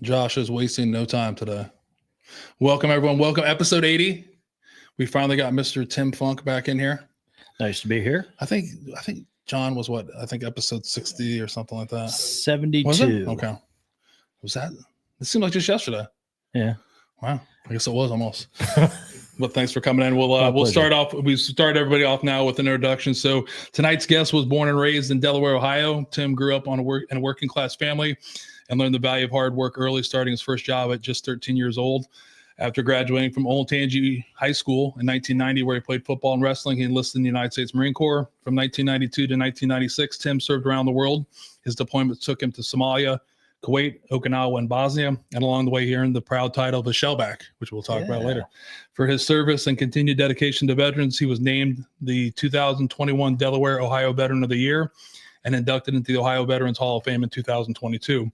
Josh is wasting no time today. Welcome, everyone. Welcome, episode 80. We finally got Mr. Tim Funk back in here. Nice to be here. I think John was what? I think episode 60 or something like that. 72. Was it? Okay. Was that? It seemed like just yesterday. Yeah. Wow. I guess it was almost. But thanks for coming in. We'll start off. We start everybody off now with an introduction. So tonight's guest was born and raised in Delaware, Ohio. Tim grew up in a working class family and learned the value of hard work early, starting his first job at just 13 years old. After graduating from Olentangy High School in 1990, where he played football and wrestling, he enlisted in the United States Marine Corps. From 1992 to 1996, Tim served around the world. His deployments took him to Somalia, Kuwait, Okinawa, and Bosnia. And along the way, he earned the proud title of a shellback, which we'll talk about later. For his service and continued dedication to veterans, he was named the 2021 Delaware Ohio Veteran of the Year and inducted into the Ohio Veterans Hall of Fame in 2022.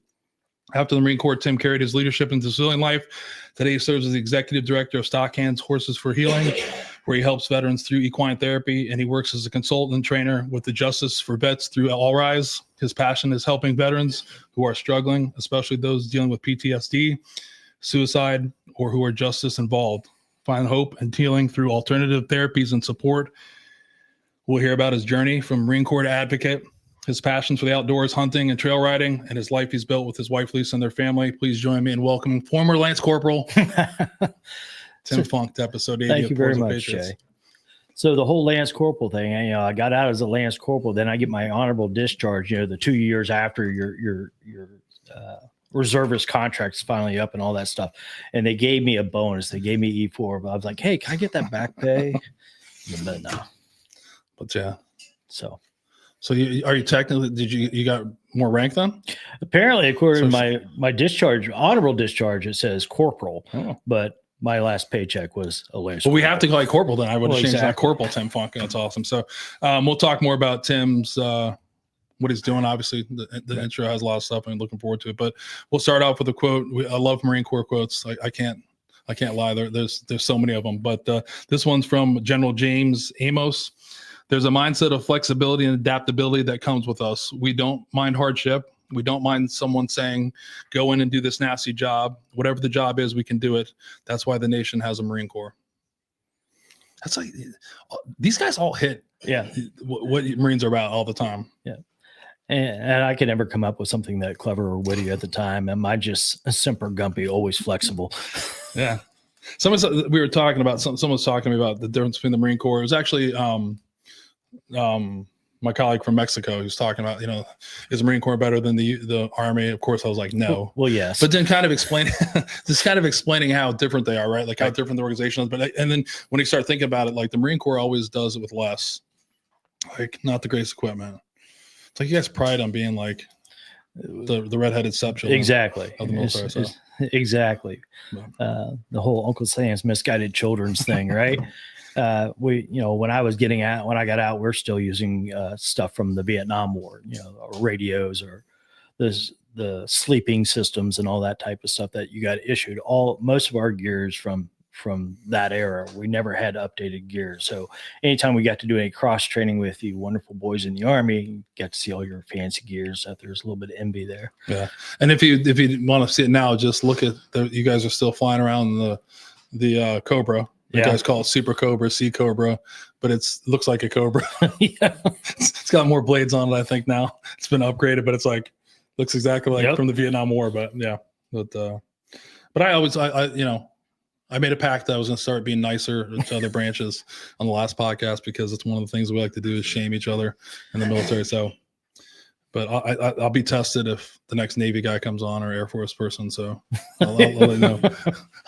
After the Marine Corps, Tim carried his leadership into civilian life. Today, he serves as the executive director of Stockhands Horses for Healing, where he helps veterans through equine therapy, and he works as a consultant and trainer with the Justice for Vets through All Rise. His passion is helping veterans who are struggling, especially those dealing with PTSD, suicide, or who are justice involved, find hope and healing through alternative therapies and support. We'll hear about his journey from Marine Corps to advocate, his passions for the outdoors, hunting, and trail riding, and his life he's built with his wife, Lisa, and their family. Please join me in welcoming former Lance Corporal Tim Funk to episode 80. Thank you very much, Jay. So the whole Lance Corporal thing, I got out as a Lance Corporal, then I get my honorable discharge, the 2 years after your reservist contract's finally up and all that stuff. And they gave me a bonus. They gave me E4. But I was like, hey, can I get that back pay? But no. But yeah. So are you technically, you got more rank then? Apparently, according to my discharge, honorable discharge, it says corporal, but my last paycheck was a Lance. Well, we have to call you corporal then. I would have changed that. Corporal Tim Funk. That's awesome. So we'll talk more about Tim's, what he's doing. Obviously, the intro has a lot of stuff, and I'm looking forward to it. But we'll start off with a quote. I love Marine Corps quotes. I can't lie. There's so many of them. But this one's from General James Amos. There's a mindset of flexibility and adaptability that comes with us. We don't mind hardship. We don't mind someone saying, go in and do this nasty job. Whatever the job is, we can do it. That's why the nation has a Marine Corps. That's like, these guys all hit what Marines are about all the time. Yeah. And I could never come up with something that clever or witty at the time. Am I just semper gumpy, always flexible? Yeah. We were talking about, someone was talking to me about the difference between the Marine Corps. It was actually, my colleague from Mexico, he was talking about, is the Marine Corps better than the Army? Of course, I was like, no. Well, yes. But then kind of explaining how different they are, right? Like how different the organization is. And then when you start thinking about it, like the Marine Corps always does it with less, like not the greatest equipment. It's like you guys pride on being like the redheaded stepchildren. Exactly. Of the military, exactly. The whole Uncle Sam's misguided children's thing, right? When I got out, we're still using stuff from the Vietnam War, radios or the sleeping systems and all that type of stuff that you got issued. Most of our gears from that era, we never had updated gear. So anytime we got to do any cross training with you wonderful boys in the Army, you got to see all your fancy gears. There's a little bit of envy there. Yeah, and if you want to see it now, just look at you guys are still flying around the Cobra. You guys call it Super Cobra, Sea Cobra, but it looks like a Cobra. It's got more blades on it, I think now. It's been upgraded, but it's like looks exactly like from the Vietnam War. But yeah, but I made a pact that I was going to start being nicer to other branches on the last podcast because it's one of the things we like to do is shame each other in the military. So, but I'll be tested if the next Navy guy comes on or Air Force person. So I'll let you know.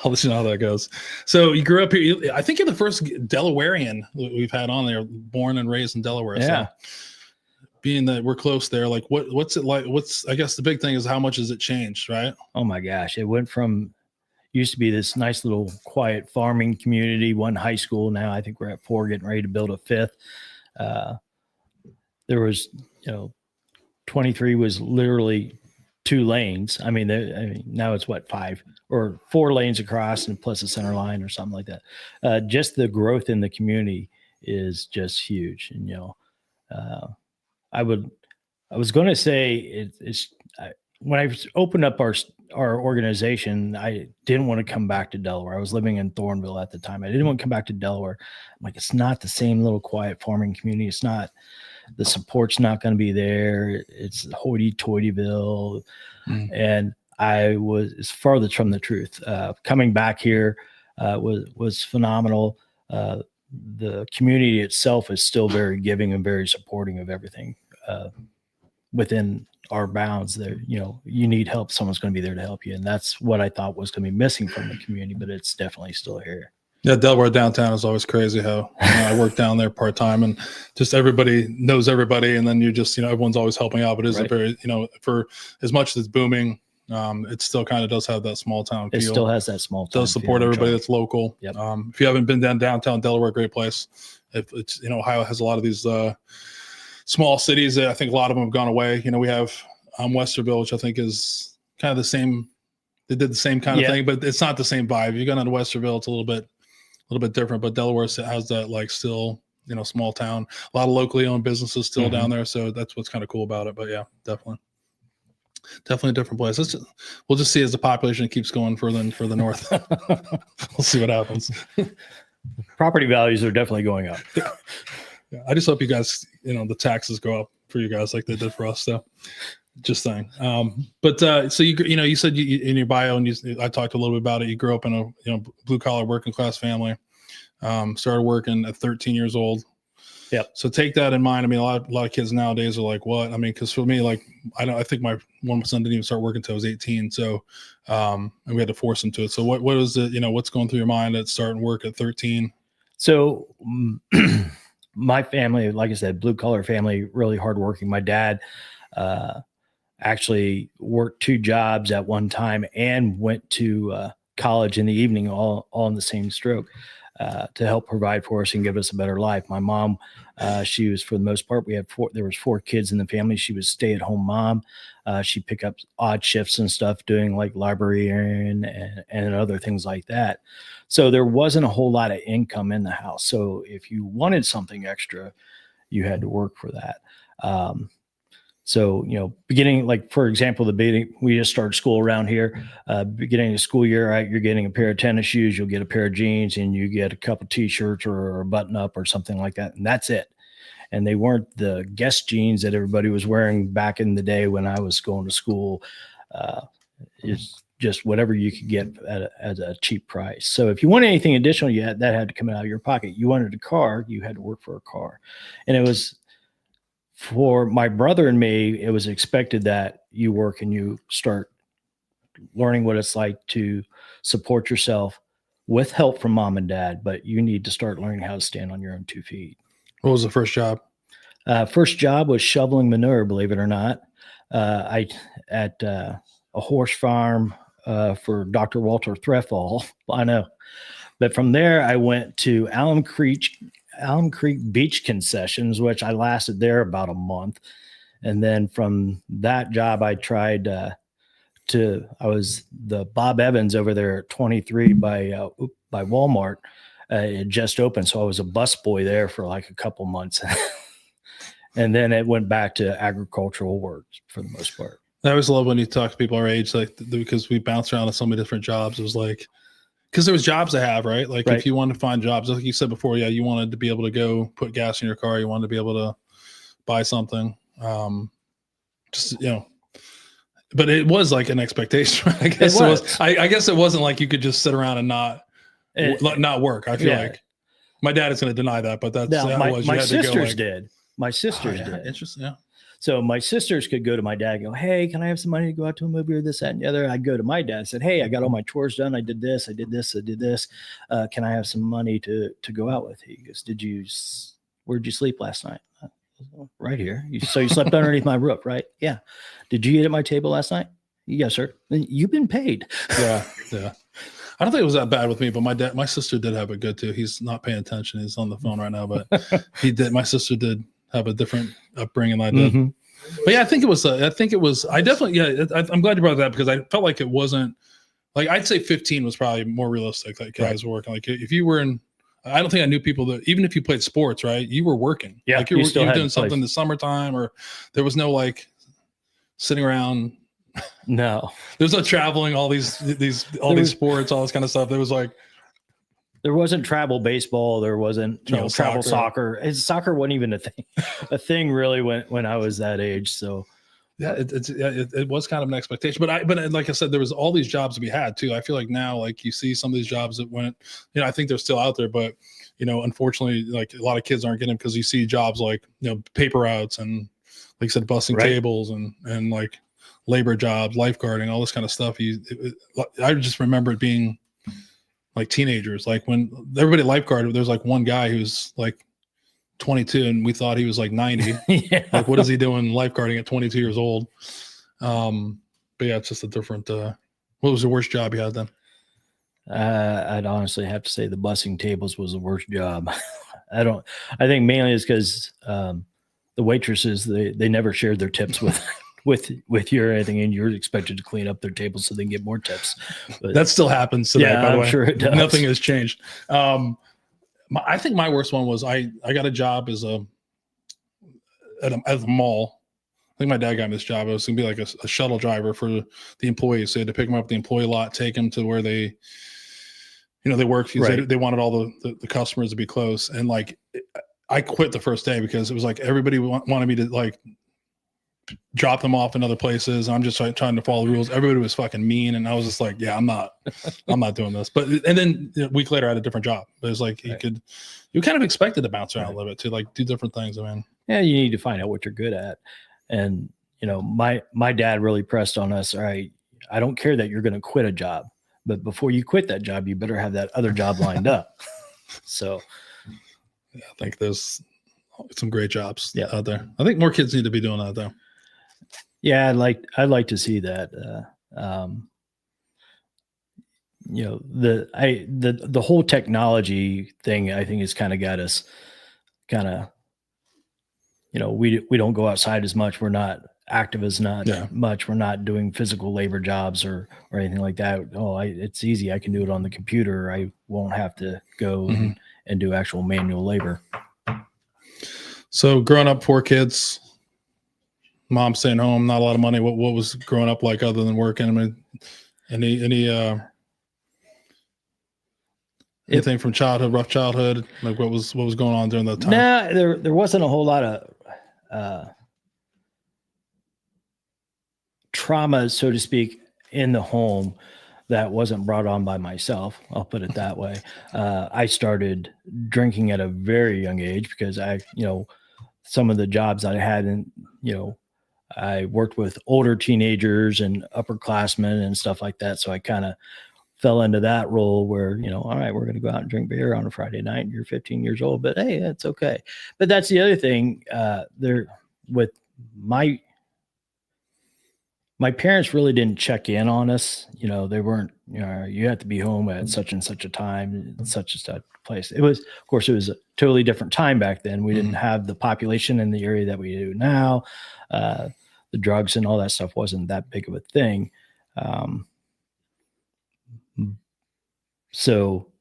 I'll let you know how that goes. So you grew up here. I think you're the first Delawarean we've had on there, born and raised in Delaware. Yeah. So being that we're close there, like what's it like? I guess the big thing is how much has it changed, right? Oh my gosh. It went from used to be this nice little quiet farming community, one high school. Now I think we're at 4, getting ready to build a 5th. There was, 23 was literally 2 lanes. I mean, now it's 5 or 4 lanes across and plus a center line or something like that. Just the growth in the community is just huge. And, I was going to say when I opened up our organization, I didn't want to come back to Delaware. I was living in Thornville at the time. I didn't want to come back to Delaware. I'm like, it's not the same little quiet farming community. It's not, the support's not going to be there. It's hoity-toityville. And it's farthest from the truth. Coming back here was phenomenal. The community itself is still very giving and very supporting of everything within our bounds. There, you need help, someone's going to be there to help you, and that's what I thought was going to be missing from the community, but it's definitely still here. Yeah, Delaware downtown is always crazy. How I work down there part time, and just everybody knows everybody, and then you just everyone's always helping out. But it's a very for as much as it's booming, it still kind of does have that small town feel. It still has that small town. Does support everybody that's local. Yep. If you haven't been downtown Delaware, great place. It's Ohio has a lot of these small cities that I think a lot of them have gone away. We have Westerville, which I think is kind of the same. They did the same kind of thing, but it's not the same vibe. You got into Westerville, it's a little bit different. But Delaware has that still small town. A lot of locally owned businesses still down there, so that's what's kind of cool about it. But yeah, definitely a different place. We'll just see as the population keeps going further and further north. We'll see what happens. Property values are definitely going up. Yeah, I just hope you guys, the taxes go up for you guys like they did for us. So, just saying. But so you said in your bio, and I talked a little bit about it. You grew up in a blue collar working class family. Started working at 13 years old. Yep. So take that in mind. I mean, a lot of kids nowadays are like, what? I mean, because for me, I think my son didn't even start working until I was 18. So, and we had to force him to it. So what was it? What's going through your mind at starting work at 13? So my family, like I said, blue collar family, really hardworking. My dad actually worked 2 jobs at one time and went to college in the evening, all in the same stroke, to help provide for us and give us a better life. My mom, she was, for the most part, there was 4 kids in the family. She was stay-at-home mom. She picked up odd shifts and stuff, doing like librarian and other things like that. So there wasn't a whole lot of income in the house. So if you wanted something extra, you had to work for that. So, beginning, for example, we just started school around here, beginning of the school year, right? You're getting a pair of tennis shoes, you'll get a pair of jeans, and you get a couple t-shirts or a button up or something like that. And that's it. And they weren't the Guess jeans that everybody was wearing back in the day when I was going to school. It's just whatever you could get at a cheap price. So if you wanted anything additional, that had to come out of your pocket. You wanted a car, you had to work for a car. And it was, for my brother and me, it was expected that you work and you start learning what it's like to support yourself with help from mom and dad, but you need to start learning how to stand on your own 2 feet. What was the first job? First job was shoveling manure, believe it or not. At a horse farm for Dr. Walter Threfall. I know. But from there, I went to Alum Creek Beach Concessions, which I lasted there about a month. And then from that job, I tried I was the Bob Evans over there at 23 by Walmart. It just opened. So I was a busboy there for like a couple months. And then it went back to agricultural work for the most part. I always love when you talk to people our age, because we bounced around to so many different jobs. It was because there was jobs to have, right? Right. If you wanted to find jobs, like you said before, you wanted to be able to go put gas in your car. You wanted to be able to buy something. But it was like an expectation. Right? I guess it wasn't like you could just sit around and not work. I feel like my dad is going to deny that, but my sisters did. My sisters did. Interesting. Yeah. So my sisters could go to my dad and go, hey, can I have some money to go out to a movie or this, that, and the other? I'd go to my dad and said, hey, I got all my chores done. I did this. Can I have some money to go out with? He goes, where'd you sleep last night? Right here. So you slept underneath my roof, right? Yeah. Did you eat at my table last night? Yes, sir. Then you've been paid. Yeah. I don't think it was that bad with me, but my sister did have it good too. He's not paying attention. He's on the phone right now, but my sister did have a different upbringing than I did. Mm-hmm. But yeah, I'm glad you brought that, because I felt like it wasn't I'd say 15 was probably more realistic. Like guys were working. Like if you were I don't think I knew people that, even if you played sports, right, you were working. Yeah. Like you were doing something in the summertime, or there was no sitting around No, There's no traveling, all these sports, all this kind of stuff. There was like, there wasn't travel baseball. There wasn't travel soccer. Soccer wasn't even a thing really when I was that age. So yeah, it was kind of an expectation, but like I said, there was all these jobs to be had too. I feel like now, like you see some of these jobs that went, I think they're still out there, but unfortunately, like a lot of kids aren't getting them because you see jobs like, paper routes and like I said, busting tables and like labor jobs, lifeguarding, all this kind of stuff. I just remember it being like teenagers, like when everybody lifeguarded, there's like one guy who's like 22 and we thought he was like 90. Yeah. Like, what is he doing lifeguarding at 22 years old? But yeah, it's just a different, what was the worst job you had then? I'd honestly have to say the bussing tables was the worst job. I think mainly it's because, the waitresses, they never shared their tips with you or anything, and you're expected to clean up their tables so they can get more tips. But that still happens today, by the way. I'm sure it does. Nothing has changed. I think my worst one was I got a job at a mall. I think my dad got me this job. It was gonna be like a shuttle driver for the employees. So they had to pick them up at the employee lot, take them to where they worked because they wanted all the customers to be close. And like, I quit the first day because it was like everybody wanted me to like drop them off in other places. I'm just trying to follow the rules. Everybody was fucking mean. And I was just like, yeah, I'm not doing this. And then a week later I had a different job. But it's like, you kind of expected to bounce around a little bit to like do different things. I mean, yeah, you need to find out what you're good at. And, my dad really pressed on us. All right, I don't care that you're going to quit a job, but before you quit that job, you better have that other job lined up. So yeah, I think there's some great jobs out there. I think more kids need to be doing that though. Yeah, I'd like to see that. The whole technology thing, I think, has kind of got us we don't go outside as much. We're not active as much. We're not doing physical labor jobs or anything like that. It's easy. I can do it on the computer. I won't have to go and do actual manual labor. So growing up, 4 kids, mom staying home, not a lot of money. What was growing up like other than working? I mean, anything from childhood, rough childhood? Like what was going on during that time? Nah, there wasn't a whole lot of trauma, so to speak, in the home that wasn't brought on by myself. I'll put it that way. I started drinking at a very young age because some of the jobs I had in, I worked with older teenagers and upperclassmen and stuff like that. So I kind of fell into that role where, all right, we're going to go out and drink beer on a Friday night and you're 15 years old, but hey, that's okay. But that's the other thing there with my parents really didn't check in on us. They weren't, you have to be home at such and such a time, such and such place. It was a totally different time back then. We didn't have the population in the area that we do now. The drugs and all that stuff wasn't that big of a thing. So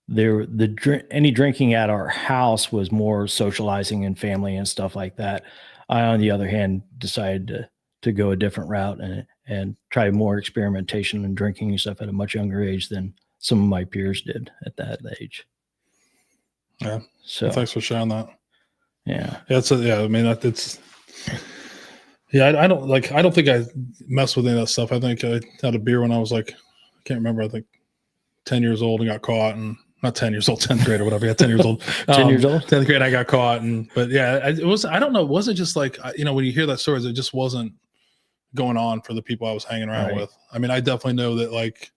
any drinking at our house was more socializing and family and stuff like that. I, on the other hand, decided to go a different route and try more experimentation and drinking and stuff at a much younger age than some of my peers did at that age. Yeah. So thanks for sharing that. Yeah. I mean, it's, I don't think I messed with any of that stuff. I think I had a beer when I was like, I can't remember, I think 10 years old and got caught, and not 10 years old, 10th grade or whatever. Yeah, 10 years old. 10 years old? 10th grade, I got caught. But yeah, it was, I don't know. Was it just like, when you hear that story, it just wasn't going on for the people I was hanging around with. I mean, I definitely know that like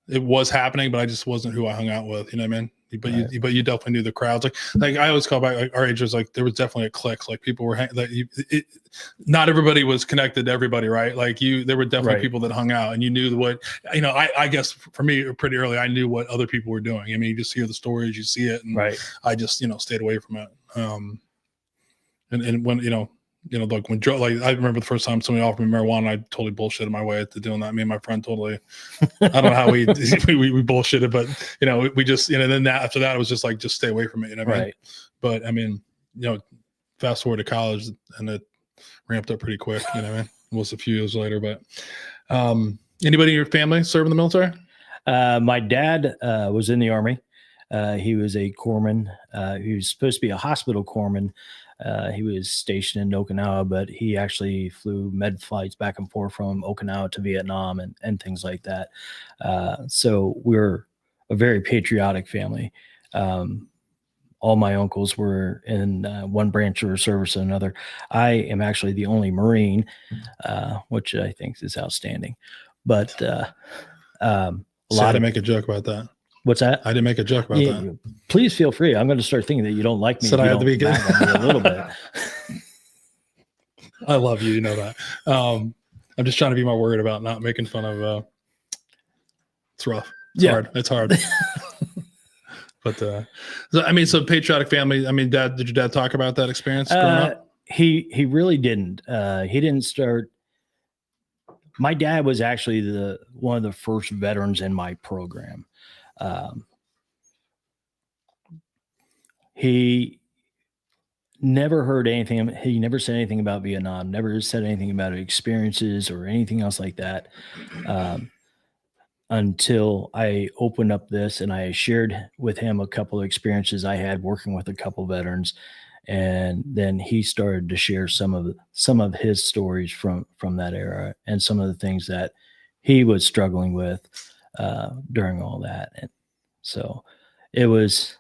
it was happening, but I just wasn't who I hung out with. You know what I mean? But you definitely knew the crowds. Like I always call back, like our age was like, there was definitely a clique. Like people were not everybody was connected to everybody, right? Like there were definitely people that hung out, and you knew what, I guess for me pretty early, I knew what other people were doing. I mean, you just hear the stories, you see it, and I just, stayed away from it. And when, like when Joe, like I remember the first time somebody offered me marijuana, I totally bullshitted my way to doing that. Me and my friend totally, I don't know how we bullshitted, but we just, then after that, it was just like, just stay away from it. You know what I mean? But I mean, fast forward to college and it ramped up pretty quick. You know what I mean? was a few years later. But anybody in your family serve in the military? My dad was in the Army. He was a corpsman. He was supposed to be a hospital corpsman. He was stationed in Okinawa, but he actually flew med flights back and forth from Okinawa to Vietnam and things like that. So we're a very patriotic family. All my uncles were in one branch of service or another. I am actually the only Marine, which I think is outstanding. But a lot to make a joke about that. What's that? I didn't make a joke about that. Please feel free. I'm going to start thinking that you don't like me. Said I have to be good a little bit. I love you. You know that. I'm just trying to be more worried about not making fun of. It's rough. It's hard. It's hard. But so patriotic family. I mean, did your dad talk about that experience growing up? He really didn't. He didn't start. My dad was actually one of the first veterans in my program. He never heard anything. He never said anything about Vietnam, never said anything about experiences or anything else like that. Until I opened up this and I shared with him a couple of experiences I had working with a couple of veterans. And then he started to share some of his stories from that era and some of the things that he was struggling with during all that. And so it was,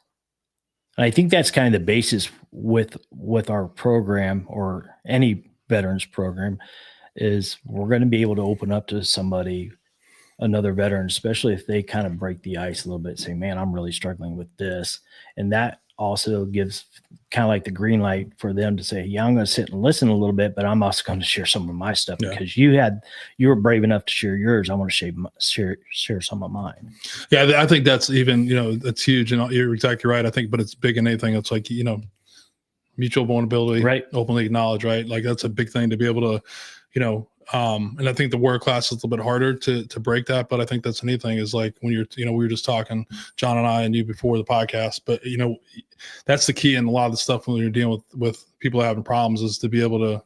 I think that's kind of the basis with our program or any veterans program is we're going to be able to open up to somebody, another veteran, especially if they kind of break the ice a little bit, say, man, I'm really struggling with this. And that also gives kind of like the green light for them to say, yeah, I'm going to sit and listen a little bit, but I'm also going to share some of my stuff because you were brave enough to share yours. I want to share some of mine. Yeah. I think that's even, that's huge. And you're exactly right. I think, but it's big in anything. It's like, mutual vulnerability, right? Openly acknowledge, right? Like that's a big thing to be able to, and I think the warrior class is a little bit harder to break that, but I think that's anything is like when you're, we were just talking, John and I and you before the podcast, but that's the key in a lot of the stuff when you're dealing with people having problems is to be able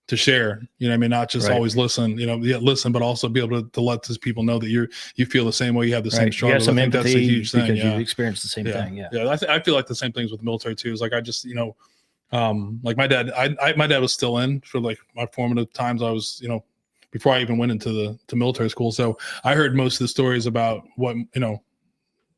to share, not just always listen, listen, but also be able to let those people know that you feel the same way, you have the same struggle. You have some empathy that's a huge thing because you've experienced the same thing. Yeah. I feel like the same things with the military too. Is like, I just, like my dad, my dad was still in for like my formative times. I was, before I even went into the military school. So I heard most of the stories about what,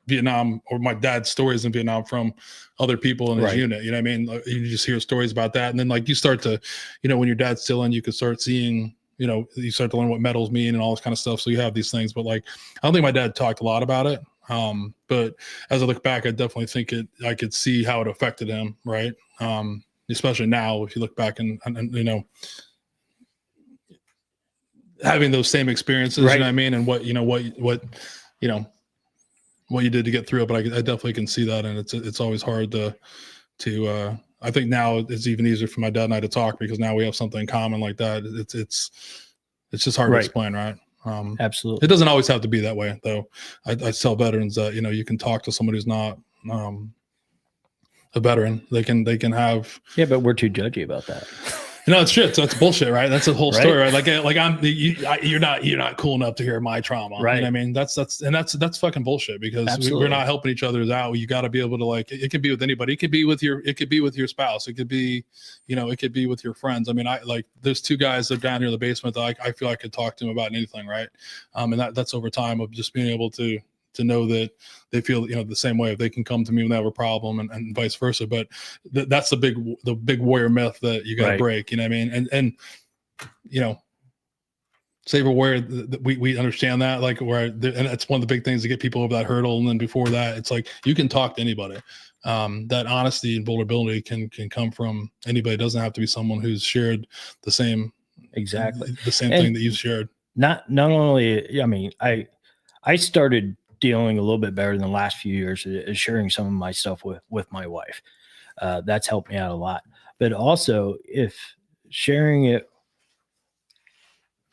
Vietnam or my dad's stories in Vietnam from other people in his unit. You know what I mean? You just hear stories about that. And then like you start to, when your dad's still in, you could start seeing, you start to learn what medals mean and all this kind of stuff. So you have these things, but like, I don't think my dad talked a lot about it. But as I look back, I definitely think I could see how it affected him. Right. Especially now, if you look back and having those same experiences, you know what I mean? And what you did to get through it. But I definitely can see that. And it's always hard to I think now it's even easier for my dad and I to talk because now we have something in common like that. It's just hard to explain. Right. Absolutely. It doesn't always have to be that way though. I tell veterans that, you can talk to somebody who's not, a veteran. They can have. Yeah, but we're too judgy about that. No, it's shit. So it's bullshit, right? That's the whole story, right? You're not cool enough to hear my trauma, right? You know what I mean, that's fucking bullshit because we're not helping each other out. You got to be able to it could be with anybody. It could be with your spouse. It could be, it could be with your friends. I mean, there's two guys that are down here in the basement that I feel I could talk to them about anything, right? And that's over time of just being able to know that they feel, the same way if they can come to me when they have a problem and vice versa. But that's the big warrior myth that you got to break, you know what I mean? And Saber warrior, we understand that, like and it's one of the big things to get people over that hurdle. And then before that, it's like, you can talk to anybody. That honesty and vulnerability can come from anybody. It doesn't have to be someone who's shared the same thing that you've shared. Not only, I mean, I started dealing a little bit better in the last few years, sharing some of my stuff with my wife. That's helped me out a lot. But also, if sharing it,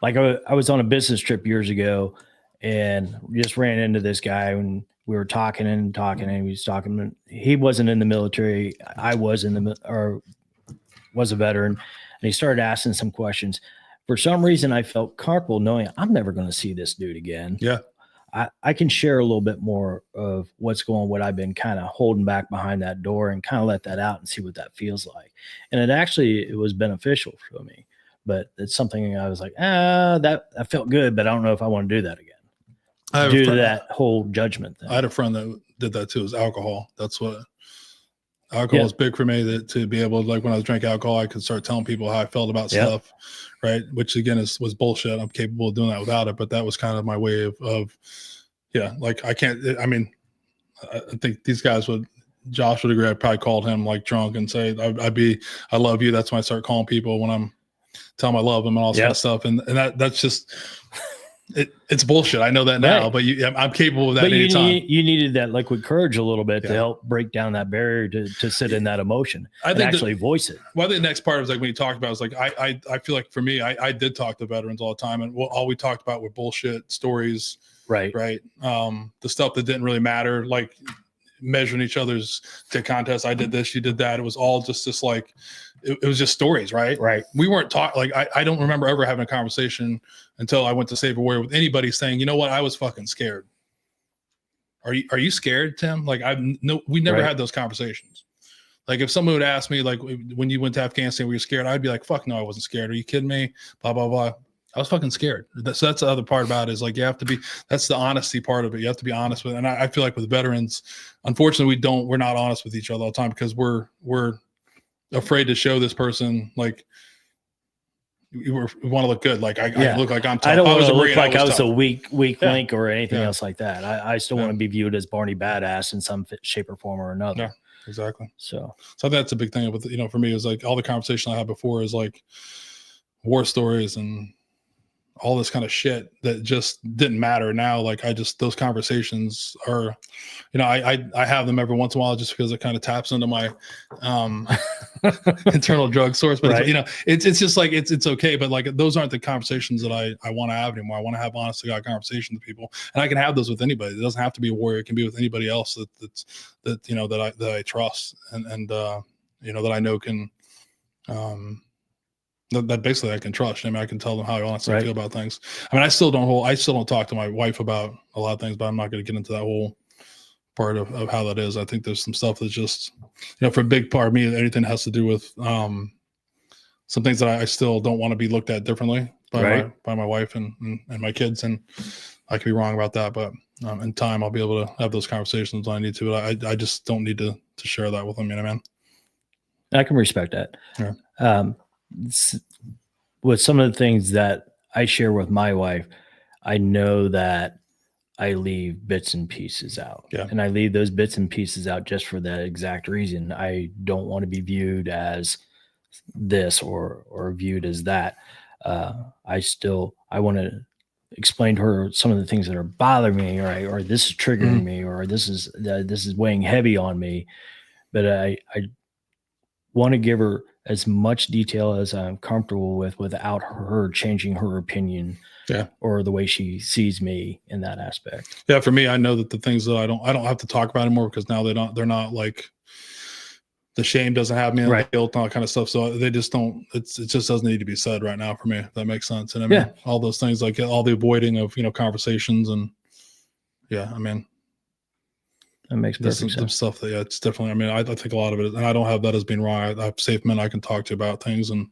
like I was on a business trip years ago, and we just ran into this guy, and we were talking, and he was talking. He wasn't in the military. I was was a veteran, and he started asking some questions. for some reason, I felt comfortable knowing I'm never going to see this dude again. Yeah. I can share a little bit more of what's going, what I've been kind of holding back behind that door, and kind of let that out and see what that feels like. And it was beneficial for me, but it's something I was like, that felt good, but I don't know if I want to do that again. Due to that whole judgment thing. I had a friend that did that too. It was alcohol. That's what alcohol is big for me, to be able to, like, when I was drinking alcohol, I could start telling people how I felt about stuff. Right. Which again was bullshit. I'm capable of doing that without it, but that was kind of my way of like, I think these guys Josh would agree. I probably called him like drunk and say, I love you. That's when I start calling people, when I'm telling them I love them and all that stuff. And that's just, it's bullshit. I know that now, but I'm capable of that anytime. You needed that liquid courage a little bit to help break down that barrier to sit in that emotion and actually voice it. Well, the next part was like, when you talked about, it was like, I feel like for me, I did talk to veterans all the time, and all we talked about were bullshit stories. Right. The stuff that didn't really matter, like measuring each other's to contests. I did this, you did that. It was all just this, like, it was just stories. Right. We weren't talking, like, I don't remember ever having a conversation until I went to Save a Warrior with anybody saying, you know what, I was fucking scared. Are you scared, Tim? Like, we never had those conversations. Like, if someone would ask me, like, when you went to Afghanistan, were you scared? I'd be like, fuck no, I wasn't scared. Are you kidding me? Blah, blah, blah. I was fucking scared. So that's the other part about it, is like, you have to be, that's the honesty part of it. You have to be honest with it. And I feel like with veterans, unfortunately, we're not honest with each other all the time, because we're afraid to show this person, like, we want to look good. Like, I look like I'm tough. I don't want to look like I was a weak link or anything else like that. I still want to be viewed as Barney Badass in some shape or form or another. Yeah, exactly. So that's a big thing with, for me, is like, all the conversation I had before is like war stories and all this kind of shit that just didn't matter. Now, like, those conversations are, I have them every once in a while, just because it kind of taps into my internal drug source. But it's just like, it's okay. But like, those aren't the conversations that I want to have anymore. I want to have honest to God conversations with people, and I can have those with anybody. It doesn't have to be a warrior. It can be with anybody else that I trust and that I know can, that basically I can trust. I mean, I can tell them how I honestly feel about things. I mean, I still don't talk to my wife about a lot of things, but I'm not going to get into that whole part of how that is. I think there's some stuff that's just, for a big part of me, anything that has to do with some things that I still don't want to be looked at differently by my wife and my kids. And I could be wrong about that, but in time I'll be able to have those conversations when I need to. But I just don't need to share that with them, man. I can respect that. Yeah. With some of the things that I share with my wife, I know that I leave bits and pieces out. Yeah. And I leave those bits and pieces out just for that exact reason. I don't want to be viewed as this or viewed as that. I want to explain to her some of the things that are bothering me, or this is triggering me, or this is weighing heavy on me. But I want to give her as much detail as I'm comfortable with without her changing her opinion or the way she sees me in that aspect. Yeah. For me, I know that the things that I don't have to talk about anymore, because now they're not like, the shame doesn't have me and the guilt and all that kind of stuff. So they just don't, it just doesn't need to be said right now for me, if that makes sense. And I mean, all those things, like all the avoiding of, conversations and I mean, that makes perfect sense. Some stuff that, it's definitely, I mean, I think a lot of it, and I don't have that as being wrong. I have safe men I can talk to about things, and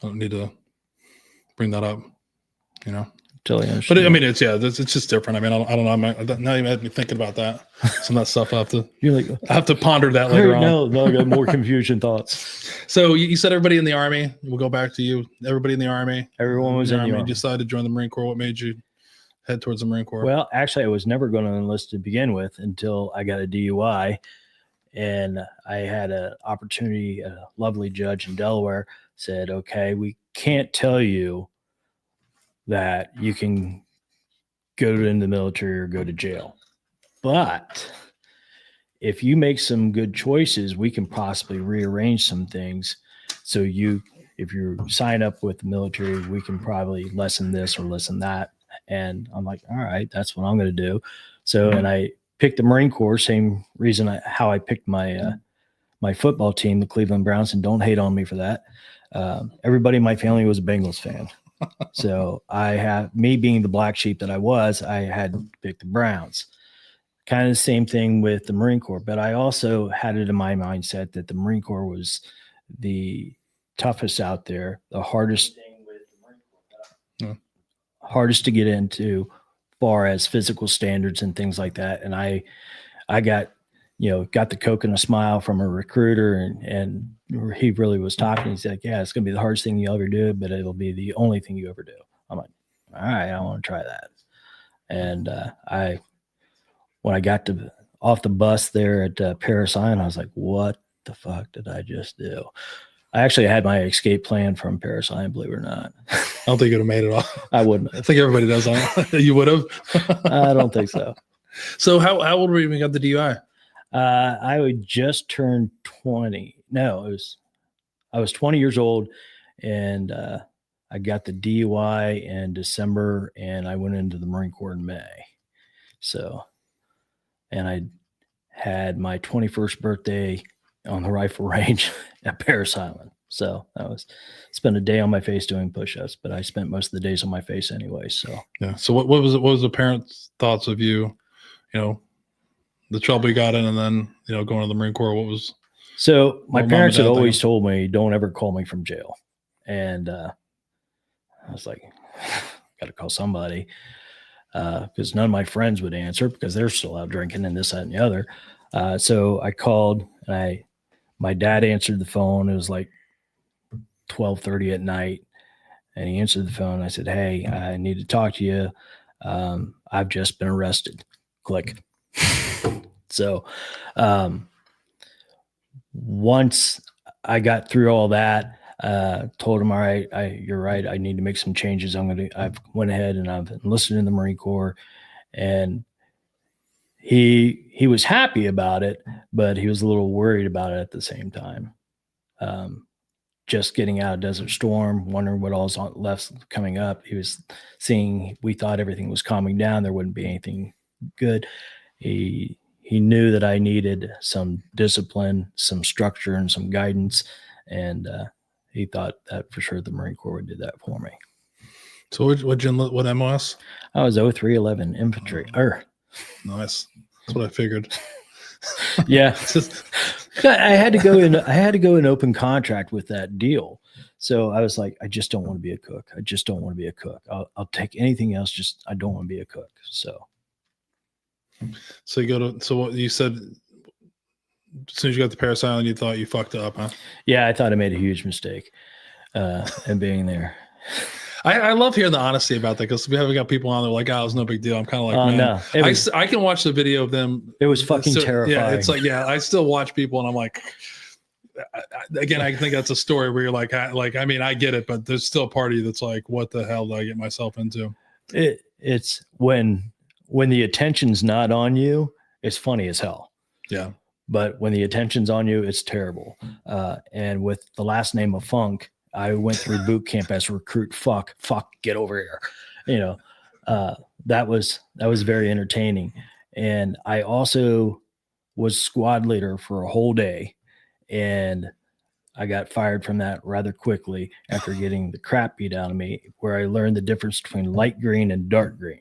I don't need to bring that up, Totally understand. But I mean, it's just different. I mean, I don't know. Now you had me thinking about that. Some of that stuff I have to ponder that later on. No, I got more confusion thoughts. So you said everybody in the Army. We'll go back to you. Everybody in the Army. Everyone was in the Army. You decided to join the Marine Corps. What made you head towards the Marine Corps? Well, actually, I was never going to enlist to begin with until I got a DUI, and I had an opportunity. A lovely judge in Delaware said, "Okay, we can't tell you that you can go in the military or go to jail, but if you make some good choices, we can possibly rearrange some things. So if you sign up with the military, we can probably lessen this or lessen that." And I'm like, all right, that's what I'm going to do. So, and I picked the Marine Corps, same reason how I picked my my football team, the Cleveland Browns, and don't hate on me for that. Everybody in my family was a Bengals fan. So me being the black sheep that I had to pick the Browns. Kind of the same thing with the Marine Corps, but I also had it in my mindset that the Marine Corps was the toughest out there, the hardest thing with the Marine Corps, hardest to get into, far as physical standards and things like that. And I got the Coke and a smile from a recruiter, and he really was talking. He's like, yeah, it's going to be the hardest thing you ever do, but it'll be the only thing you ever do. I'm like, all right, I want to try that. And when I got off the bus there at Paris Island, I was like, what the fuck did I just do? I actually had my escape plan from Paris Island, believe it or not. I don't think you would have made it off. I wouldn't. I think everybody does. You would have? I don't think so. So how old were you when you got the DUI? I would just turn 20. No, I was 20 years old, and I got the DUI in December, and I went into the Marine Corps in May. So, and I had my 21st birthday on the rifle range at Paris Island. So spent a day on my face doing push-ups, but I spent most of the days on my face anyway. So yeah. So what was the parents' thoughts of you, the trouble you got in, and then, going to the Marine Corps? What was? So my parents had always told me, don't ever call me from jail. And I was like, got to call somebody, because none of my friends would answer because they're still out drinking and this, that, and the other. So I called, and my dad answered the phone. It was like 12:30 at night, and he answered the phone. I said, hey, I need to talk to you. I've just been arrested. Click. So once I got through all that, told him, all right, you're right. I need to make some changes. I've went ahead and I've enlisted in the Marine Corps, and he was happy about it, but he was a little worried about it at the same time. Just getting out of Desert Storm, wondering what all's left coming up. He was seeing, we thought everything was calming down. There wouldn't be anything good. He knew that I needed some discipline, some structure, and some guidance. And he thought that for sure the Marine Corps would do that for me. So what MOS? I was 0311 infantry. Nice. That's what I figured. Yeah. I had to go in open contract with that deal. So I was like, I just don't want to be a cook. I just don't want to be a cook. I'll take anything else. Just, I don't want to be a cook. So what you said, as soon as you got to Paris Island, you thought you fucked up, huh? Yeah. I thought I made a huge mistake in being there. I love hearing the honesty about that, because we haven't got people on there like, oh, it was no big deal. I'm kind of like, man, I can watch the video of them. It was fucking terrifying. Yeah, it's like, I still watch people and I'm like, again, I think that's a story where you're like, I mean, I get it, but there's still a part of you that's like, what the hell did I get myself into? It's when the attention's not on you, it's funny as hell. Yeah. But when the attention's on you, it's terrible. And with the last name of Funk, I went through boot camp as a recruit. Fuck, get over here. That was very entertaining. And I also was squad leader for a whole day, and I got fired from that rather quickly after getting the crap beat out of me, where I learned the difference between light green and dark green.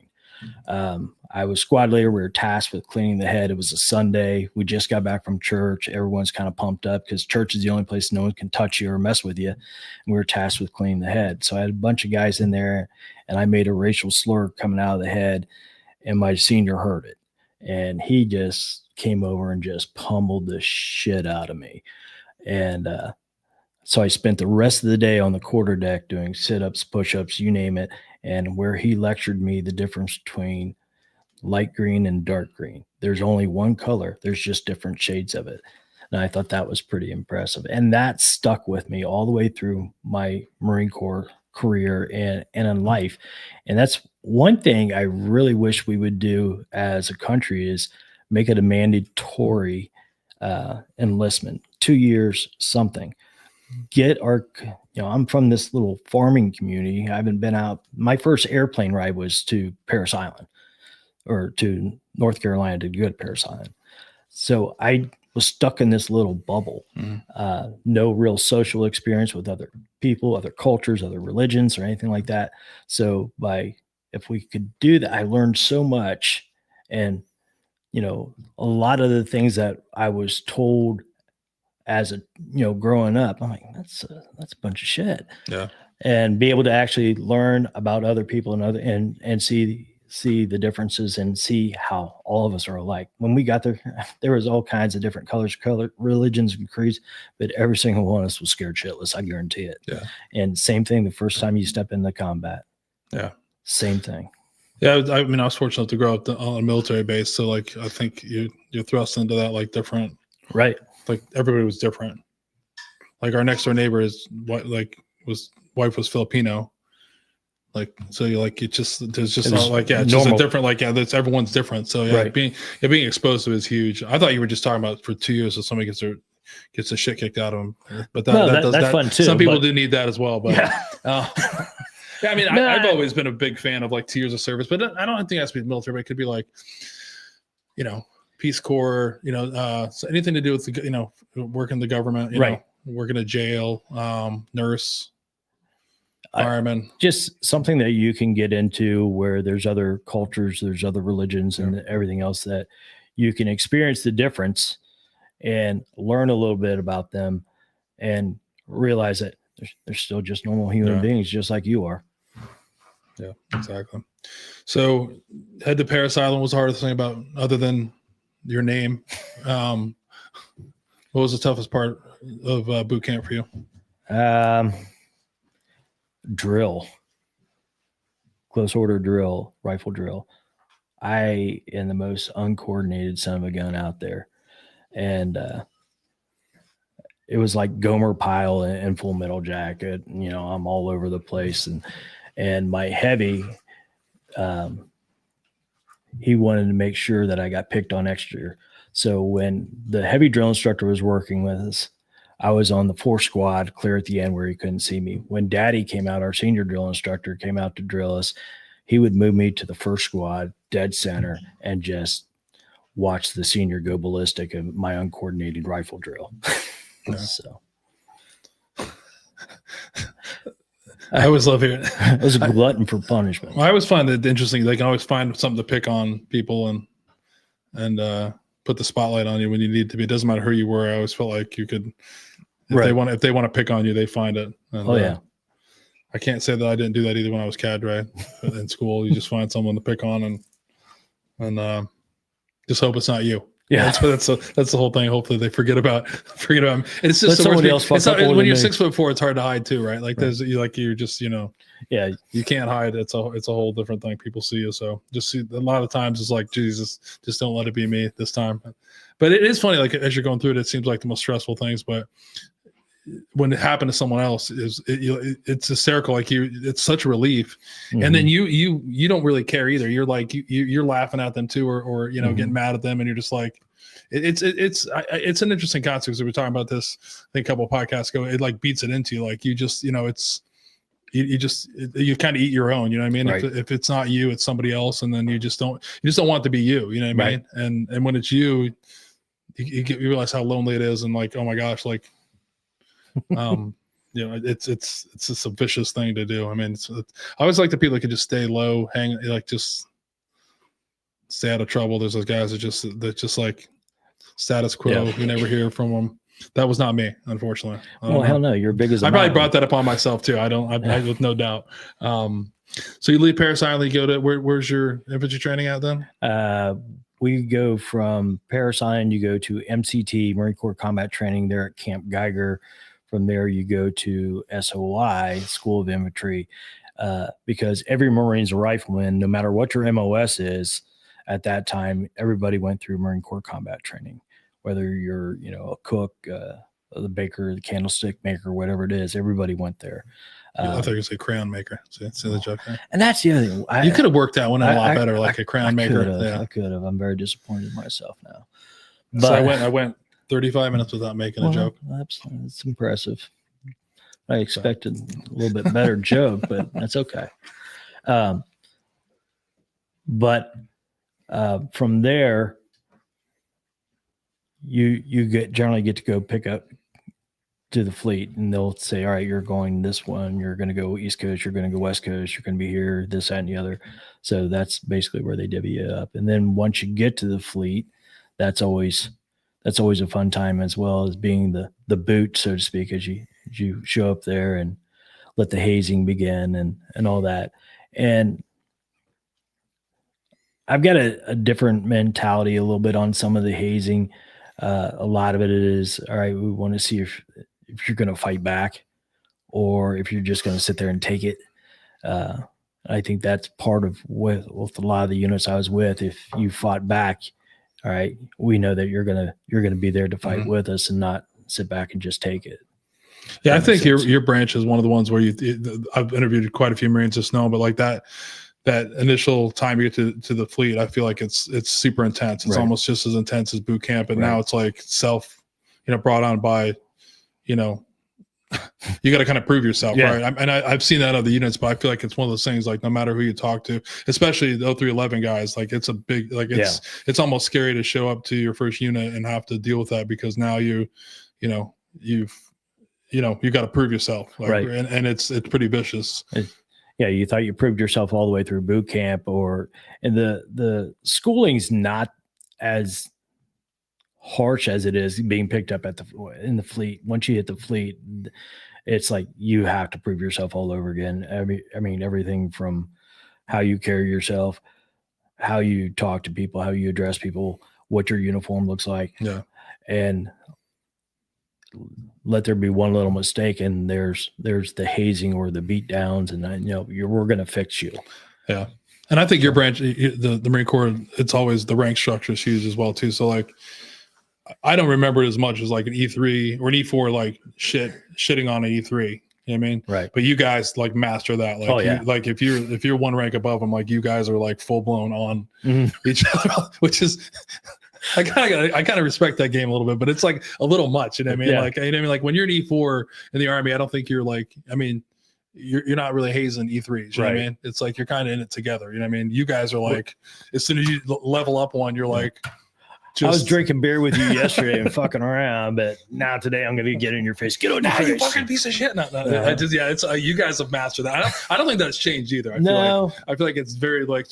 I was squad leader. We were tasked with cleaning the head. It was a Sunday. We just got back from church. Everyone's kind of pumped up because church is the only place no one can touch you or mess with you. And we were tasked with cleaning the head. So I had a bunch of guys in there, and I made a racial slur coming out of the head, and my senior heard it. And he just came over and just pummeled the shit out of me. And so I spent the rest of the day on the quarterdeck doing sit-ups, push-ups, you name it. And where he lectured me the difference between light green and dark green. There's only one color. There's just different shades of it. And I thought that was pretty impressive. And that stuck with me all the way through my Marine Corps career and in life. And that's one thing I really wish we would do as a country, is make it a mandatory enlistment, 2 years, something. Get our, I'm from this little farming community. I haven't been out. My first airplane ride was to Paris Island, or to North Carolina, to go to Paris Island. So I was stuck in this little bubble. No real social experience with other people, other cultures, other religions, or anything like that. So if we could do that, I learned so much. And, a lot of the things that I was told as growing up, I'm like, that's a bunch of shit. Yeah. And be able to actually learn about other people and see the differences and see how all of us are alike. When we got there was all kinds of different colors, religions, and creeds, but every single one of us was scared shitless. I guarantee it. Yeah. And same thing the first time you step into combat. Yeah. Same thing. Yeah. I mean, I was fortunate to grow up on a military base. So like, I think you're thrust into that, like different, right. Like everybody was different. Like our next door neighbor wife was Filipino. Like, so you're like, there's just not like, it's just a different, like, everyone's different. So yeah, being exposed to it is huge. I thought you were just talking about for 2 years, so somebody gets the shit kicked out of them. But that's fun too. Some people do need that as well. But yeah, I mean, I've always been a big fan of like 2 years of service, but I don't think it has to be military, but it could be like, Peace Corps, so anything to do with the, work in the government, work in a jail, nurse, fireman. Just something that you can get into where there's other cultures, there's other religions, and everything else that you can experience the difference and learn a little bit about them and realize that they're still just normal human beings, just like you are. Yeah, exactly. So head to Paris Island was the hardest thing about, other than your name. What was the toughest part of boot camp for you? Drill, close order drill, rifle drill. I am the most uncoordinated son of a gun out there. And it was like Gomer Pyle in Full Metal Jacket. I'm all over the place. And my heavy, he wanted to make sure that I got picked on extra. So when the heavy drill instructor was working with us, I was on the 4 squad clear at the end where he couldn't see me. When Daddy came out, our senior drill instructor came out to drill us, he would move me to the 1st squad, dead center, and just watch the senior go ballistic in my uncoordinated rifle drill. So I always love hearing it. I was a glutton for punishment. I always find it interesting. They can always find something to pick on people and put the spotlight on you when you need to be. It doesn't matter who you were. I always felt like you could, if they want to pick on you, they find it. And, I can't say that I didn't do that either when I was cadre in school. You just find someone to pick on and just hope it's not you. Yeah, that's the whole thing. Hopefully they forget about me. And it's just somebody else. It's not, when you're 6'4", it's hard to hide too, right? Like you're just you can't hide. It's a whole different thing. People see you, so just see a lot of times it's like, Jesus, just don't let it be me this time. But it is funny, like as you're going through it, it seems like the most stressful things, but when it happened to someone else, it's hysterical. Like it's such a relief, and then you don't really care either. You're like you're laughing at them too, or getting mad at them, and you're just like, it's an interesting concept because we were talking about this I think a couple of podcasts ago. It like beats it into you, like you just you kind of eat your own. You know what I mean? Right. If it's not you, it's somebody else, and then you just don't want it to be you. You know what I mean? And when it's you realize how lonely it is, and like, oh my gosh, like. It's just a vicious thing to do. I mean, I always like the people that can just stay low, just stay out of trouble. There's those guys that just like status quo. You never hear from them. That was not me, unfortunately. Well, hell no, you're big as a I probably brought that upon myself too. I with no doubt. So you leave Paris Island, you go to where's your infantry training at then? We go from Paris Island, you go to MCT, Marine Corps Combat Training there at Camp Geiger. From there, you go to SOI, School of Infantry, because every Marine's a rifleman, no matter what your MOS is at that time, everybody went through Marine Corps combat training, whether you're, a cook, the baker, the candlestick maker, whatever it is, everybody went there. I thought you were going to say crown maker. See the joke there? And that's the other thing. You could have worked that one out a lot better, like a crown maker. I could have. I'm very disappointed in myself now. But so I went 35 minutes without making a joke. That's impressive. I expected a little bit better joke, but that's okay. But from there, you generally get to go pick up to the fleet, and they'll say, all right, you're going this one, you're going to go East Coast, you're going to go West Coast, you're going to be here, this, that, and the other. So that's basically where they divvy it up. And then once you get to the fleet, that's always a fun time, as well as being the boot, so to speak, as you show up there and let the hazing begin and all that. And I've got a different mentality a little bit on some of the hazing. A lot of it is, all right, we want to see if you're going to fight back or if you're just going to sit there and take it. I think that's part of with a lot of the units I was with. If you fought back, all right, we know that you're going to be there to fight with us and not sit back and just take it. Yeah, I think your branch is one of the ones where I've interviewed quite a few Marines just now, but like that initial time you get to the fleet, I feel like it's super intense. It's almost just as intense as boot camp. And now it's like brought on by, you got to kind of prove yourself. Right. And I've seen that other units, but I feel like it's one of those things, like no matter who you talk to, especially the 0311 guys, like it's a big, like it's almost scary to show up to your first unit and have to deal with that, because now you've got to prove yourself. Like, and it's pretty vicious. You thought you proved yourself all the way through boot camp, and the schooling's not as harsh as it is being picked up in the fleet. Once you hit the fleet, it's like you have to prove yourself all over again. I mean everything from how you carry yourself, how you talk to people, how you address people, what your uniform looks like. Yeah. And let there be one little mistake, and there's the hazing or the beat downs, and we're going to fix you. Yeah. And I think your branch, the Marine Corps, it's always the rank structure is huge as well too. So like, I don't remember it as much as like an E3 or an E4, like shitting on an E3. You know what I mean? Right. But you guys like master that. Like, if you're one rank above them, like you guys are like full blown on each other, which is, I kind of respect that game a little bit, but it's like a little much. You know what I mean? Like, you know what I mean? Like when you're an E4 in the Army, I don't think you're like, I mean, you're not really hazing E3s. You know what I mean? It's like, you're kind of in it together. You know what I mean? You guys are like, as soon as you level up one, you're like, I was drinking beer with you yesterday and fucking around, but now today I'm going to get in your face. Get on your face. You fucking piece of shit. No. It's you guys have mastered that. I don't think that's changed either. I feel like it's very like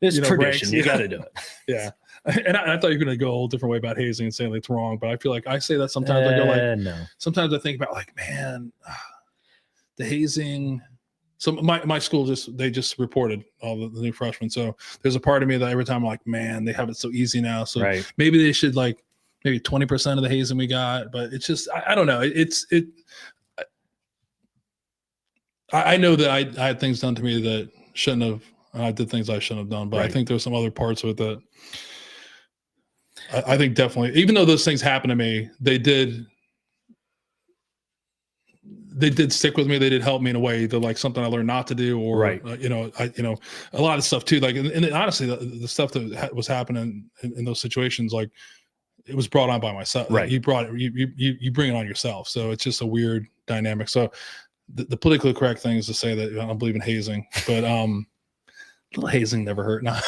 it's tradition. You got to do it. Yeah. And I thought you were going to go a whole different way about hazing and saying like it's wrong, but I feel like I say that sometimes. I go like, no. Sometimes I think about like, man, the hazing. So my school they just reported all the new freshmen. So there's a part of me that every time I'm like, man, they have it so easy now. So maybe they should like maybe 20% of the hazing we got, but it's just, I don't know. I know that I had things done to me that shouldn't have, I did things I shouldn't have done, but I think there's some other parts with it. I think definitely, even though those things happened to me, they did stick with me. They did help me in a way that like something I learned not to do, or, a lot of stuff too. Like, and honestly, the stuff that was happening in those situations, like it was brought on by myself. Right. You brought it, you bring it on yourself. So it's just a weird dynamic. So the politically correct thing is to say that I don't believe in hazing, but, little hazing never hurt. No,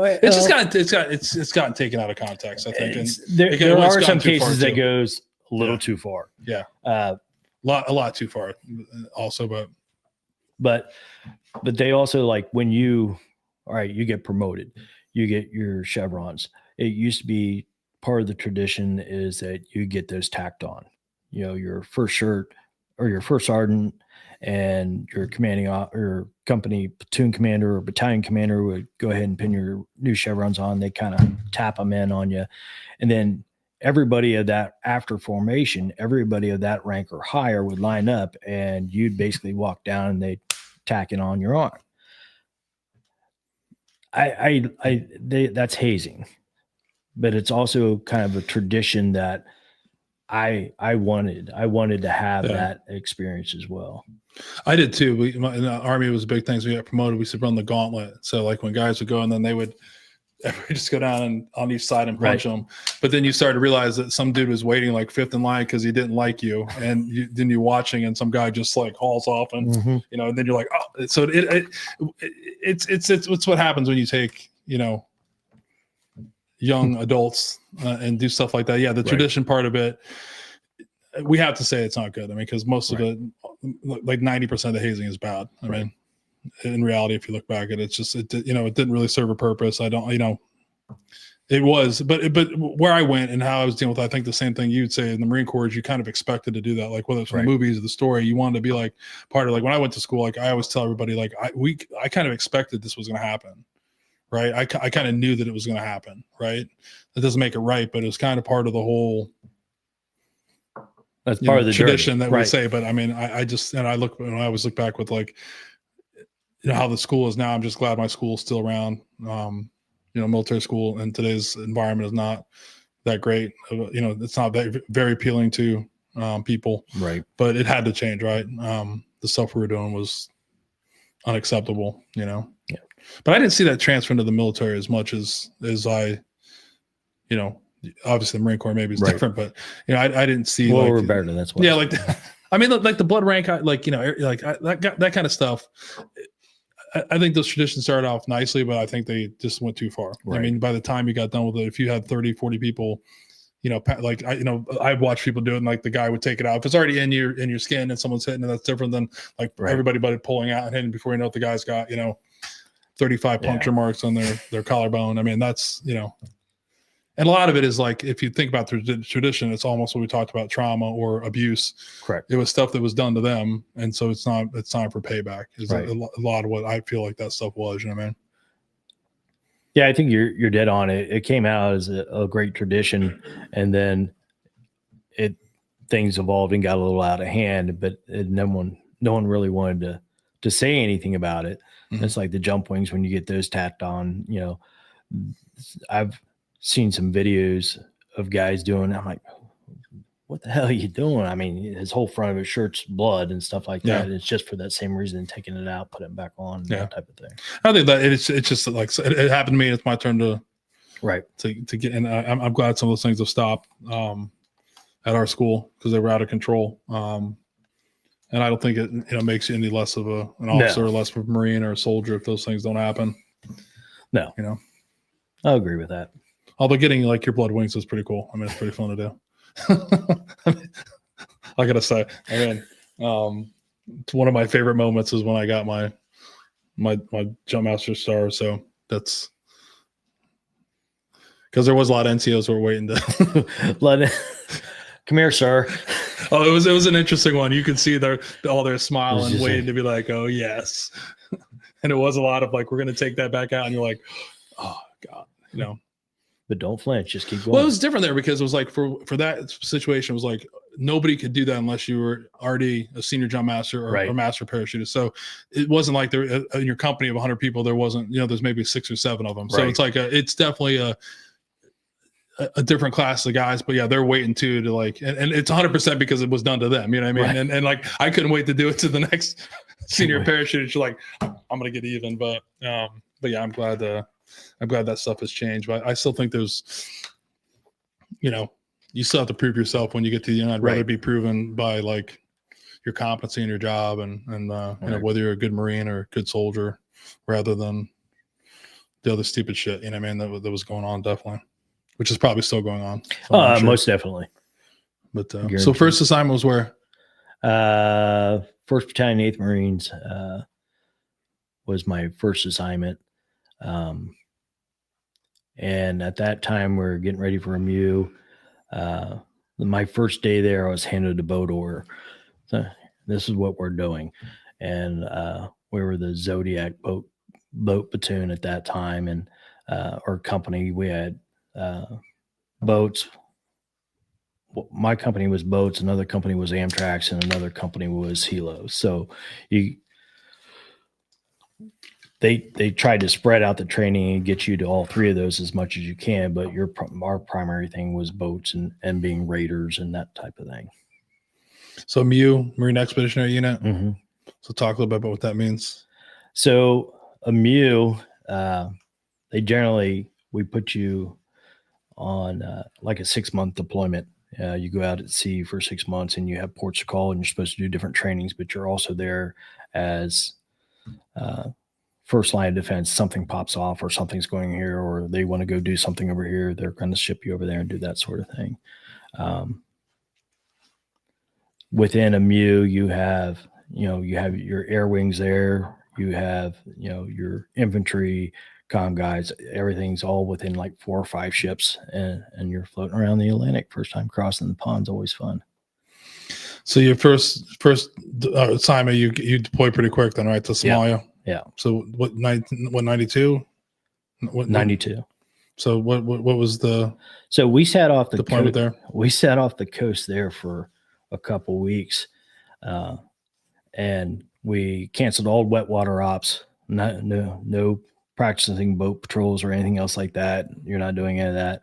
it's just it's gotten taken out of context, I think. And there are some cases that goes a little too far. Yeah. A lot too far also, but they also, like, when you get promoted, you get your chevrons. It used to be part of the tradition is that you get those tacked on, your first shirt or your first sergeant and your commanding or company platoon commander or battalion commander would go ahead and pin your new chevrons on. They kind of tap them in on you. And then everybody of that, after formation, everybody of that rank or higher would line up, and you'd basically walk down and they'd tack it on your arm. That's hazing, but it's also kind of a tradition that I wanted to have that experience as well. I did too. In the Army, it was a big thing. So we got promoted. We used to run the gauntlet. So like when guys would go, and then they would just go down and on each side and punch them. But then you started to realize that some dude was waiting like fifth in line because he didn't like you, and then you're watching, and some guy just like hauls off, and and then you're like, oh. So it's what happens when you take young adults and do stuff like that. Yeah, the tradition part of it, we have to say it's not good. I mean, because most of it, like 90% of the hazing is bad. I mean, in reality, if you look back at it, it's just, it didn't really serve a purpose. I don't, it was, but where I went and how I was dealing with, I think the same thing you'd say in the Marine Corps is you kind of expected to do that. Like whether it's from the movies or the story, you wanted to be like part of, like when I went to school, like I always tell everybody, like I kind of expected this was going to happen. Right. I kind of knew that it was going to happen. Right. That doesn't make it right, but it was kind of part of the whole, that's part of the tradition that we say. But I mean, I just, and I always look back with like, how the school is now. I'm just glad my school is still around. Military school in today's environment is not that great. It's not very appealing to people. Right. But it had to change, right? The stuff we were doing was unacceptable, Yeah. But I didn't see that transfer into the military as much as I, obviously the Marine Corps maybe is different, but I didn't see we're better than that's what. Yeah, I mean, like the blood rank, that kind of stuff. I think those traditions started off nicely, but I think they just went too far. Right. I mean, by the time you got done with it, if you had 30, 40 people, I've watched people do it, and like the guy would take it out. If it's already in your skin and someone's hitting it, that's different than like everybody but pulling out and hitting before you know it, the guy's got, 35 puncture marks on their collarbone. I mean, that's, and a lot of it is like, if you think about the tradition, it's almost what we talked about, trauma or abuse. Correct. It was stuff that was done to them. And so it's time for payback. Is a lot of what I feel like that stuff was, I mean? Yeah, I think you're dead on it. It came out as a great tradition, and then things evolved and got a little out of hand, but no one really wanted to say anything about it. Mm-hmm. It's like the jump wings, when you get those tacked on, I've seen some videos of guys doing. I'm like, what the hell are you doing? I mean, his whole front of his shirt's blood and stuff like that. It's just for that same reason, taking it out, putting it back on, that type of thing. I think that it's just like, it happened to me. It's my turn to get, and I'm glad some of those things have stopped at our school because they were out of control. And I don't think it makes you any less of an officer or less of a Marine or a soldier if those things don't happen. No, I'll agree with that. Although getting like your blood wings is pretty cool. I mean, it's pretty fun to do. I gotta say, one of my favorite moments is when I got my jump master star. So that's because there was a lot of NCOs who were waiting to come here, sir. Oh, it was an interesting one. You could see all their smile and waiting to be like, oh yes. And it was a lot of like, we're gonna take that back out, and you're like, oh God, But don't flinch, just keep going. Well, it was different there because it was like for that situation, it was like nobody could do that unless you were already a senior jump master or master parachutist. So it wasn't like there in your company of 100 people, there wasn't, there's maybe 6 or 7 of them. So it's like it's definitely a different class of guys, but yeah, they're waiting to like, and it's 100% because it was done to them. You know what I mean? And like, I couldn't wait to do it to the next senior parachutist. You're like, I'm going to get even, but yeah, I'm glad that stuff has changed, but I still think there's, you still have to prove yourself when you get to the end. I'd rather be proven by like your competency in your job and whether you're a good Marine or a good soldier rather than the other stupid shit, that was going on, definitely, which is probably still going on. So sure. Most definitely. But so first assignment was where? 1st Battalion, 8th Marines was my first assignment. And at that time, we're getting ready for a MEU. My first day there, I was handed a boat order. So this is what we're doing. And we were the Zodiac boat platoon at that time. And our company, we had boats. My company was boats, another company was Amtrax, and another company was Hilo. So They tried to spread out the training and get you to all 3 of those as much as you can, but our primary thing was boats and being raiders and that type of thing. So MEU, Marine Expeditionary Unit. Mm-hmm. So talk a little bit about what that means. So a MEU, we put you on like a 6-month deployment. You go out at sea for 6 months and you have ports of call and you're supposed to do different trainings, but you're also there as first line of defense, something pops off or something's going here, or they want to go do something over here. They're going to ship you over there and do that sort of thing. Within a MU, you have your air wings there. You have, your infantry, comm guys, everything's all within like 4 or 5 ships, and you're floating around the Atlantic. First time crossing the pond's always fun. So your first assignment, you deployed pretty quick then, right, to Somalia? Yeah. So what 92? 92. So what was the So we sat off the deployment there? We sat off the coast there for a couple weeks, and we canceled all wet water ops. No practicing boat patrols or anything else like that. You're not doing any of that.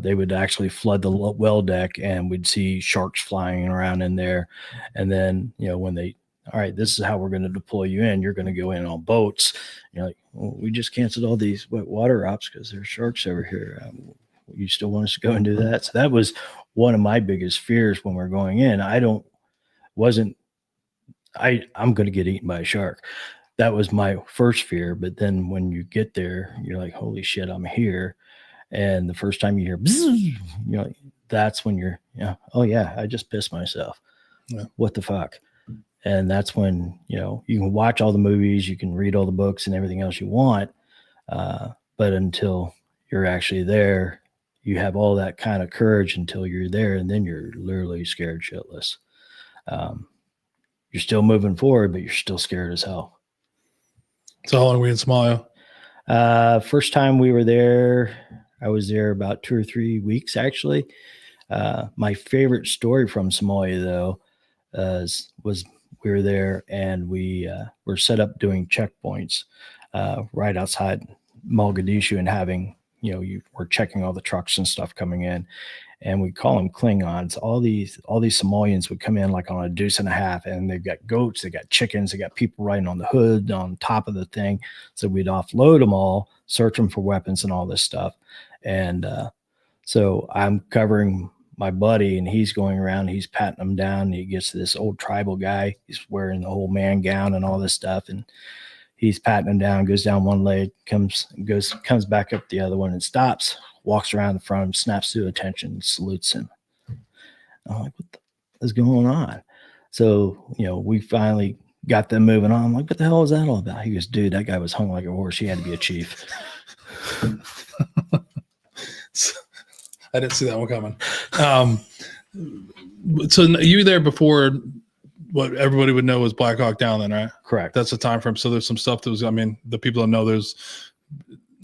They would actually flood the well deck, and we'd see sharks flying around in there. And then, when all right, this is how we're going to deploy you in. You're going to go in on boats. You're like, well, we just canceled all these wet water ops because there's sharks over here. You still want us to go and do that? So that was one of my biggest fears when we're going in. I'm going to get eaten by a shark. That was my first fear. But then when you get there, you're like, holy shit, I'm here. And the first time you hear, bzzz, that's when you're, oh yeah, I just pissed myself. Yeah. What the fuck? And that's when, you can watch all the movies, you can read all the books and everything else you want. But until you're actually there, you have all that kind of courage until you're there. And then you're literally scared shitless. You're still moving forward, but you're still scared as hell. So how long were we in Somalia? First time we were there, I was there about 2 or 3 weeks, actually. My favorite story from Somalia, though, was we were there and we were set up doing checkpoints right outside Mogadishu, and having, you were checking all the trucks and stuff coming in, and we call them Klingons. All these Somalians would come in like on a deuce and a half, and they've got goats, they got chickens, they got people riding on the hood, on top of the thing. So we'd offload them all, search them for weapons and all this stuff. And so I'm covering my buddy, and he's going around, he's patting them down, and he gets to this old tribal guy. He's wearing the whole man gown and all this stuff, and he's patting him down, goes down one leg, comes back up the other one, and stops, walks around the front of him, snaps to attention, salutes him. I'm like, what is going on? So, we finally got them moving on. I'm like, what the hell is that all about? He goes, dude, that guy was hung like a horse. He had to be a chief. I didn't see that one coming. So you were there before what everybody would know was Black Hawk Down then, right? Correct. That's the time frame. So there's some stuff that was, the people that know, there's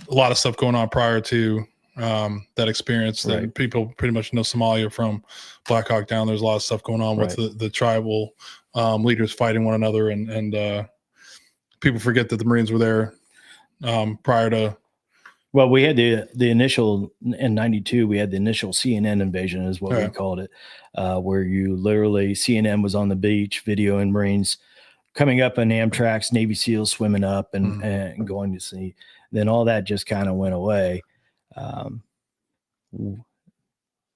a lot of stuff going on prior to that experience that right. People pretty much know Somalia from Black Hawk Down. There's a lot of stuff going on with the tribal leaders fighting one another, and people forget that the Marines were there prior to. Well, we had the initial in 92. We had the initial CNN invasion, is what we called it, where you literally CNN was on the beach, videoing Marines coming up on Amtrak's, Navy SEALs swimming up and going to see. Then all that just kind of went away.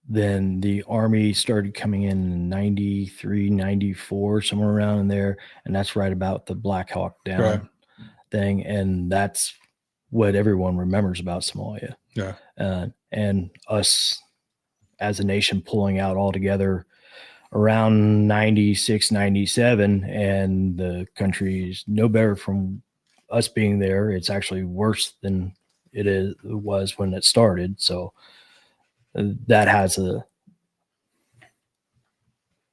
Then the Army started coming in 93, 94, somewhere around in there, and that's right about the Black Hawk Down thing, and that's what everyone remembers about Somalia. Yeah. And us as a nation pulling out all together around 96, 97, and the country's no better from us being there. It's actually worse than it was when it started. So that has I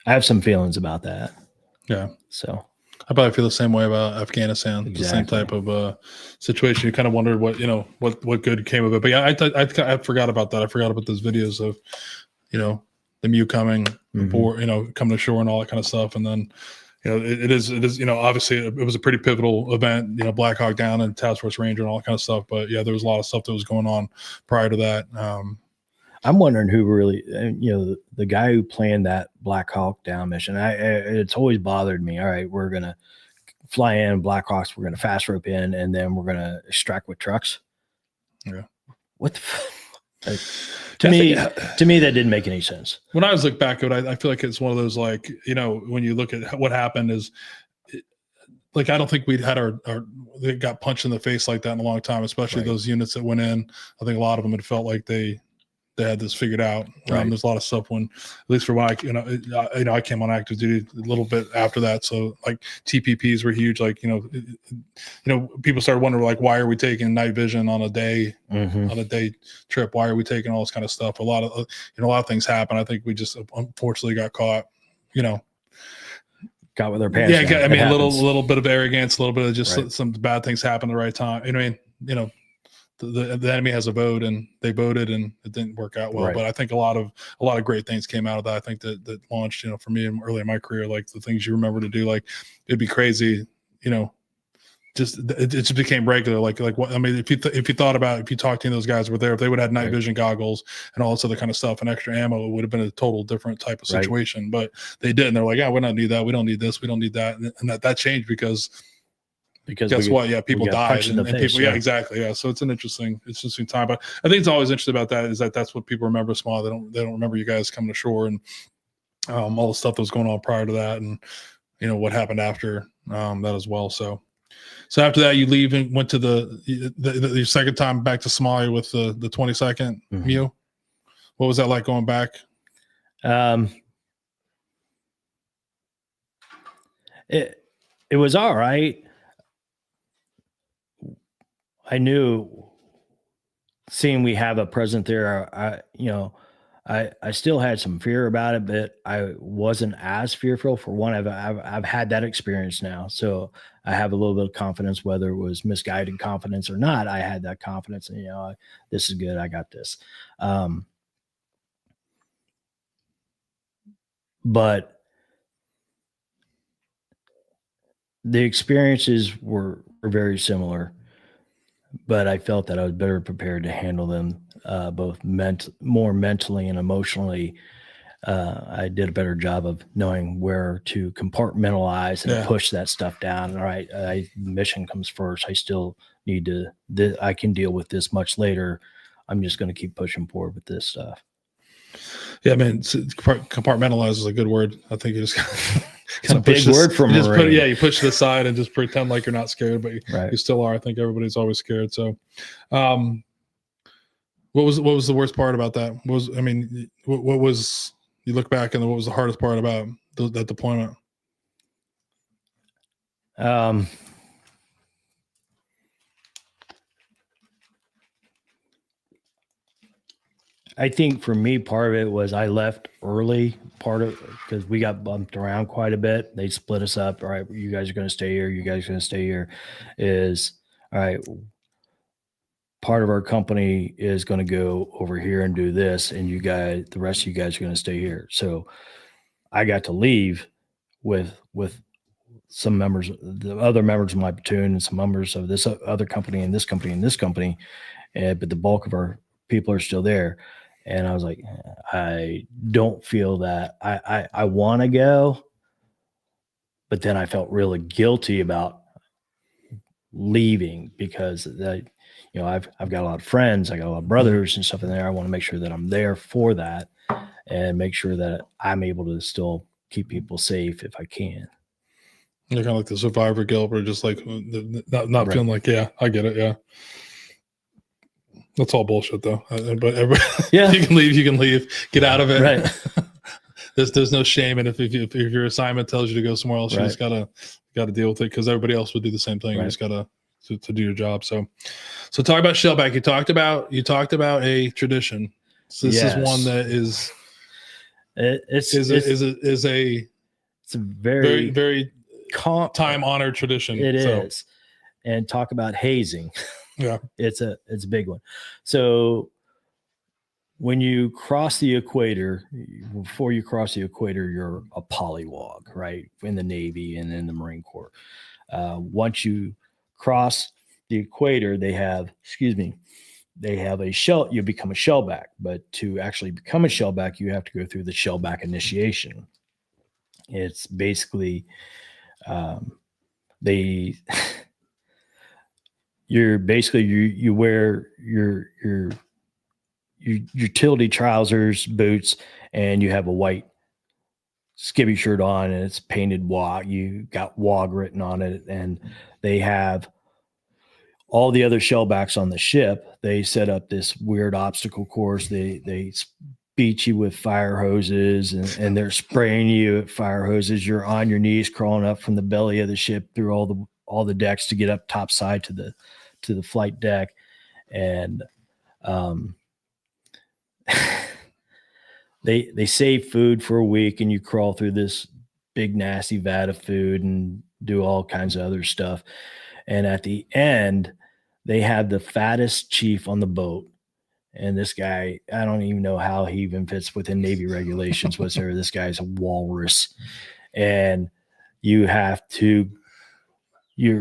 have some feelings about that. Yeah. So I probably feel the same way about Afghanistan. Exactly. The same type of situation. You kind of wondered what good came of it. But yeah, I forgot about that. I forgot about those videos of, the MU coming aboard, coming ashore and all that kind of stuff. And then, it is, obviously it was a pretty pivotal event, Black Hawk Down and Task Force Ranger and all that kind of stuff. But yeah, there was a lot of stuff that was going on prior to that. I'm wondering who really, the guy who planned that Black Hawk Down mission. It's always bothered me. All right, we're gonna fly in Black Hawks. We're gonna fast rope in, and then we're gonna extract with trucks. Yeah. What the? To me, that didn't make any sense. When I was looking back at it, I feel like it's one of those, when you look at what happened is like, I don't think we'd had our they got punched in the face like that in a long time, especially those units that went in. I think a lot of them had felt like they had this figured out. There's a lot of stuff when, at least for when I came on active duty a little bit after that. So like TPPs were huge. Like, people started wondering, like, why are we taking night vision on a day, on a day trip? Why are we taking all this kind of stuff? A lot of things happen. I think we just unfortunately got caught, got with their pants. Yeah. Down. I mean, a little bit of arrogance, a little bit of just some bad things happen at the right time. The enemy has a vote, and they voted, and it didn't work out well. But I think a lot of great things came out of that. I think that launched, for me early in my career, like the things you remember to do, like it'd be crazy, just it just became regular. Like what I mean, if you thought about, if you talked to those guys were there, if they would have had night vision goggles and all this other kind of stuff and extra ammo, it would have been a total different type of situation. But they didn't. They're like, yeah, we don't need that. We don't need this. We don't need that. And that changed because guess what? Yeah, people died, and people. Yeah, exactly. Yeah, so it's an interesting time. But I think it's always interesting about that is that's what people remember. Small. They don't remember you guys coming ashore and all the stuff that was going on prior to that, and what happened after that as well. So after that, you leave and went to your second time back to Somalia with the 22nd MEU. What was that like going back? It was all right. I knew, seeing we have a present there, I still had some fear about it, but I wasn't as fearful. For one, I've had that experience now, so I have a little bit of confidence, whether it was misguided confidence or not. I had that confidence, and this is good. I got this. But the experiences were very similar. But I felt that I was better prepared to handle them, both more mentally and emotionally. I did a better job of knowing where to compartmentalize and push that stuff down. All right, mission comes first. I still need to. I can deal with this much later. I'm just going to keep pushing forward with this stuff. Yeah, man, compartmentalize is a good word. I think you just kind of big word for Marine. You push it aside and just pretend like you're not scared, but you still are. I think everybody's always scared. So, what was the worst part about that? What was, you look back and what was the hardest part about that deployment? I think for me, part of it was I left early, because we got bumped around quite a bit. They split us up. All right, you guys are going to stay here. You guys are going to stay here. All right, part of our company is going to go over here and do this, and the rest of you guys are going to stay here. So I got to leave with some members, the other members of my platoon, and some members of this other company, and this company, and this company. But the bulk of our people are still there. And I was like, I don't feel that I want to go, but then I felt really guilty about leaving because I've got a lot of friends, I got a lot of brothers and stuff in there. I want to make sure that I'm there for that and make sure that I'm able to still keep people safe if I can. You're kind of like the survivor guilt, or just like not feeling like, yeah, I get it, yeah. That's all bullshit, though. But you can leave, get out of it. Right. There's no shame, and if your assignment tells you to go somewhere else, you just gotta deal with it, because everybody else would do the same thing. You just gotta to do your job. So talk about shellback. You talked about a tradition. So this is one that is a very, very time honored tradition. It is, and talk about hazing. Yeah, it's a big one. So when you cross the equator, before you cross the equator, you're a polywog, right? In the Navy and in the Marine Corps. Once you cross the equator, they have a shell. You become a shellback, but to actually become a shellback, you have to go through the shellback initiation. It's basically you wear your utility trousers, boots, and you have a white skivvy shirt on, and it's painted WOG. You got WOG written on it, and they have all the other shellbacks on the ship. They set up this weird obstacle course. They beat you with fire hoses, and they're spraying you at fire hoses. You're on your knees crawling up from the belly of the ship through all the decks to get up top side to the flight deck. And they save food for a week, and you crawl through this big nasty vat of food and do all kinds of other stuff. And at the end, they have the fattest chief on the boat. And this guy, I don't even know how he even fits within Navy regulations whatsoever. This guy's a walrus. And you're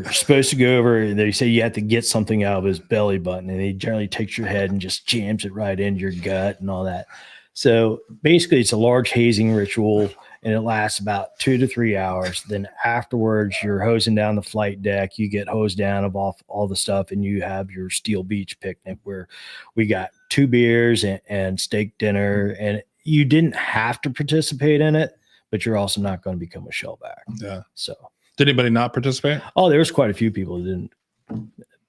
supposed to go over, and they say you have to get something out of his belly button, and he generally takes your head and just jams it right into your gut and all that. So basically it's a large hazing ritual, and it lasts about 2 to 3 hours. Then afterwards, you're hosing down the flight deck. You get hosed down of all the stuff, and you have your Steel Beach picnic where we got 2 beers and steak dinner. And you didn't have to participate in it, but you're also not going to become a shellback. Yeah. So did anybody not participate? Oh, there was quite a few people who didn't,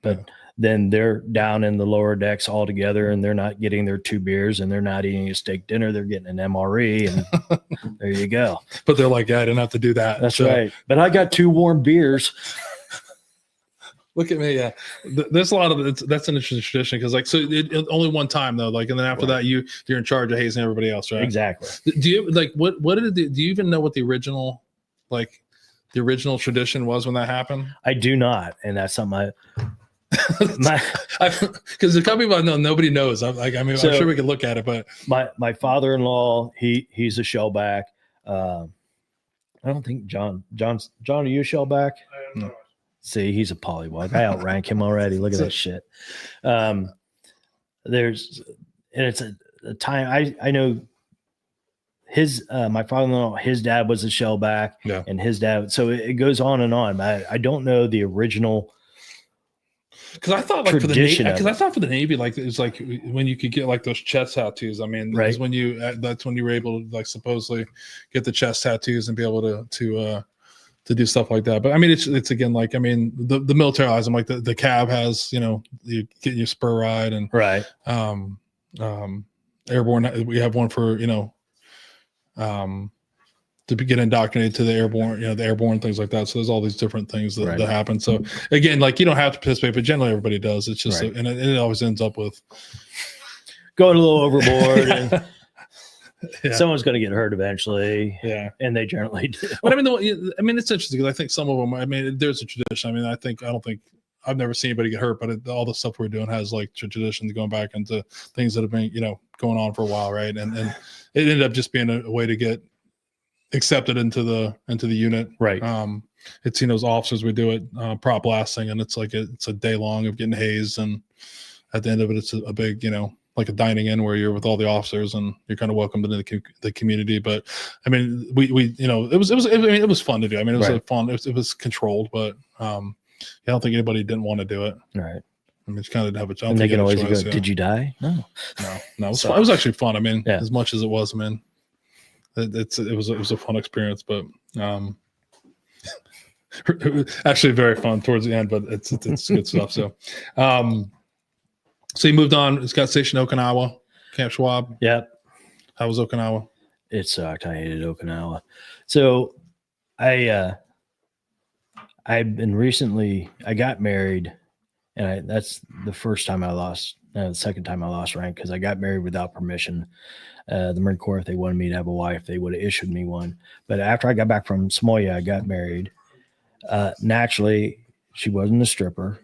but then they're down in the lower decks all together, and they're not getting their 2 beers, and they're not eating a steak dinner. They're getting an MRE, and there you go. But they're like, yeah, I didn't have to do that. That's right. But I got 2 warm beers. Look at me. Yeah. There's a lot of that's an interesting tradition, because only one time though, and then after that you're in charge of hazing everybody else, right? Exactly. Do you what did it do you even know what the original tradition was when that happened? I do not, and that's something because the couple people I know, nobody knows. I'm sure we could look at it, but my father-in-law, he's a shellback. I don't think John, are you a shellback? No. See, he's a polywog. I outrank him already. Look at that shit. It's a time I know his my father-in-law, his dad was a shellback, and his dad. So it goes on and on. I don't know the original. Because I thought for the Navy, it was when you could get those chest tattoos. I mean, right. That's when you were able to supposedly get the chest tattoos and be able to do stuff like that. But I mean, it's again, the military eyes. I'm the cab has, you get your spur ride, and right. Airborne. We have one for, to get indoctrinated to the airborne things like that. So there's all these different things that happen. So again, you don't have to participate, but generally everybody does. It's just, and it always ends up with going a little overboard, and someone's going to get hurt eventually. Yeah. And they generally do. But it's interesting, because I think some of them, there's a tradition. I've never seen anybody get hurt, but all the stuff we're doing has traditions going back into things that have been, going on for a while. Right. And it ended up just being a way to get accepted into the unit. Right. It's, those officers, we do it prop blasting, and it's it's a day long of getting hazed, and at the end of it, it's a big, a dining in where you're with all the officers and you're kind of welcomed into the community. But it was fun to do. It was fun. It was controlled, but I don't think anybody didn't want to do it. Right. It's kind of have a. And they can always go, did you die? No. It was fun. It was actually fun. As much as it was, it was a fun experience, but actually very fun towards the end, but it's good stuff. So so you moved on. It's got stationed in Okinawa, Camp Schwab. Yep. How was Okinawa? It sucked. I hated Okinawa. So I got married, and that's the first time I lost. The second time I lost rank, because I got married without permission. The Marine Corps, if they wanted me to have a wife, they would have issued me one. But after I got back from Samoa, I got married. Naturally, she wasn't a stripper.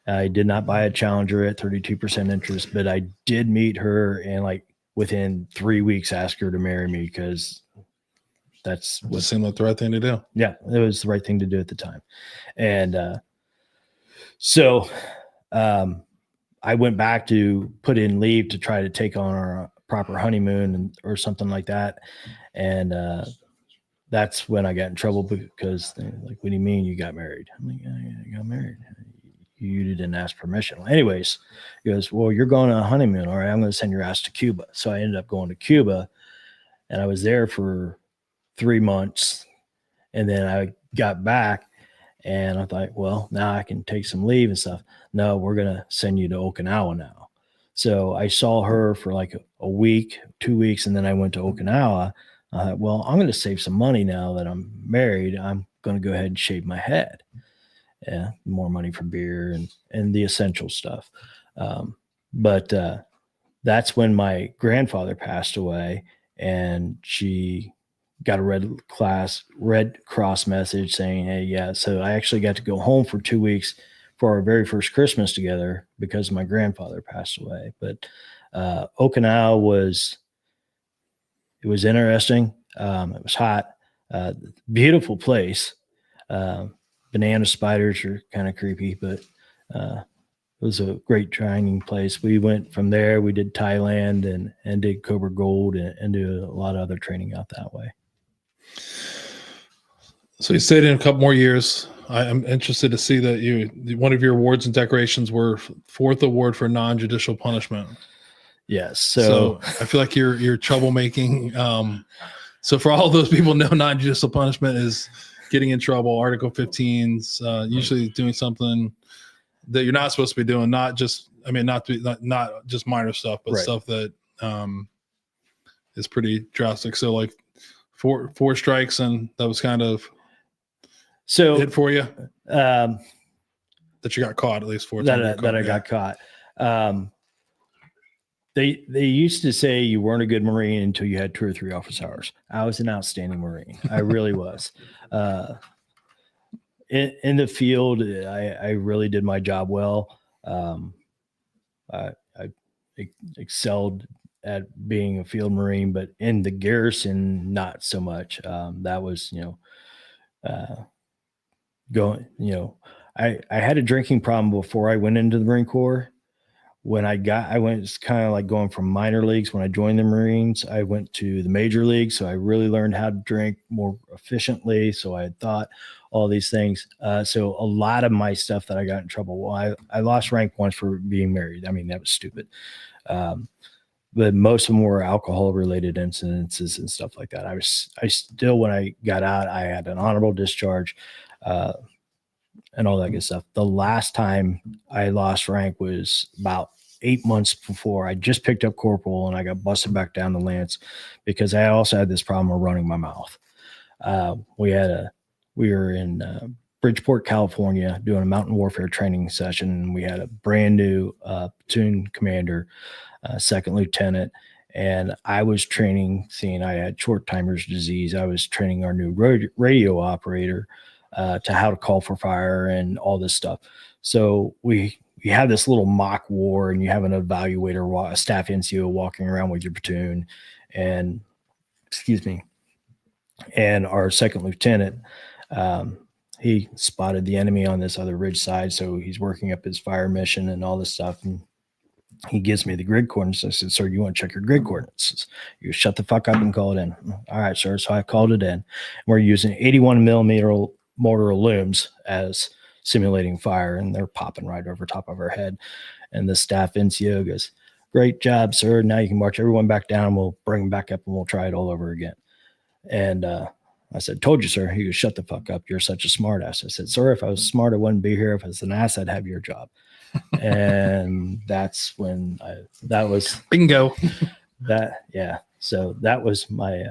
I did not buy a Challenger at 32% interest, but I did meet her, and within 3 weeks ask her to marry me, because that's what seemed like the right thing to do. Yeah, it was the right thing to do at the time. And so I went back to put in leave to try to take on our proper honeymoon or something like that. And that's when I got in trouble, because they're like, what do you mean you got married? I'm like, I got married. You didn't ask permission. Well, anyways, he goes, well, you're going on a honeymoon. All right, I'm going to send your ass to Cuba. So I ended up going to Cuba, and I was there for 3 months, and then I got back, and I thought, well, now I can take some leave and stuff. No, we're gonna send you to Okinawa now. So I saw her for like a week, 2 weeks, and then I went to Okinawa. I thought, well, I'm gonna save some money now that I'm married. I'm gonna go ahead and shave my head. Yeah, more money for beer and the essential stuff. But that's when my grandfather passed away, and she got a Red Cross message saying, hey, yeah. So I actually got to go home for 2 weeks for our very first Christmas together because my grandfather passed away. But Okinawa was interesting. It was hot, beautiful place. Banana spiders are kind of creepy, but it was a great training place. We went from there. We did Thailand and did Cobra Gold and did a lot of other training out that way. So you stayed in a couple more years. I'm interested to see that one of your awards and decorations were 4th award for non-judicial punishment. Yes. So I feel like you're troublemaking. So for all those people know, non-judicial punishment is getting in trouble. Article 15's usually doing something that you're not supposed to be doing. Not just just minor stuff, but stuff that is pretty drastic. So like four strikes, and that was kind of it for you. That you got caught at least 4 times. That I got caught. They used to say you weren't a good Marine until you had 2 or 3 office hours. I was an outstanding Marine. I really was. In the field, I really did my job well. I excelled at being a field Marine, but in the garrison, not so much. That was, I had a drinking problem before I went into the Marine Corps. When it's kind of like going from minor leagues. When I joined the Marines, I went to the major leagues. So I really learned how to drink more efficiently. So I had thought all these things. So a lot of my stuff that I got in trouble. Well, I lost rank once for being married. I mean, that was stupid. But most of them were alcohol related incidences and stuff like that. I still, when I got out, I had an honorable discharge, and all that good stuff. The last time I lost rank was about 8 months before. I just picked up corporal and I got busted back down to Lance because I also had this problem of running my mouth. We were in Bridgeport, California, doing a mountain warfare training session. We had a brand new platoon commander, second lieutenant, and I was training, seeing I had short timer's disease. I was training our new radio operator to how to call for fire and all this stuff. So we had this little mock war, and you have an evaluator, a staff NCO walking around with your platoon, and our second lieutenant, he spotted the enemy on this other ridge side. So he's working up his fire mission and all this stuff. And he gives me the grid coordinates. I said, sir, you want to check your grid coordinates? You shut the fuck up and call it in. All right, sir. So I called it in. We're using 81 millimeter mortar looms as simulating fire, and they're popping right over top of our head. And the staff NCO goes, great job, sir. Now you can march everyone back down. We'll bring them back up and we'll try it all over again. And I said, told you, sir. He goes, shut the fuck up. You're such a smart ass. I said, sir, if I was smart, I wouldn't be here. If I was an ass, I'd have your job. And that's when that was bingo. So that was my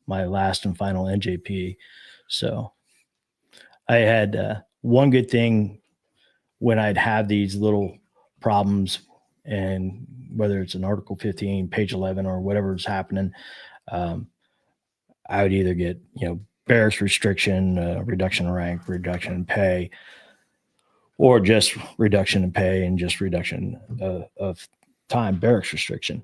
last and final NJP. So I had one good thing when I'd have these little problems, and whether it's an Article 15, page 11, or whatever's happening, I would either get, barracks restriction, reduction in rank, reduction in pay, or just reduction in pay and just reduction of time, barracks restriction.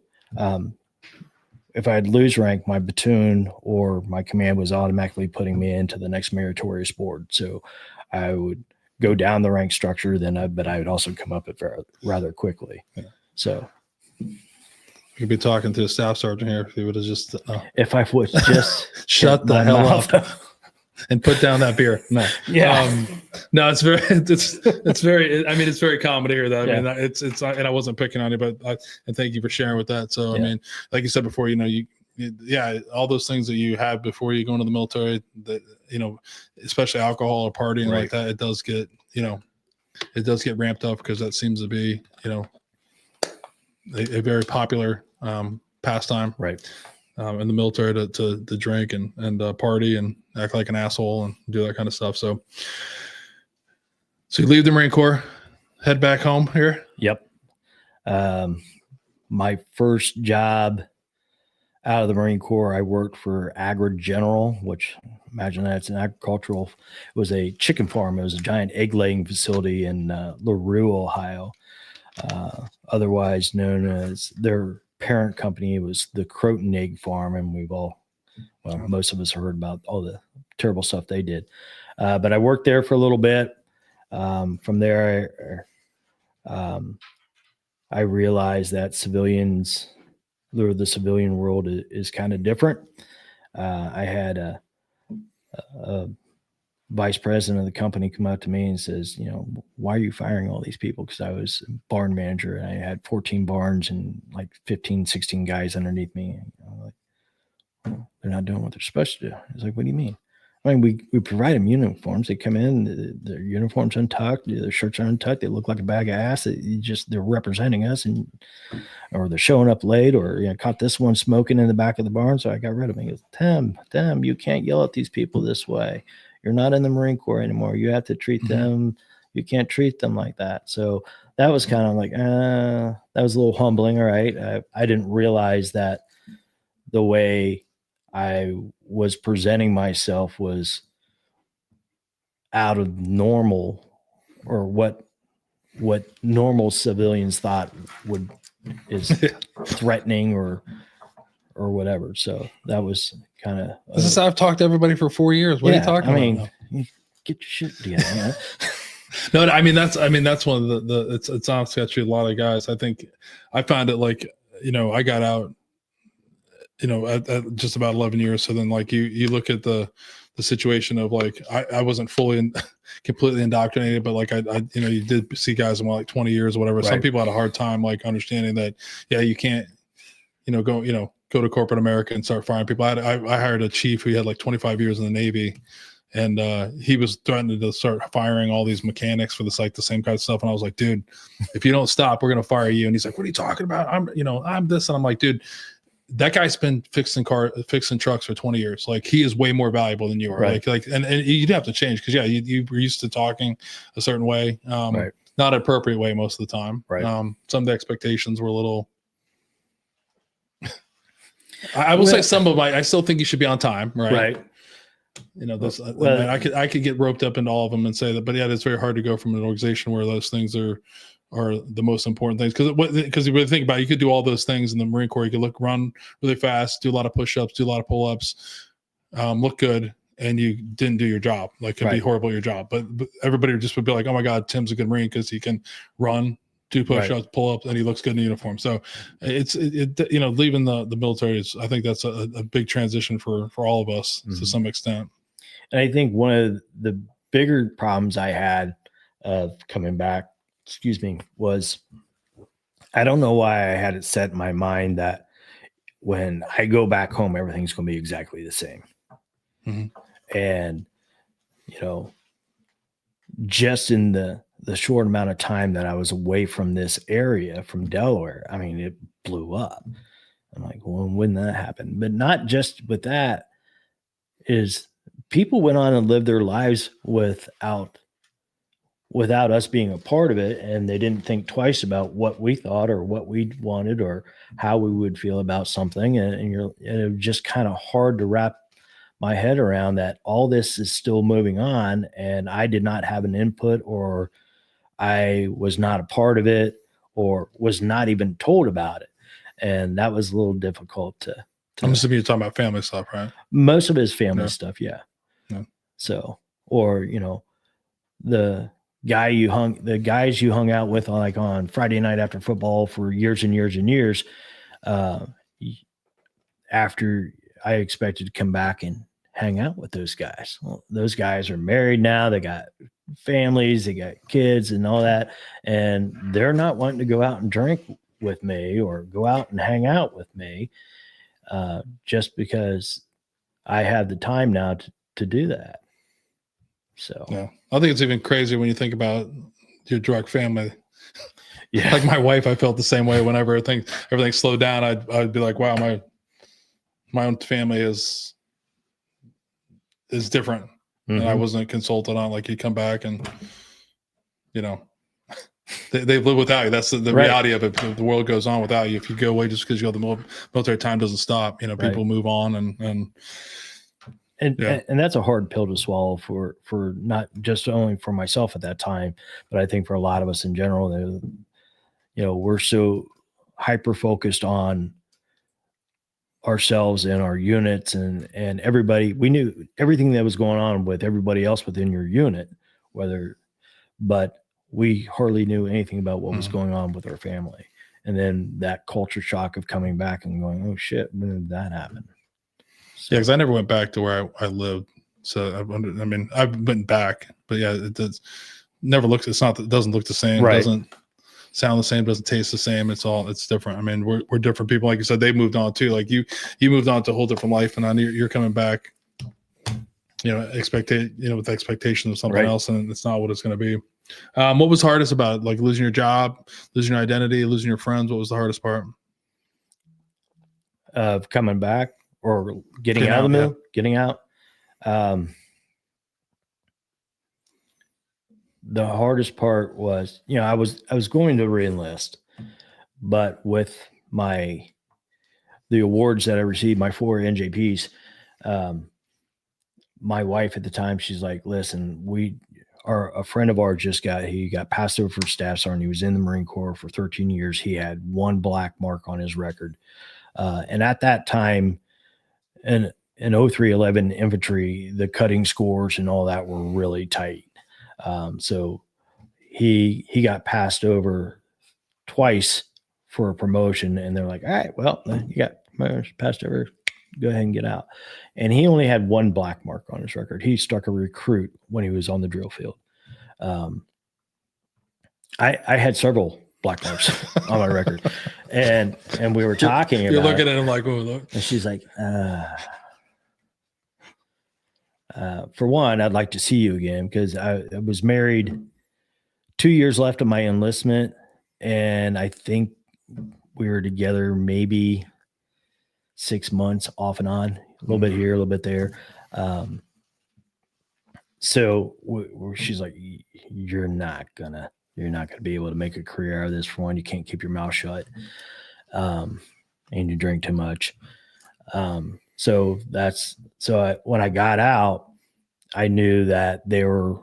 If I'd lose rank, my platoon or my command was automatically putting me into the next meritorious board. So I would go down the rank structure, but I would also come up it rather quickly. Yeah. So you could be talking to a staff sergeant here if he would have just if I would just shut the hell up and put down that beer. No, no, it's very common to hear that. I mean, it's and I wasn't picking on you, but and thank you for sharing with that. So, I mean, like you said before, you yeah, all those things that you have before you go into the military, that, especially alcohol or partying like that, it does get, it does get ramped up, because that seems to be, a very popular pastime, in the military to drink and party and act like an asshole and do that kind of stuff. So you leave the Marine Corps, head back home here. Yep. My first job out of the Marine Corps, I worked for Agri General, which, imagine that's an agricultural, it was a chicken farm. It was a giant egg laying facility in LaRue, Ohio, otherwise known as, their parent company was the Croton Egg Farm. And most of us heard about all the terrible stuff they did. But I worked there for a little bit. From there, I realized that the civilian world is kind of different. I had a vice president of the company come up to me and says, why are you firing all these people? Because I was a barn manager and I had 14 barns and like 15, 16 guys underneath me. And like, well, they're not doing what they're supposed to do. I was like, what do you mean? I mean, we provide them uniforms. They come in, their uniforms untucked, their shirts are untucked. They look like a bag of ass. They're representing us, or they're showing up late, or caught this one smoking in the back of the barn. So I got rid of him. He goes, Tim, you can't yell at these people this way. You're not in the Marine Corps anymore. You have to treat them. You can't treat them like that. So that was kind of like, that was a little humbling. All right. I didn't realize that the way I was presenting myself was out of normal, or what normal civilians thought is threatening or whatever. So that was kind of, this is, I've talked to everybody for 4 years. What are you talking about? Get your shit together. No, I mean, that's one of it's honestly actually a lot of guys. I think I found it like, I got out, at just about 11 years. So then like you look at the situation of like, I wasn't fully completely indoctrinated, but like I you did see guys in like 20 years or whatever. Right. Some people had a hard time like understanding that, you can't, go to corporate America and start firing people. I hired a chief who had like 25 years in the Navy, and he was threatening to start firing all these mechanics for the same kind of stuff. And I was like, dude, if you don't stop, we're going to fire you. And he's like, what are you talking about? I'm this. And I'm like, dude, that guy's been fixing trucks for 20 years. Like, he is way more valuable than you are. Right. Like, and you'd have to change, because you were used to talking a certain way, not an appropriate way most of the time. Right. Some of the expectations were a little, I will say some of I still think you should be on time. Right. I could get roped up into all of them and say that, but it's very hard to go from an organization where those things are the most important things. Because you really think about it, you could do all those things in the Marine Corps. You could run really fast, do a lot of push-ups, do a lot of pull-ups, look good, and you didn't do your job. Like, it'd be horrible at your job. But everybody just would be like, oh my God, Tim's a good Marine because he can run, do push-ups, pull-ups, and he looks good in the uniform. So it's leaving the military is, I think that's a big transition for all of us to some extent. And I think one of the bigger problems I had of coming back, was I don't know why I had it set in my mind that when I go back home, everything's going to be exactly the same. Mm-hmm. And, just in the short amount of time that I was away from this area, from Delaware, I mean, it blew up. I'm like, well, when that happened? But not just with that, is people went on and lived their lives without us being a part of it, and they didn't think twice about what we thought or what we wanted or how we would feel about something. And it was just kind of hard to wrap my head around that all this is still moving on, and I did not have an input, or I was not a part of it, or was not even told about it. And that was a little difficult to I'm assuming you're talking about family stuff, right? Most of it is family stuff. Yeah. So, or, the guys you hung out with on Friday night after football for years and years and years, after I expected to come back and hang out with those guys. Well, those guys are married now. They got families, they got kids and all that. And they're not wanting to go out and drink with me or go out and hang out with me. just because I have the time now to do that. So yeah, I think it's even crazier when you think about your direct family. yeah, Like my wife, I felt the same way. Whenever everything slowed down, I'd be like, wow, my own family is different, and I wasn't consulted on. Like, you come back and they live without you. That's the Right. reality of it. The world goes on without you. If you go away just because you go, the military time doesn't stop. People move on, and that's a hard pill to swallow for not just only for myself at that time, but I think for a lot of us in general. We're so hyper focused on ourselves and our units and everybody. We knew everything that was going on with everybody else within your unit, but we hardly knew anything about what was going on with our family. And then that culture shock of coming back and going, oh shit, when did that happen? So, yeah, because I never went back to where I lived. So I've been back, but yeah, it does never looks. It doesn't look the same. Right. It doesn't sound the same. Doesn't taste the same. It's different. I mean, we're different people. Like you said, they moved on too. Like you moved on to a whole different life, and then you're coming back. With expectation of something else, and it's not what it's going to be. What was hardest about like losing your job, losing your identity, losing your friends? What was the hardest part? Of coming back or getting out of the mill, yeah. Getting out. The hardest part was, I was going to reenlist, but with the awards that I received, my 4 NJPs, my wife at the time, she's like, listen, a friend of ours he got passed over for Staff Sergeant. He was in the Marine Corps for 13 years. He had 1 black mark on his record. And at that time, in 0311 infantry, the cutting scores and all that were really tight. So he got passed over twice for a promotion, and they're like, all right, well, you got passed over, go ahead and get out. And he only had 1 black mark on his record. He struck a recruit when he was on the drill field. I had several black marks on my record, and we were talking about. You're looking at him like, oh, look. And she's like, for one, I'd like to see you again, because I was married, 2 years left of my enlistment, and I think we were together maybe 6 months off and on, a little bit here, a little bit there. So she's like, you're not gonna be able to make a career out of this. For one, you can't keep your mouth shut, and you drink too much. When I got out, I knew that they were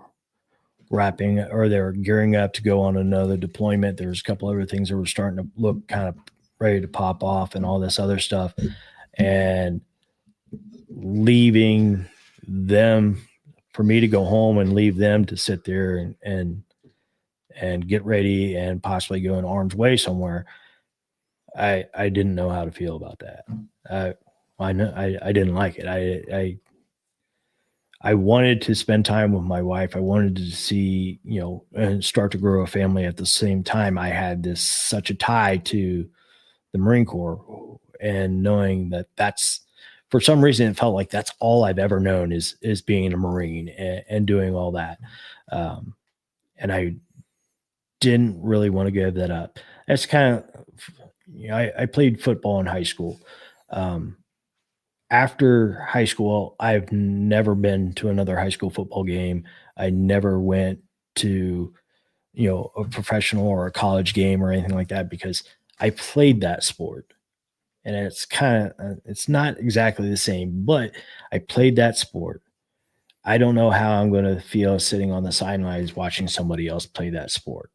gearing up to go on another deployment. There was a couple other things that were starting to look kind of ready to pop off and all this other stuff. And leaving them, for me to go home and leave them to sit there and get ready and possibly go in harm's way somewhere, I didn't know how to feel about that. I didn't like it. I wanted to spend time with my wife. I wanted to see, and start to grow a family at the same time. I had such a tie to the Marine Corps, and knowing that's, for some reason, it felt like that's all I've ever known is being a Marine and doing all that. And I didn't really want to give that up. That's kind of, I played football in high school. After high school, I've never been to another high school football game. I never went to, a professional or a college game or anything like that, because I played that sport. And it's not exactly the same, but I played that sport. I don't know how I'm going to feel sitting on the sidelines watching somebody else play that sport.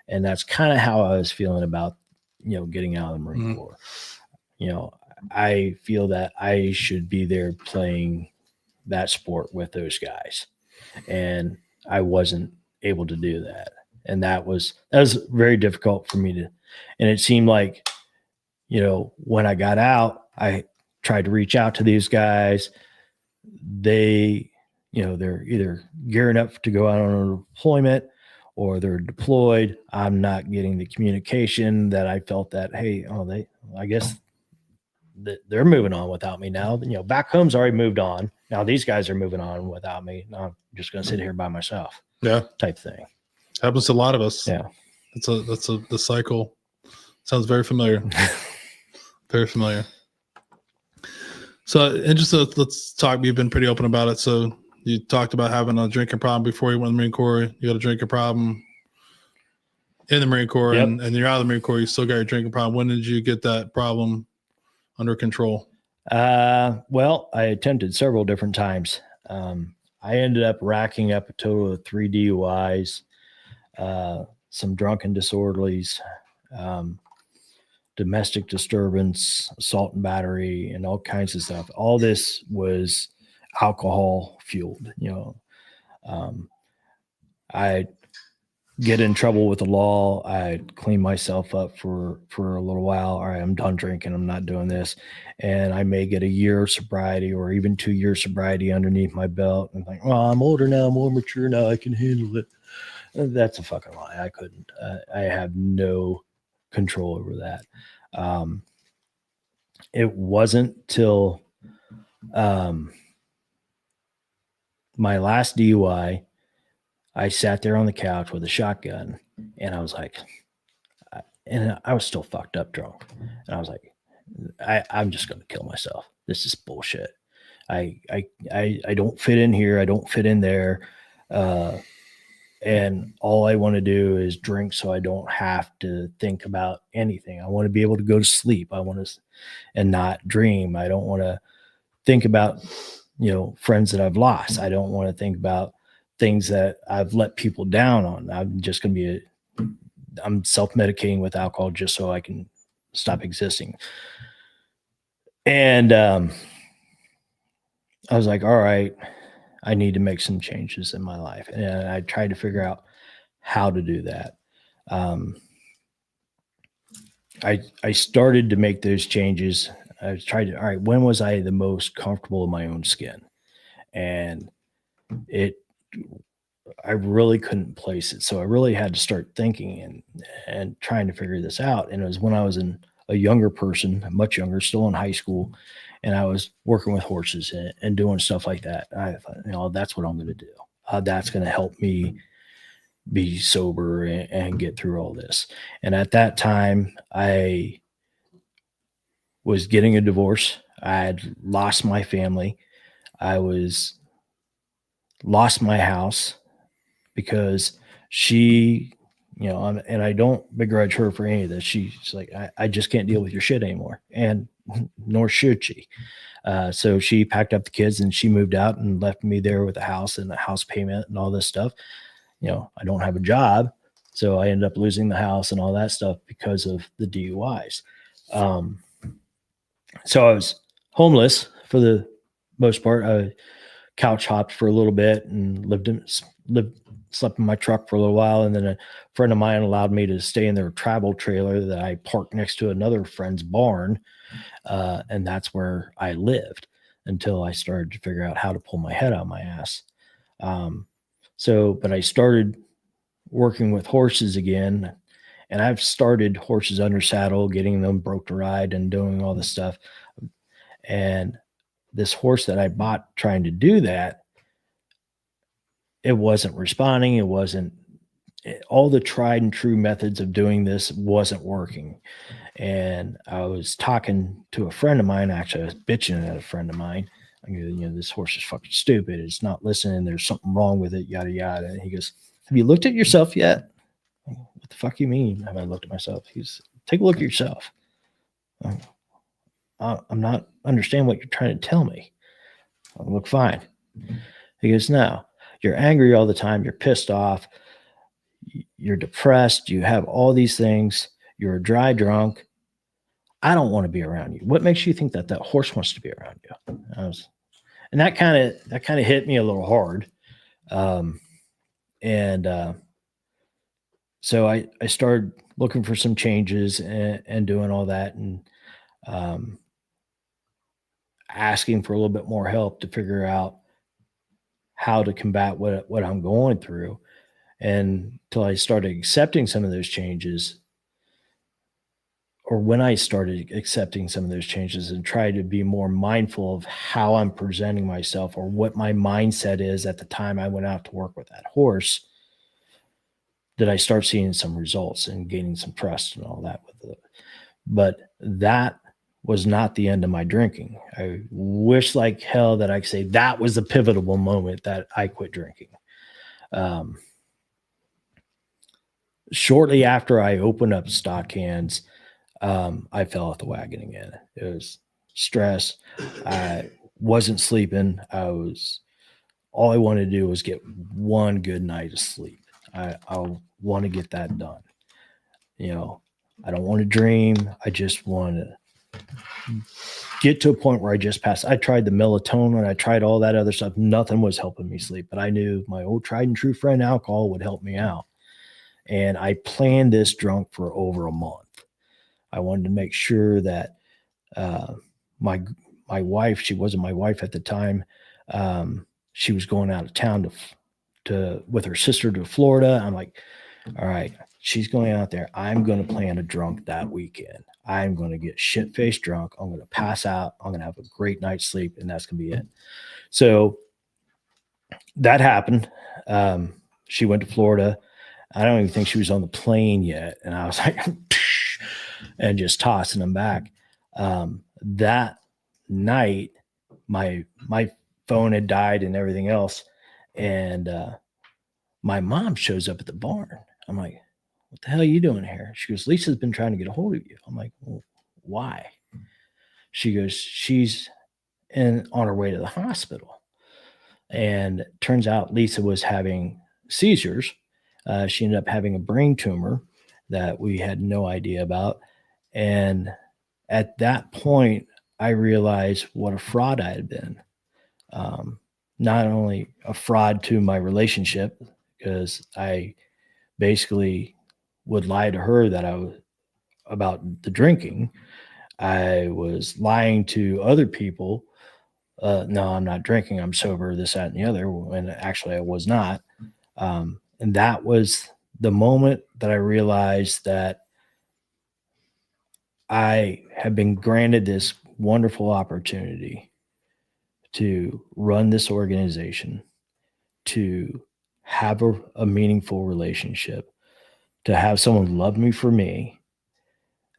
And that's kind of how I was feeling about, getting out of the Marine Corps. I feel that I should be there playing that sport with those guys. And I wasn't able to do that. And that was very difficult for me to, and it seemed like, when I got out, I tried to reach out to these guys. They're either gearing up to go out on a deployment or they're deployed. I'm not getting the communication that I felt that, hey, I guess they're moving on without me now. Back home's already moved on. Now these guys are moving on without me. Now I'm just going to sit here by myself. Yeah. Type thing. Happens to a lot of us. Yeah. That's the cycle. Sounds very familiar. Very familiar. So, and just let's talk. You've been pretty open about it. So you talked about having a drinking problem before you went in the Marine Corps. You got a drinking problem in the Marine Corps, Yep. and you're out of the Marine Corps. You still got your drinking problem. When did you get that problem under control? Well, I attempted several different times. I ended up racking up a total of 3 DUIs, some drunken disorderlies, domestic disturbance, assault and battery, and all kinds of stuff. All this was alcohol fueled. I get in trouble with the law. I clean myself up for a little while. All right, I'm done drinking. I'm not doing this. And I may get a year of sobriety or even 2 years sobriety underneath my belt. And think, well, I'm older now, more mature now. I can handle it. That's a fucking lie. I couldn't. I have no control over that. It wasn't till my last DUI, I sat there on the couch with a shotgun, and I was like, and I was still fucked up drunk. And I was like, I'm just going to kill myself. This is bullshit. I don't fit in here. I don't fit in there. And all I want to do is drink so I don't have to think about anything. I want to be able to go to sleep. I want to, and not dream. I don't want to think about, friends that I've lost. I don't want to think about things that I've let people down on. I'm just going to I'm self-medicating with alcohol just so I can stop existing. And I was like, all right, I need to make some changes in my life. And I tried to figure out how to do that. I started to make those changes. I tried to, all right, when was I the most comfortable in my own skin? And I really couldn't place it. So I really had to start thinking and trying to figure this out. And it was when I was a younger person, much younger, still in high school, and I was working with horses and doing stuff like that. I thought, that's what I'm going to do. That's going to help me be sober and get through all this. And at that time, I was getting a divorce. I had lost my family. I lost my house because she, and I don't begrudge her for any of this. She's like, I just can't deal with your shit anymore. And nor should she. So she packed up the kids and she moved out and left me there with a house and a house payment and all this stuff. I don't have a job. So I ended up losing the house and all that stuff because of the DUIs. So I was homeless for the most part. I couch hopped for a little bit and slept in my truck for a little while. And then a friend of mine allowed me to stay in their travel trailer that I parked next to another friend's barn. And that's where I lived until I started to figure out how to pull my head out of my ass. But I started working with horses again, and I've started horses under saddle, getting them broke to ride and doing all this stuff. And this horse that I bought trying to do that, it wasn't responding. All the tried and true methods of doing this wasn't working. And I was talking to a friend of mine. Actually, I was bitching at a friend of mine. I go, this horse is fucking stupid. It's not listening. There's something wrong with it, yada, yada. And he goes, have you looked at yourself yet? What the fuck you mean? Have I looked at myself? He's, take a look at yourself. I'm not understanding what you're trying to tell me. I look fine. He goes, no, you're angry all the time. You're pissed off. You're depressed. You have all these things. You're a dry drunk. I don't want to be around you. What makes you think that horse wants to be around you? And that kind of hit me a little hard. So I started looking for some changes and doing all that and asking for a little bit more help to figure out how to combat what I'm going through. And until I started accepting some of those changes, or when I started accepting some of those changes and try to be more mindful of how I'm presenting myself or what my mindset is at the time I went out to work with that horse, did I start seeing some results and gaining some trust and all that with it. But that was not the end of my drinking. I wish like hell that I could say that was the pivotal moment that I quit drinking. Shortly after I opened up Stockhands, I fell off the wagon again. It was stress. I wasn't sleeping. All I wanted to do was get one good night of sleep. I want to get that done. I don't want to dream. I just want to get to a point where I just passed. I tried the melatonin. I tried all that other stuff. Nothing was helping me sleep, but I knew my old tried and true friend alcohol would help me out. And I planned this drunk for over a month. I wanted to make sure that my wife, she wasn't my wife at the time. She was going out of town to with her sister to Florida. I'm like, all right, she's going out there. I'm going to plan a drunk that weekend. I'm going to get shit-faced drunk. I'm going to pass out. I'm going to have a great night's sleep, and that's going to be it. So that happened. She went to Florida. I don't even think she was on the plane yet. And I was like, and just tossing them back. That night, my phone had died and everything else. And my mom shows up at the barn. I'm like, what the hell are you doing here? She goes, Lisa's been trying to get a hold of you. I'm like, well, why? She goes, she's on her way to the hospital. And turns out Lisa was having seizures. She ended up having a brain tumor that we had no idea about. And at that point, I realized what a fraud I had been. Not only a fraud to my relationship, because I basically would lie to her that I was about the drinking. I was lying to other people. No, I'm not drinking. I'm sober, this, that, and the other. When actually I was not. And that was the moment that I realized that I have been granted this wonderful opportunity to run this organization, to have a meaningful relationship, to have someone love me for me,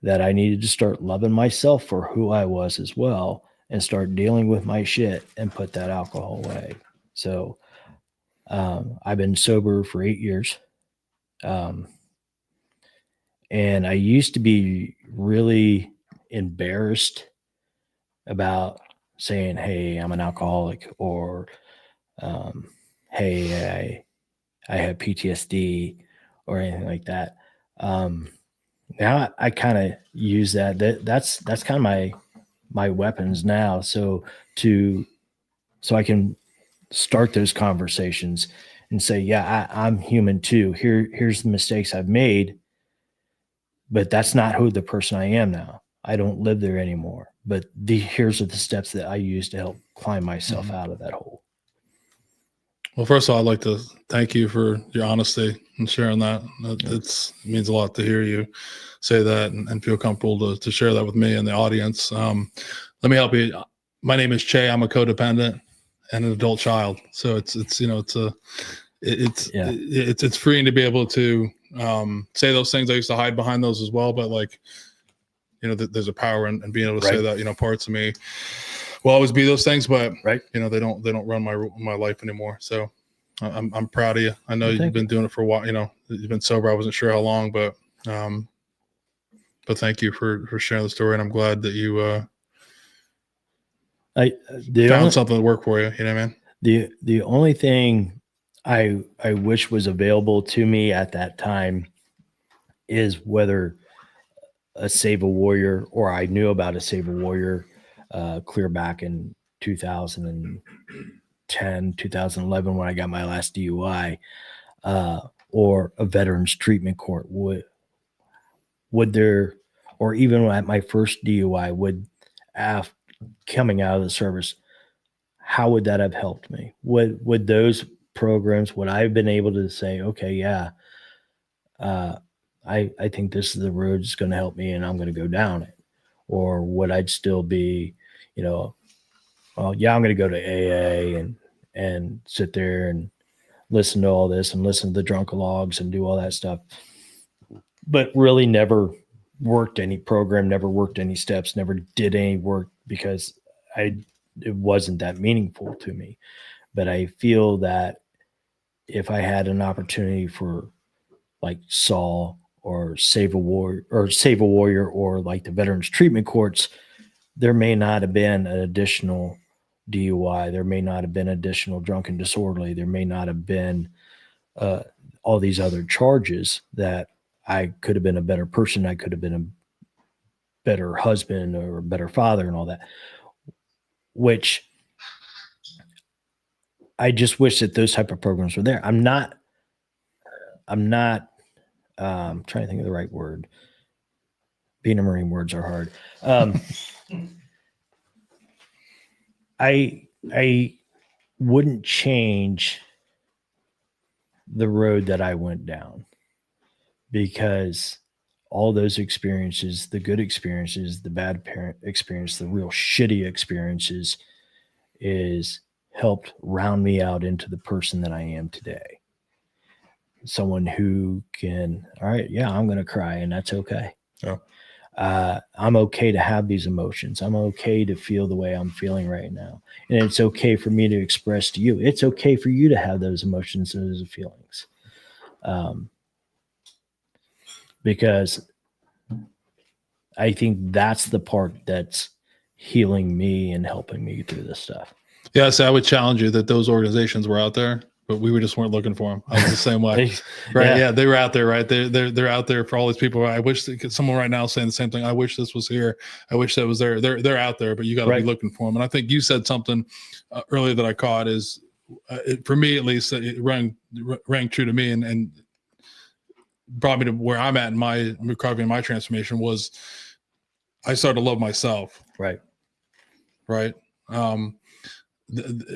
that I needed to start loving myself for who I was as well and start dealing with my shit and put that alcohol away. So I've been sober for 8 years. And I used to be really embarrassed about saying, hey, I'm an alcoholic, or hey, I have PTSD or anything like that. Now I kind of use that's kind of my weapons now. So I can start those conversations and say, yeah, I'm human too. Here's the mistakes I've made, but that's not who the person I am now. I don't live there anymore. But here's the steps that I use to help climb myself out of that hole. Well, first of all, I'd like to thank you for your honesty and sharing that. It means a lot to hear you say that and feel comfortable to share that with me and the audience. Let me help you. My name is Che. I'm a codependent and an adult child. So it's freeing to be able to say those things. I used to hide behind those as well, but there's a power in being able to say that. Parts of me will always be those things, but they don't run my life anymore. So I'm proud of you. I know you've been doing it for a while. You've been sober. I wasn't sure how long, but thank you for sharing the story, and I'm glad that you found something that worked for you. You know what I mean? The only thing I wish was available to me at that time is whether a Save a Warrior, or I knew about a Save a Warrior clear back in 2010, 2011, when I got my last DUI, or a veterans treatment court would there, or even at my first DUI, coming out of the service, how would that have helped me? Would those programs, would I have been able to say, okay, yeah, I think this is the road that's going to help me and I'm going to go down it? Or would I still be, well, yeah, I'm going to go to AA and sit there and listen to all this and listen to the drunkalogs and do all that stuff, but really never worked any program, never worked any steps, never did any work because it wasn't that meaningful to me. But I feel that if I had an opportunity for like Saul or Save a Warrior or like the Veterans Treatment Courts, there may not have been an additional DUI. There may not have been additional drunk and disorderly. There may not have been all these other charges that I could have been a better person. I could have been a better husband or a better father and all that, which I just wish that those type of programs were there. I'm not trying to think of the right word. Being a Marine, words are hard. I wouldn't change the road that I went down because all those experiences, the good experiences, the bad parent experience, the real shitty experiences is helped round me out into the person that I am today. Someone who can, all right, yeah, I'm going to cry and that's okay. Yeah. I'm okay to have these emotions. I'm okay to feel the way I'm feeling right now. And it's okay for me to express to you. It's okay for you to have those emotions and those feelings. Because I think that's the part that's healing me and helping me through this stuff. Yeah, so I would challenge you that those organizations were out there, but we just weren't looking for them. I was the same way, right? Yeah, they were out there, right? They're out there for all these people. I wish someone right now saying the same thing. I wish this was here. I wish that was there. They're out there, but you got to be looking for them. And I think you said something earlier that I caught is, for me at least, it rang true to me and brought me to where I'm at in my recovery and my transformation was I started to love myself. Right.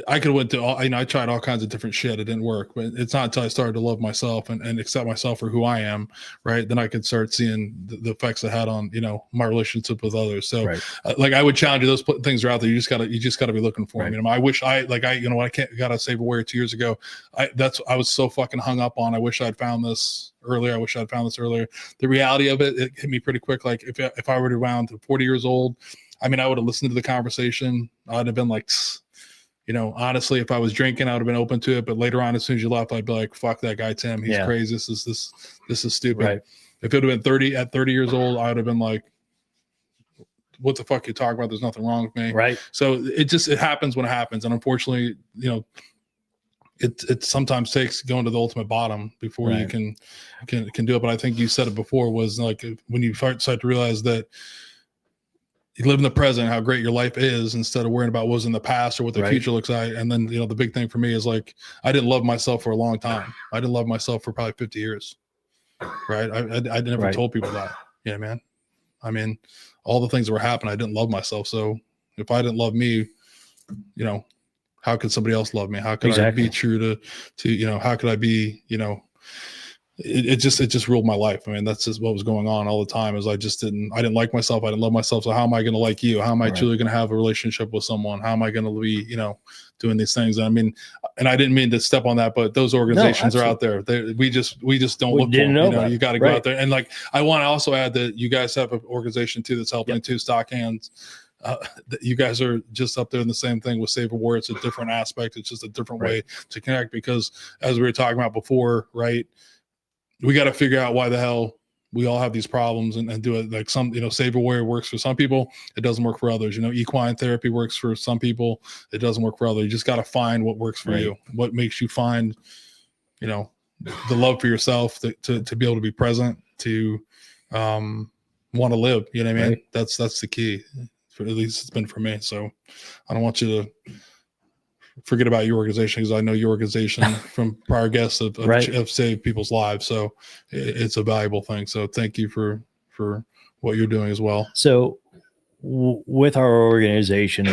I could have went to all, I tried all kinds of different shit. It didn't work, but it's not until I started to love myself and accept myself for who I am. Right. Then I could start seeing the effects it had on, my relationship with others. So like, I would challenge you, those things are out there. You just gotta be looking for them. I wish I got a Save a Warrior 2 years ago. I was so fucking hung up on, I wish I'd found this earlier. The reality of it hit me pretty quick. Like if I were around 40 years old, I would have listened to the conversation. I'd have been like, honestly, if I was drinking, I would have been open to it. But later on, as soon as you left, I'd be like, fuck that guy, Tim. He's crazy. This is stupid. Right. If it would have been 30 years old, I would have been like, what the fuck you talking about? There's nothing wrong with me. Right. So it happens when it happens. And unfortunately, it sometimes takes going to the ultimate bottom before you can do it. But I think you said it before was like, when you start to realize that you live in the present, how great your life is, instead of worrying about what was in the past or what the future looks like. And then, the big thing for me is like, I didn't love myself for a long time. I didn't love myself for probably 50 years. Right. I never told people that. Yeah, man. All the things that were happening, I didn't love myself. So if I didn't love me, how could somebody else love me? How could I be true to, how could I be, it just ruled my life. That's just what was going on all the time is I didn't like myself. I didn't love myself. So how am I going to like you? How am I truly going to have a relationship with someone? How am I going to be, doing these things? And I didn't mean to step on that, but those organizations are out there. We just don't look for them. You got to go out there. And like, I want to also add that you guys have an organization too, that's helping too, Stockhands. You guys are just up there in the same thing with Save a Warrior. It's a different aspect. It's just a different way to connect because as we were talking about before, right, we got to figure out why the hell we all have these problems and do it. Like some, Save a Warrior works for some people. It doesn't work for others. Equine therapy works for some people. It doesn't work for others. You just got to find what works for you. What makes you find, the love for yourself to be able to be present, to want to live. You know what I mean? That's the key. At least it's been for me. So I don't want you to forget about your organization because I know your organization from prior guests have saved people's lives. So it's a valuable thing. So thank you for what you're doing as well. So with our organization,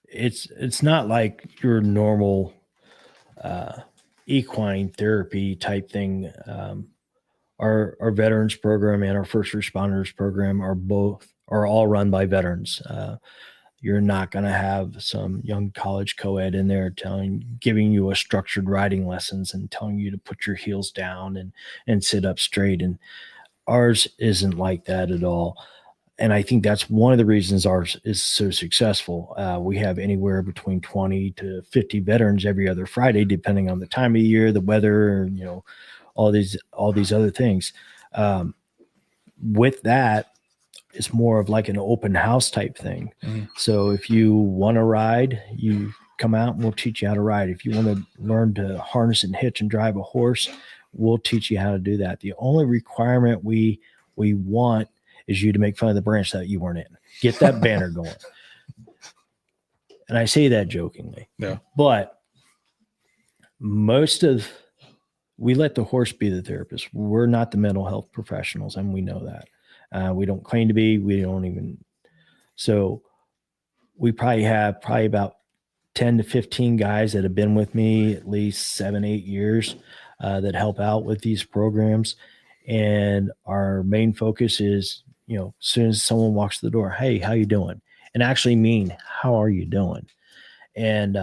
it's not like your normal equine therapy type thing. Our veterans program and our first responders program are all run by veterans. You're not going to have some young college co-ed in there giving you a structured riding lessons and telling you to put your heels down and sit up straight. And ours isn't like that at all. And I think that's one of the reasons ours is so successful. We have anywhere between 20 to 50 veterans every other Friday, depending on the time of year, the weather, all these other things. With that, it's more of like an open house type thing. Mm-hmm. So if you want to ride, you come out and we'll teach you how to ride. If you want to learn to harness and hitch and drive a horse, we'll teach you how to do that. The only requirement we want is you to make fun of the branch that you weren't in. Get that banner going. And I say that jokingly. Yeah. But we let the horse be the therapist. We're not the mental health professionals, and we know that. We don't claim to be. We don't even. So we probably have about 10 to 15 guys that have been with me at least 7-8 years that help out with these programs. And our main focus is, as soon as someone walks through the door, hey, how you doing? And actually mean, how are you doing? And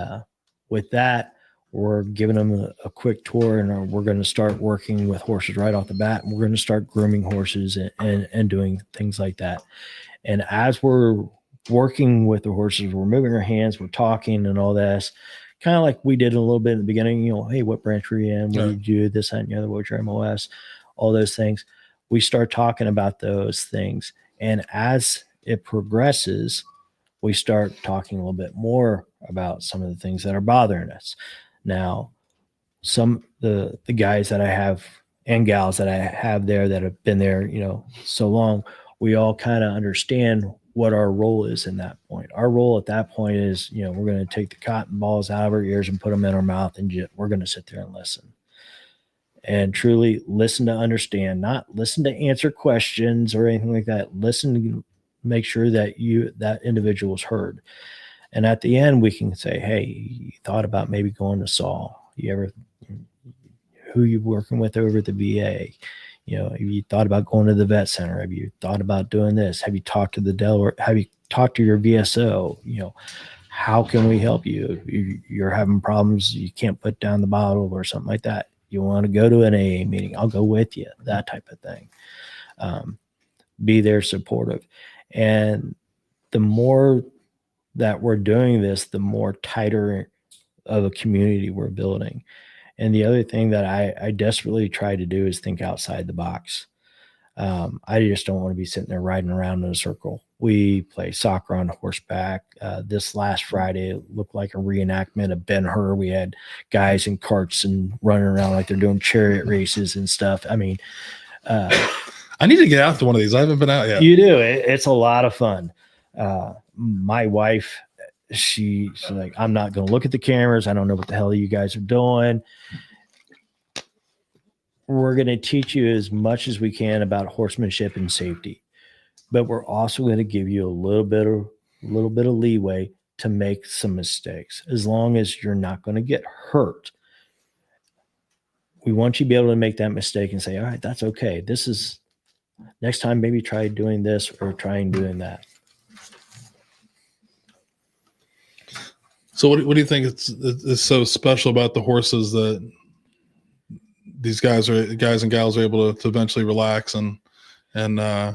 with that, we're giving them a quick tour, and we're going to start working with horses right off the bat. And we're going to start grooming horses and doing things like that. And as we're working with the horses, we're moving our hands, we're talking and all this, kind of like we did a little bit in the beginning, hey, what branch were you in? What did you do? This, that, and the other, what's your MOS? All those things. We start talking about those things. And as it progresses, we start talking a little bit more about some of the things that are bothering us. Now, some the guys that I have and gals that I have there that have been there, so long, we all kind of understand what our role is in that point. Our role at that point is, we're going to take the cotton balls out of our ears and put them in our mouth, and we're going to sit there and listen. And truly listen to understand, not listen to answer questions or anything like that. Listen to make sure that that individual is heard. And at the end, we can say, hey, you thought about maybe going to Saul? Who you working with over at the VA? Have you thought about going to the vet center? Have you thought about doing this? Have you talked to the Delaware? Have you talked to your VSO? How can we help you? You're having problems. You can't put down the bottle or something like that. You want to go to an AA meeting? I'll go with you. That type of thing. Be there supportive. And the more that we're doing this, the more tighter of a community we're building. And the other thing that I desperately try to do is think outside the box. I just don't want to be sitting there riding around in a circle. We play soccer on horseback. This last Friday, it looked like a reenactment of Ben-Hur. We had guys in carts and running around like they're doing chariot races and stuff. I mean, I need to get out to one of these. I haven't been out yet. You do. It's a lot of fun. My wife, she's like, I'm not going to look at the cameras. I don't know what the hell you guys are doing. We're going to teach you as much as we can about horsemanship and safety, but we're also going to give you a little bit of leeway to make some mistakes, as long as you're not going to get hurt. We want you to be able to make that mistake and say, all right, that's okay. This is next time, maybe try doing this or trying doing that. So what do you think it's so special about the horses that these guys and gals are able to eventually relax and they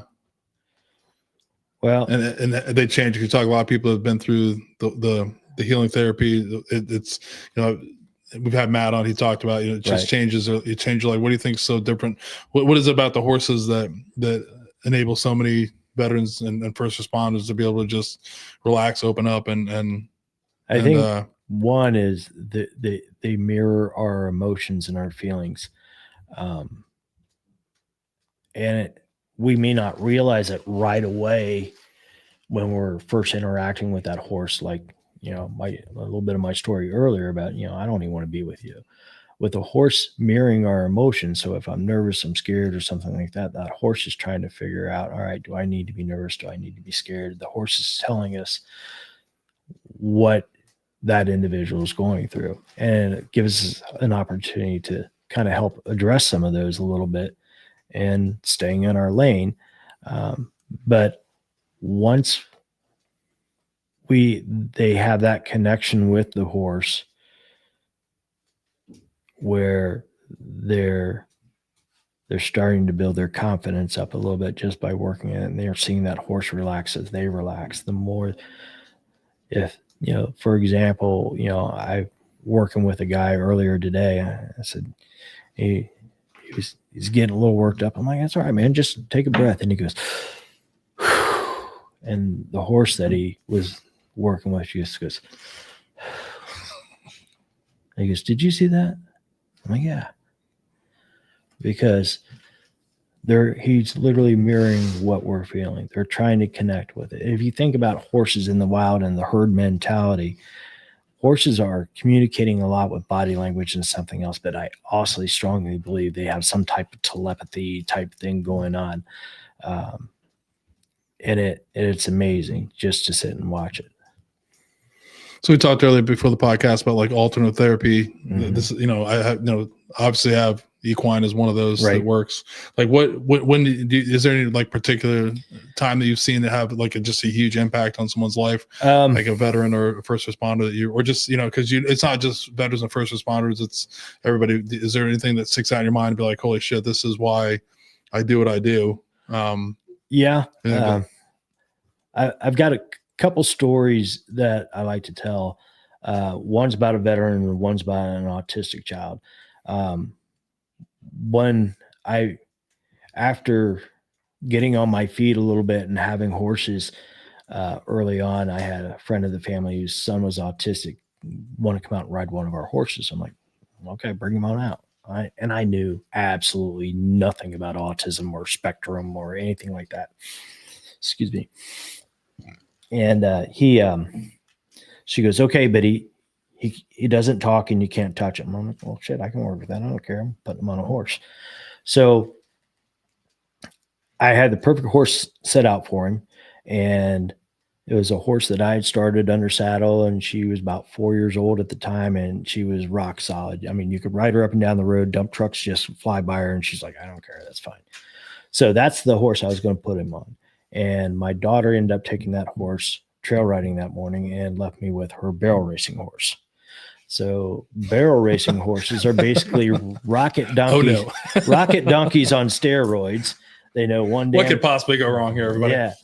change? You talk, a lot of people have been through the healing therapy. It's we've had Matt on. He talked about it just changes. It changes. Like, what do you think is so different? What is it about the horses that enable so many veterans and first responders to be able to just relax, open up, and I think one is they mirror our emotions and our feelings. And we may not realize it right away when we're first interacting with that horse. Like, a little bit of my story earlier about, I don't even want to be with you. With a horse mirroring our emotions. So if I'm nervous, I'm scared or something like that, that horse is trying to figure out, all right, do I need to be nervous? Do I need to be scared? The horse is telling us what that individual is going through. And it gives us an opportunity to kind of help address some of those a little bit and staying in our lane. But once they have that connection with the horse where they're starting to build their confidence up a little bit just by working it, and they're seeing that horse relax as they relax. The more, if, for example, I working with a guy earlier today, I said, he's getting a little worked up. I'm like, that's all right, man. Just take a breath. And he goes, and the horse that he was working with just goes, he goes, did you see that? I'm like, yeah. Because he's literally mirroring what we're feeling. They're trying to connect with it. If you think about horses in the wild and the herd mentality, horses are communicating a lot with body language and something else, but I also strongly believe they have some type of telepathy type thing going on. And it's amazing just to sit and watch it. So we talked earlier before the podcast about like alternate therapy. Mm-hmm. This, I have, obviously have equine as one of those that works. Like when is there any like particular time that you've seen that have like just a huge impact on someone's life, like a veteran or a first responder that or just, because it's not just veterans and first responders, it's everybody. Is there anything that sticks out in your mind and be like, holy shit, this is why I do what I do? Yeah. I've got a couple stories that I like to tell. One's about a veteran and one's about an autistic child. After getting on my feet a little bit and having horses early on, I had a friend of the family whose son was autistic, want to come out and ride one of our horses. I'm like, okay, bring him on out. I knew absolutely nothing about autism or spectrum or anything like that. Excuse me. And she goes, okay, but he doesn't talk and you can't touch him. I'm like, well, shit, I can work with that. I don't care. I'm putting him on a horse. So I had the perfect horse set out for him. And it was a horse that I had started under saddle, and she was about 4 years old at the time, and she was rock solid. I mean, you could ride her up and down the road, dump trucks just fly by her, and she's like, I don't care. That's fine. So that's the horse I was going to put him on. And my daughter ended up taking that horse trail riding that morning and left me with her barrel racing horse. So barrel racing horses are basically rocket donkeys, rocket donkeys on steroids. They know one day. What could possibly go wrong here, everybody? Yeah.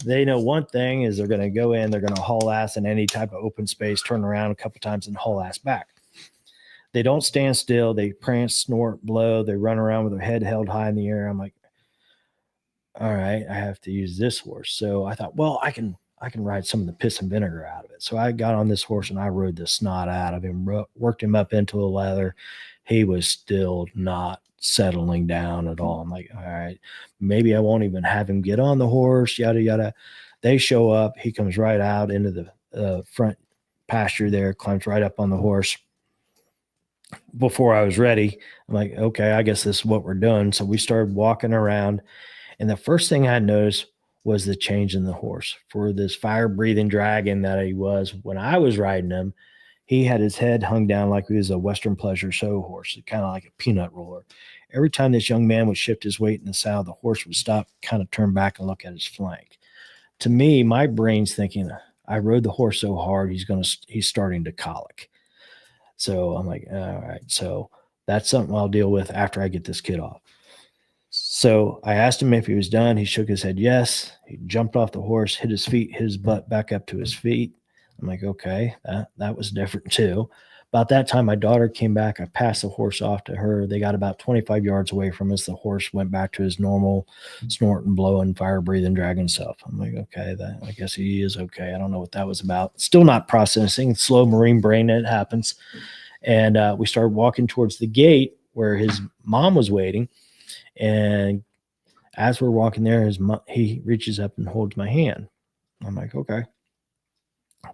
They know one thing is they're going to go in, they're going to haul ass in any type of open space, turn around a couple times and haul ass back. They don't stand still. They prance, snort, blow. They run around with their head held high in the air. I'm like, all right, I have to use this horse. So I thought, well, I can ride some of the piss and vinegar out of it. So I got on this horse and I rode the snot out of him, worked him up into a leather. He was still not settling down at all. I'm like, all right, maybe I won't even have him get on the horse, yada, yada. They show up. He comes right out into the front pasture there, climbs right up on the horse. Before I was ready, I'm like, okay, I guess this is what we're doing. So we started walking around. And the first thing I noticed was the change in the horse. For this fire-breathing dragon that he was when I was riding him, he had his head hung down like he was a Western pleasure show horse, kind of like a peanut roller. Every time this young man would shift his weight in the saddle, the horse would stop, kind of turn back and look at his flank. To me, my brain's thinking, I rode the horse so hard, he's starting to colic. So I'm like, all right, so that's something I'll deal with after I get this kid off. So I asked him if he was done. He shook his head yes. He jumped off the horse, hit his butt back up to his feet. I'm like, okay, that was different too. About that time, my daughter came back. I passed the horse off to her. They got about 25 yards away from us. The horse went back to his normal snorting, blowing, fire-breathing dragon self. I'm like, okay, I guess he is okay. I don't know what that was about. Still not processing. Slow Marine brain, it happens. And we started walking towards the gate where his mom was waiting. And as we're walking there, he reaches up and holds my hand. I'm like, okay.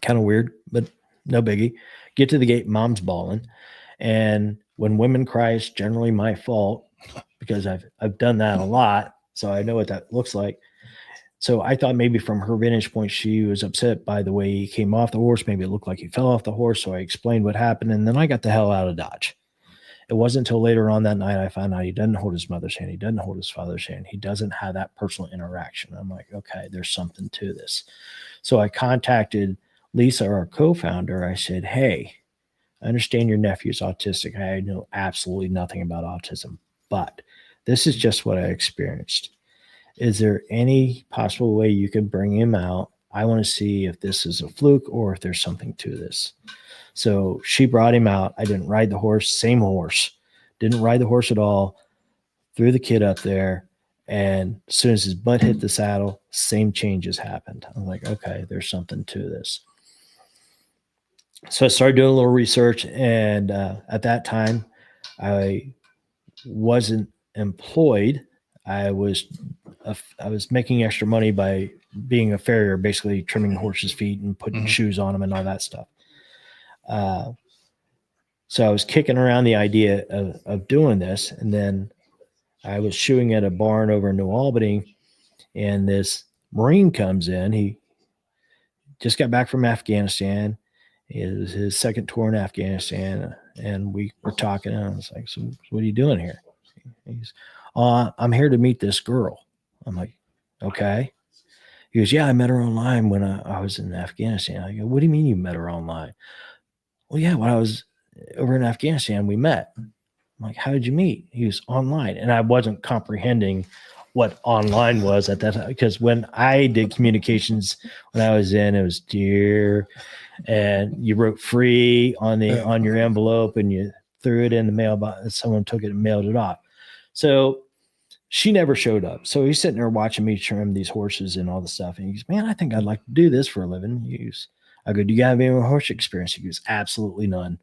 Kind of weird, but no biggie. Get to the gate, mom's bawling. And when women cry, it's generally my fault because I've done that a lot. So I know what that looks like. So I thought maybe from her vantage point, she was upset by the way he came off the horse. Maybe it looked like he fell off the horse. So I explained what happened. And then I got the hell out of Dodge. It wasn't until later on that night I found out he doesn't hold his mother's hand. He doesn't hold his father's hand. He doesn't have that personal interaction. I'm like, okay, there's something to this. So I contacted Lisa, our co-founder. I said, hey, I understand your nephew's autistic. I know absolutely nothing about autism, but this is just what I experienced. Is there any possible way you can bring him out? I want to see if this is a fluke or if there's something to this. So she brought him out. I didn't ride the horse, same horse. Didn't ride the horse at all. Threw the kid up there. And as soon as his butt hit the saddle, same changes happened. I'm like, okay, there's something to this. So I started doing a little research. And at that time, I wasn't employed. I was making extra money by being a farrier, basically trimming horses' feet and putting shoes on them and all that stuff. So I was kicking around the idea of doing this. And then I was shoeing at a barn over in New Albany, and this Marine comes in. He just got back from Afghanistan. It was his second tour in Afghanistan. And we were talking, and I was like, so what are you doing here? He's, I'm here to meet this girl. I'm like, okay. He goes, yeah, I met her online when I was in Afghanistan. I go, what do you mean you met her online? Well, yeah, when I was over in Afghanistan, we met. I'm like, how did you meet? He was online. And I wasn't comprehending what online was at that time, because when I did communications, when I was in, it was dear, and you wrote free on your envelope and you threw it in the mailbox and someone took it and mailed it off. So she never showed up. So he's sitting there watching me trim these horses and all the stuff. And he goes, man, I think I'd like to do this for a living. I go, do you have any horse experience? He goes, absolutely none.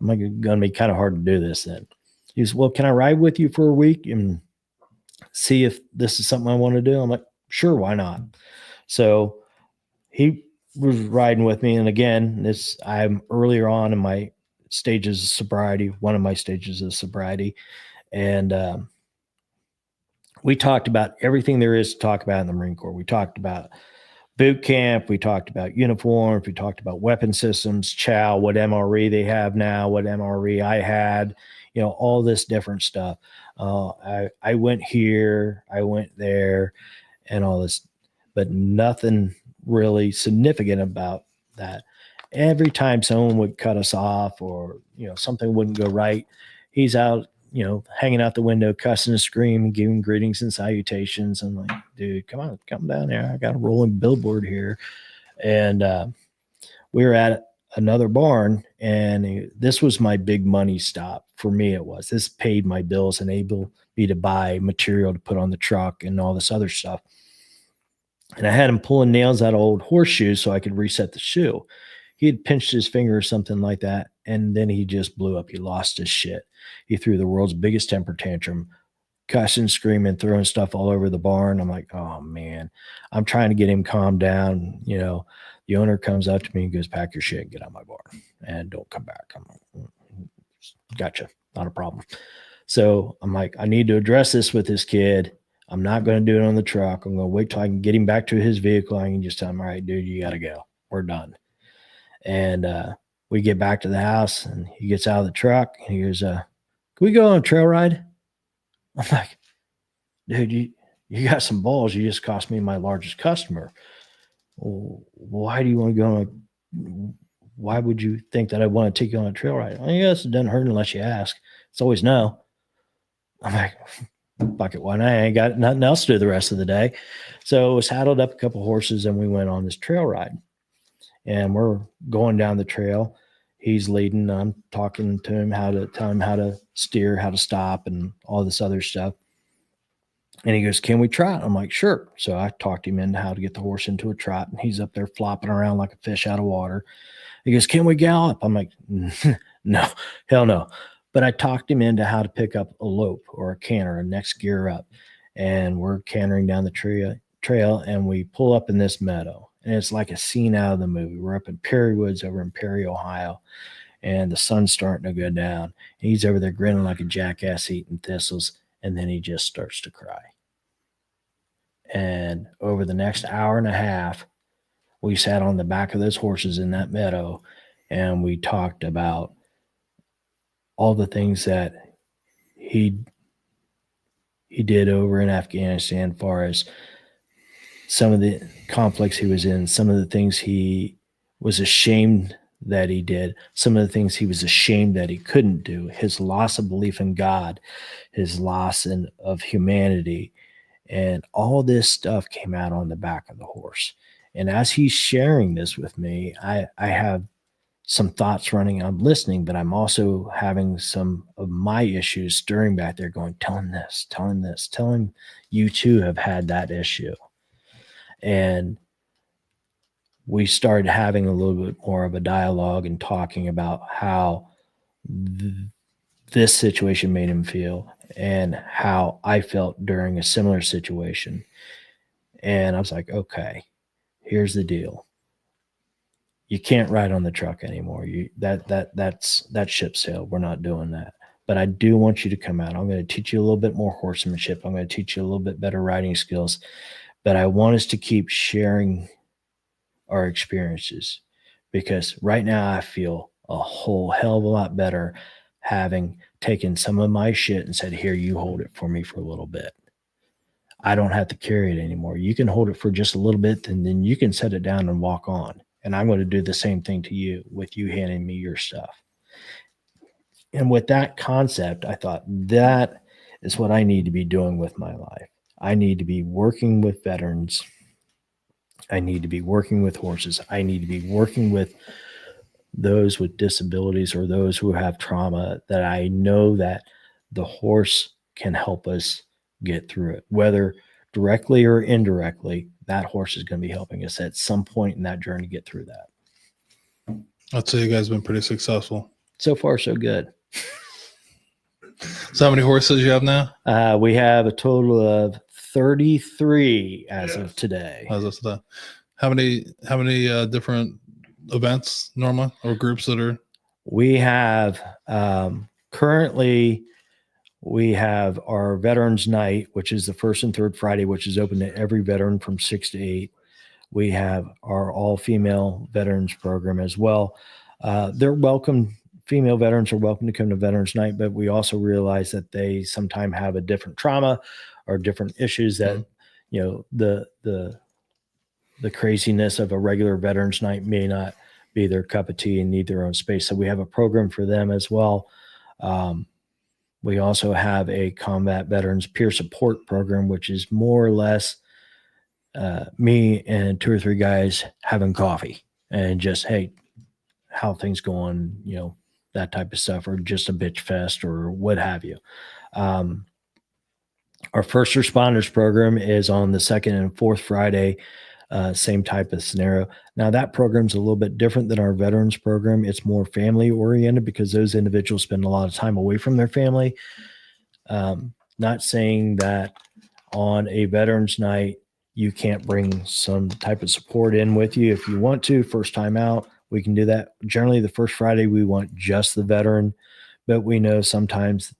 I'm like, it's going to be kind of hard to do this then. He goes, well, can I ride with you for a week and see if this is something I want to do? I'm like, sure, why not? So he was riding with me. And again, I'm earlier on in my stages of sobriety, one of my stages of sobriety. And we talked about everything there is to talk about in the Marine Corps. We talked about boot camp. We talked about uniforms. We talked about weapon systems, chow, what MRE they have now, what MRE I had, all this different stuff. I went here, I went there, and all this, but nothing really significant about that. Every time someone would cut us off or, something wouldn't go right, he's out, hanging out the window, cussing and screaming, giving greetings and salutations. I'm like, dude, come on, come down there. I got a rolling billboard here. And we were at another barn, and this was my big money stop. For me, it was. This paid my bills, enabled me to buy material to put on the truck and all this other stuff. And I had him pulling nails out of old horseshoes so I could reset the shoe. He had pinched his finger or something like that, and then he just blew up. He lost his shit. He threw the world's biggest temper tantrum, cussing, screaming, throwing stuff all over the barn. I'm like, oh, man. I'm trying to get him calmed down. The owner comes up to me and goes, pack your shit and get out of my barn and don't come back. I'm like, gotcha. Not a problem. So I'm like, I need to address this with this kid. I'm not going to do it on the truck. I'm going to wait till I can get him back to his vehicle. I can just tell him, all right, dude, you got to go. We're done. And we get back to the house, and he gets out of the truck, and he goes, can we go on a trail ride? I'm like, dude, you got some balls. You just cost me my largest customer. Well, why do you want to go on why would you think that I want to take you on a trail ride? I guess it doesn't hurt unless you ask. It's always no. I'm like, fuck it, why not? I ain't got nothing else to do the rest of the day. So I saddled up a couple horses, and we went on this trail ride. And we're going down the trail. He's leading. I'm talking to him, tell him how to steer, how to stop, and all this other stuff. And he goes, can we trot? I'm like, sure. So I talked him into how to get the horse into a trot, and he's up there flopping around like a fish out of water. He goes, can we gallop? I'm like, no, hell no. But I talked him into how to pick up a lope or a canter, a next gear up. And we're cantering down the trail, and we pull up in this meadow. And it's like a scene out of the movie. We're up in Perry Woods over in Perry, Ohio, and the sun's starting to go down. And he's over there grinning like a jackass eating thistles, and then he just starts to cry. And over the next hour and a half, we sat on the back of those horses in that meadow and we talked about all the things that he did over in Afghanistan, as far as some of the conflicts he was in, some of the things he was ashamed that he did, some of the things he was ashamed that he couldn't do, his loss of belief in God, his loss of humanity. And all this stuff came out on the back of the horse. And as he's sharing this with me, I have some thoughts running. I'm listening, but I'm also having some of my issues stirring back there going, tell him this, tell him this, tell him you too have had that issue. And we started having a little bit more of a dialogue and talking about how this situation made him feel and how I felt during a similar situation. And I was like, okay, here's the deal. You can't ride on the truck anymore. That ship sailed. We're not doing that. But I do want you to come out. I'm going to teach you a little bit more horsemanship. I'm going to teach you a little bit better riding skills. But I want us to keep sharing our experiences, because right now I feel a whole hell of a lot better having taken some of my shit and said, here, you hold it for me for a little bit. I don't have to carry it anymore. You can hold it for just a little bit, and then you can set it down and walk on. And I'm going to do the same thing to you with you handing me your stuff. And with that concept, I thought that is what I need to be doing with my life. I need to be working with veterans. I need to be working with horses. I need to be working with those with disabilities or those who have trauma, that I know that the horse can help us get through it, whether directly or indirectly. That horse is going to be helping us at some point in that journey get through that. I'd say you guys have been pretty successful. So far, so good. So how many horses you have now? We have a total of 33 as of today. As of today. How many different events normally, or groups that are? We have currently, we have our Veterans Night, which is the first and third Friday, which is open to every veteran from 6 to 8. We have our all-female veterans program as well. They're welcome. Female veterans are welcome to come to Veterans Night, but we also realize that they sometimes have a different trauma or different issues that, you know, the craziness of a regular Veterans Night may not be their cup of tea and need their own space. So we have a program for them as well. We also have a combat veterans peer support program, which is more or less me and 2 or 3 guys having coffee and just, hey, how things going, you know, that type of stuff, or just a bitch fest or what have you. Our first responders program is on the second and fourth Friday, same type of scenario. Now that program's a little bit different than our veterans program. It's more family oriented because those individuals spend a lot of time away from their family. Not saying that on a veterans night, you can't bring some type of support in with you. If you want to, first time out, we can do that. Generally the first Friday, we want just the veteran, but we know sometimes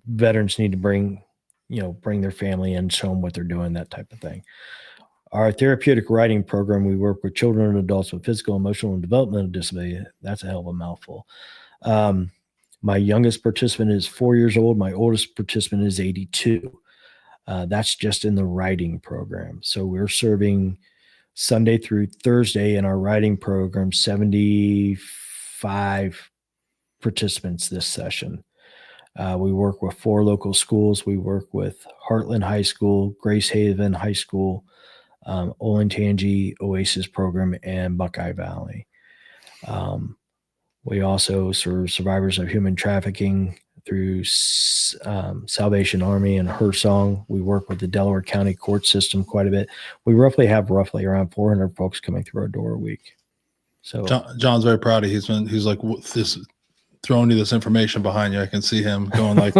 veterans need to bring their family in, show them what they're doing, that type of thing. Our therapeutic riding program, we work with children and adults with physical, emotional, and developmental disability. That's a hell of a mouthful. My youngest participant is 4 years old. My oldest participant is 82. That's just in the riding program. So we're serving Sunday through Thursday in our riding program, 75 participants this session. We work with 4 local schools. We work with Heartland High School, Grace Haven High School, Olentangy Oasis program, and Buckeye Valley. We also serve survivors of human trafficking through Salvation Army and Hersong. We work with the Delaware County court system quite a bit. We have around 400 folks coming through our door a week. So John's very proud of you. He's like this, throwing you this information behind you. I can see him going like,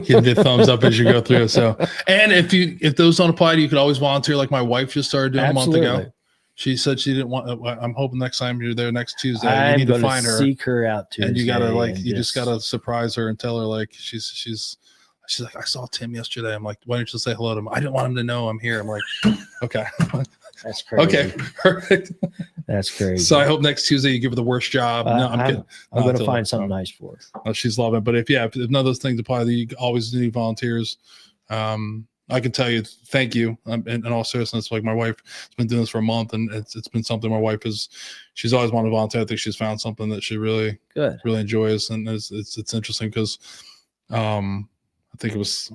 he did thumbs up as you go through. So, and if those don't apply to you, you could always volunteer. Like my wife just started doing Absolutely. a month ago. She said she didn't want. I'm hoping next time you're there next Tuesday, you I'm need to find her. Seek her out Tuesday, and you gotta just, you just gotta surprise her and tell her like she's she's like, I saw Tim yesterday. I'm like, why don't you say hello to him? I didn't want him to know I'm here. I'm like, okay. That's crazy. Okay, perfect. That's crazy. So I hope next Tuesday you give her the worst job. No, I'm kidding. I'm going to find something nice for her. She's loving it. But if none of those things apply, you always need volunteers. I can tell you, thank you. In all seriousness, like my wife has been doing this for a month, and it's been something my wife she's always wanted to volunteer. I think she's found something that she really enjoys, and it's interesting because I think it was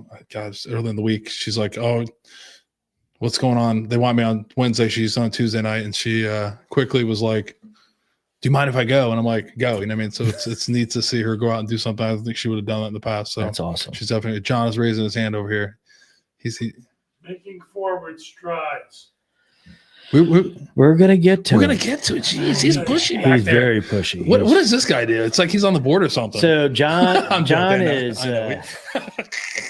early in the week. She's like, oh, what's going on? They want me on Wednesday. She's on Tuesday night, and she quickly was like, do you mind if I go? And I'm like, go. You know what I mean? So it's neat to see her go out and do something. I don't think she would have done that in the past. So that's awesome. She's definitely. John is raising his hand over here. He's making forward strides. We're gonna get to. We're gonna get to it. Jeez, he's pushy. He's very pushy. What does this guy do? It's like he's on the board or something. So John joking, is a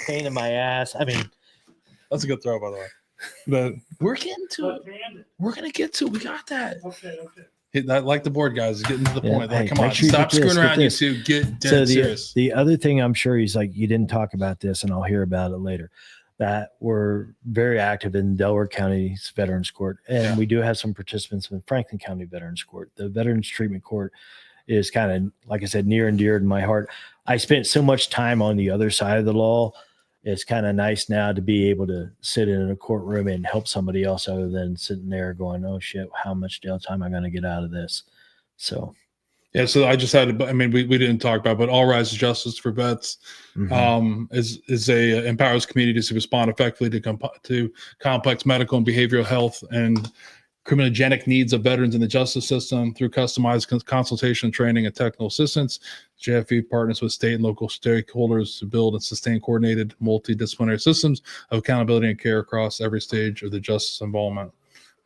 pain in my ass. I mean, that's a good throw, by the way. But we're getting to it. We're gonna get to it. We got that. Okay. I like the board, guys. Getting to the point. Hey, Like, come on, sure stop screwing around, you two. Get dead serious. The other thing I'm sure he's like, you didn't talk about this, and I'll hear about it later. That we're very active in Delaware County's Veterans Court, and we do have some participants in Franklin County Veterans Court. The Veterans Treatment Court is kind of, like I said, near and dear to my heart. I spent so much time on the other side of the law. It's kind of nice now to be able to sit in a courtroom and help somebody else other than sitting there going, oh shit, how much jail time am I going to get out of this? So. Yeah, so I just had, I mean, we didn't talk about, but All Rise Justice for Vets empowers communities to respond effectively to complex medical and behavioral health and criminogenic needs of veterans in the justice system through customized consultation, training, and technical assistance. JFV partners with state and local stakeholders to build and sustain coordinated multidisciplinary systems of accountability and care across every stage of the justice involvement.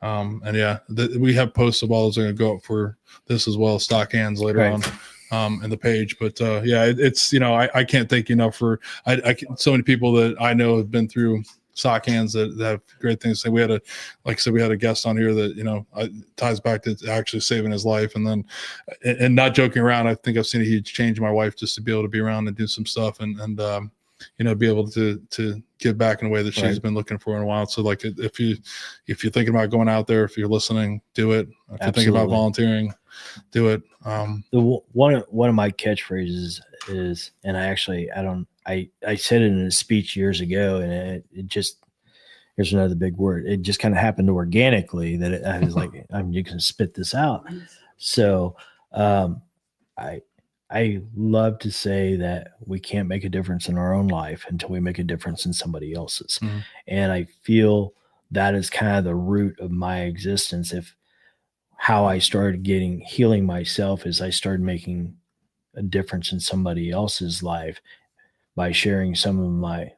We have posts of all those are going to go up for this as well as Stockhands later on in the page. But it's, I can't thank you enough for so many people that I know have been through Stockhands that have great things to say. We had a guest on here that, ties back to actually saving his life. And then, and not joking around, I think I've seen a huge change in my wife just to be able to be around and do some stuff and be able to give back in a way that she's been looking for in a while. So like, if you're thinking about going out there, if you're listening, do it. If you're thinking about volunteering, do it. One of my catchphrases is, and I said it in a speech years ago, and it just, here's another big word. It just kind of happened organically that I was like, you can spit this out. So, I love to say that we can't make a difference in our own life until we make a difference in somebody else's. Mm-hmm. And I feel that is kind of the root of my existence. How I started healing myself is I started making a difference in somebody else's life by sharing some of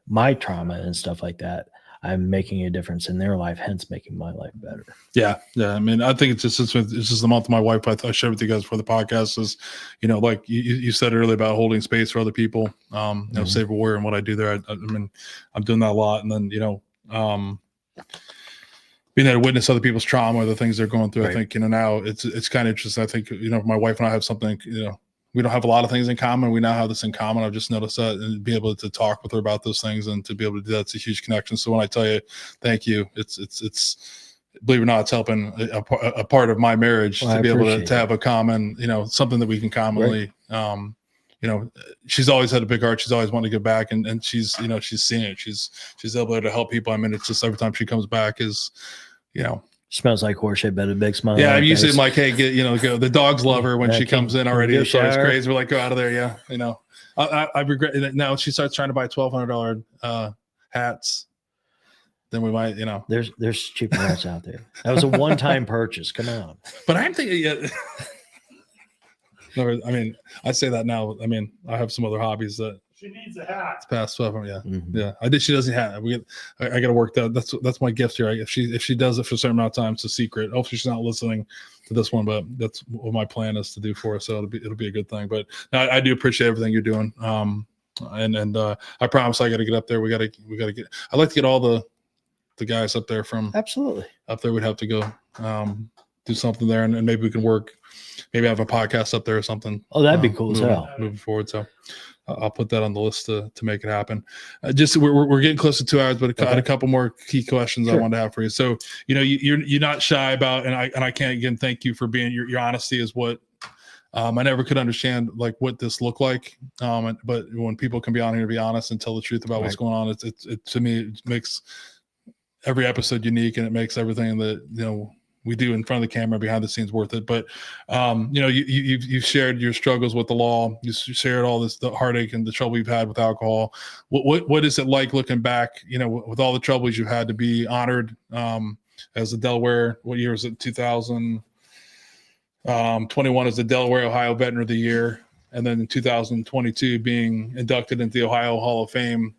my trauma and stuff like that. I'm making a difference in their life, hence making my life better. Yeah. I mean, I think it's just the month of my wife. I shared with you guys for the podcast is, like you said earlier about holding space for other people, Save a Warrior and what I do there. I mean, I'm doing that a lot. And then, being there to witness other people's trauma or the things they're going through, right. I think, now it's kind of interesting. I think, my wife and I have something, we don't have a lot of things in common. We now have this in common. I've just noticed that, and be able to talk with her about those things and to be able to do that's a huge connection. So when I tell you, thank you, it's believe it or not, it's helping a part of my marriage to be able to have a common, something that we can commonly, she's always had a big heart. She's always wanted to give back, and she's, she's seen it. She's able to help people. I mean, it's just every time she comes back is, smells like horse shit, but a big smile. Yeah, I'm usually like, hey, go. The dogs love her when she comes in already. It's always crazy. We're like, go out of there. Yeah, I regret it now. She starts trying to buy $1,200 hats. Then we might, There's cheaper hats out there. That was a one-time purchase. Come on. But I'm thinking, No, I mean, I say that now. I mean, I have some other hobbies that. She needs a hat. It's past 12. Yeah. Mm-hmm. Yeah. I did. She doesn't have. I got to work that. That's my gift here. If she does it for a certain amount of time, it's a secret. Hopefully she's not listening to this one, but that's what my plan is to do for her. So it'll be a good thing. But I do appreciate everything you're doing. And I promise I got to get up there. We got to get. I'd like to get all the guys up there from. Absolutely. Up there, we'd have to go do something there, and maybe we can work. Maybe have a podcast up there or something. Oh, that'd be cool as hell. Moving forward. So. I'll put that on the list to make it happen. Just we're getting close to 2 hours, but I had a couple more key questions I wanted to have for you. So, you're not shy about, and I can't again thank you for being your honesty is what I never could understand like what this looked like. But when people can be on here to be honest and tell the truth about what's going on, it to me it makes every episode unique, and it makes everything that we do in front of the camera behind the scenes worth it. But you've shared your struggles with the law. You shared all the heartache and the trouble you've had with alcohol. What is it like looking back, with all the troubles you've had to be honored as the Delaware, what year is it? 2021 as the Delaware Ohio Veteran of the Year. And then in 2022 being inducted into the Ohio Hall of Fame.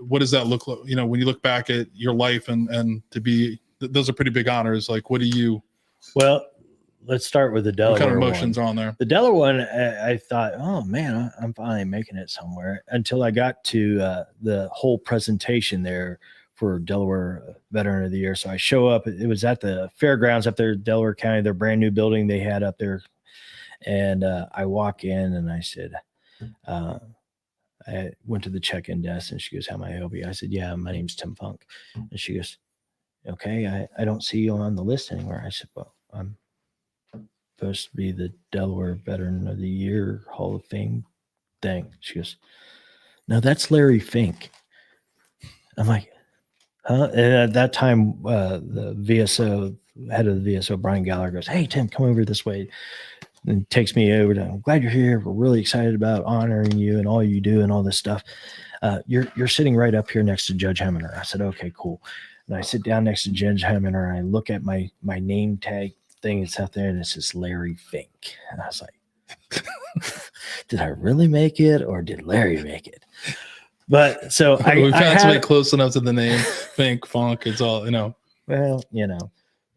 What does that look like? When you look back at your life and to be, those are pretty big honors. Like, what do you? Well, let's start with the Delaware. What kind of emotions are on there? The Delaware one, I thought, oh man, I'm finally making it somewhere. Until I got to the whole presentation there for Delaware Veteran of the Year. So I show up. It was at the fairgrounds up there, Delaware County, their brand new building they had up there, and I walk in and I said, I went to the check-in desk and she goes, "How may I help you?" I said, "Yeah, my name's Tim Funk." And she goes, "Okay, I don't see you on the list anywhere." I said, "Well, I'm supposed to be the Delaware Veteran of the Year Hall of Fame thing." She goes, "No, that's Larry Fink." I'm like, "Huh?" And at that time, the VSO, head of the VSO, Brian Gallagher, goes, "Hey, Tim, come over this way." And takes me over to, "I'm glad you're here. We're really excited about honoring you and all you do and all this stuff. You're sitting right up here next to Judge Heminer." I said, "Okay, cool." And I sit down next to Judge Heminer and I look at my name tag thing that's out there and it says Larry Fink. And I was like, did I really make it or did Larry make it? But so we found somebody close enough to the name Fink, Funk. It's all, Well,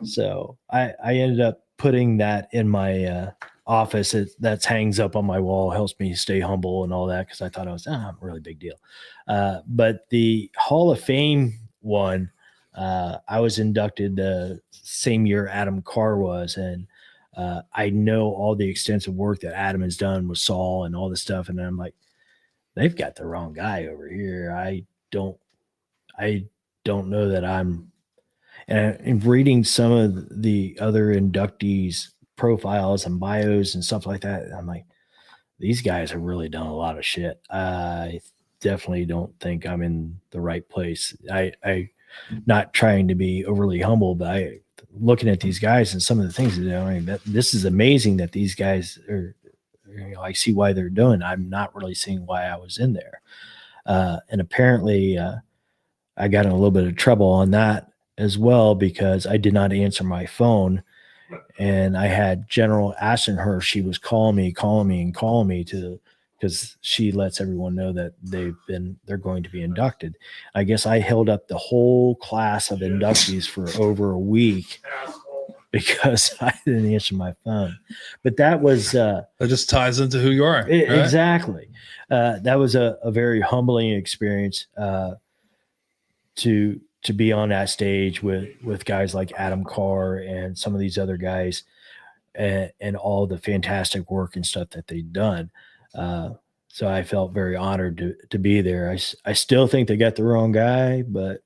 so I ended up putting that in my office that hangs up on my wall, helps me stay humble and all that, because I thought I was a really big deal. But the Hall of Fame one, I was inducted the same year Adam Carr was, and I know all the extensive work that Adam has done with Saul and all this stuff, and I'm like, they've got the wrong guy over here. I don't know that I'm. And in reading some of the other inductees' profiles and bios and stuff like that, I'm like, these guys have really done a lot of shit. I definitely don't think I'm in the right place. I not trying to be overly humble, but looking at these guys and some of the things they're doing, this is amazing that these guys are, I see why they're doing. I'm not really seeing why I was in there. And apparently I got in a little bit of trouble on that as well, because I did not answer my phone, and I had General asking her, she was calling me because she lets everyone know that they're going to be inducted. I guess I held up the whole class of inductees for over a week because I didn't answer my phone. But that was that just ties into who you are. Right? Exactly. That was a very humbling experience to be on that stage with guys like Adam Carr and some of these other guys, and all the fantastic work and stuff that they've done. So I felt very honored to be there. I still think they got the wrong guy, but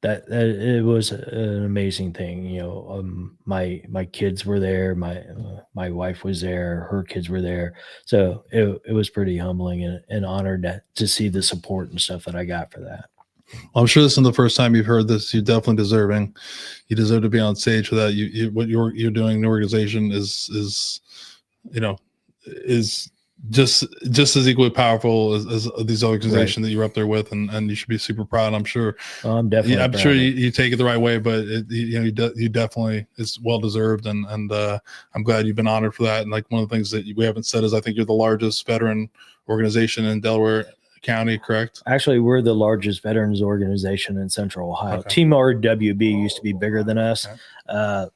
that it was an amazing thing. My kids were there, my wife was there, her kids were there, so it was pretty humbling and honored to see the support and stuff that I got for that. Well, I'm sure this isn't the first time you've heard this. You're definitely deserving. You deserve to be on stage for that. What you're doing in the organization is just as equally powerful as these organizations that you're up there with, and you should be super proud. I'm sure. I'm definitely. I'm sure you take it the right way, but you definitely, it's well deserved, and I'm glad you've been honored for that. And like one of the things that we haven't said is I think you're the largest veteran organization in Delaware County, correct? Actually, we're the largest veterans organization in Central Ohio. Okay. Team RWB used to be bigger than us. Okay.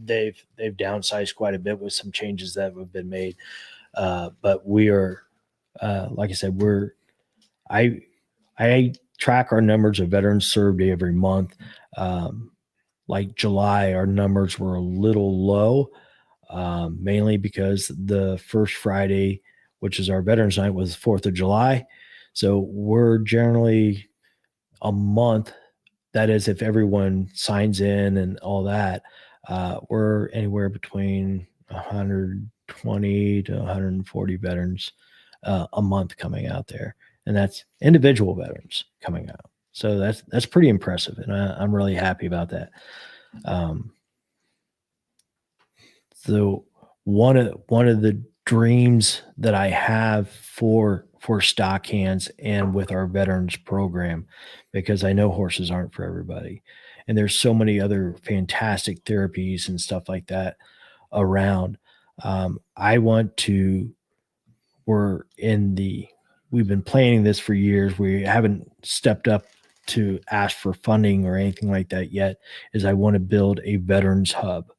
They've downsized quite a bit with some changes that have been made. But we are, like I said, I track our numbers of veterans served every month. Like July, our numbers were a little low. mainly because the first Friday, which is our Veterans Night, was 4th of July. So we're generally a month. That is, if everyone signs in and all that, we're anywhere between 120 to 140 veterans a month coming out there. And that's individual veterans coming out. So that's pretty impressive. And I'm really happy about that. So one of the dreams that I have for Stockhands and with our veterans program, because I know horses aren't for everybody, and there's so many other fantastic therapies and stuff like that around. I want to. We've been planning this for years. We haven't stepped up to ask for funding or anything like that yet. Is I want to build a veterans hub.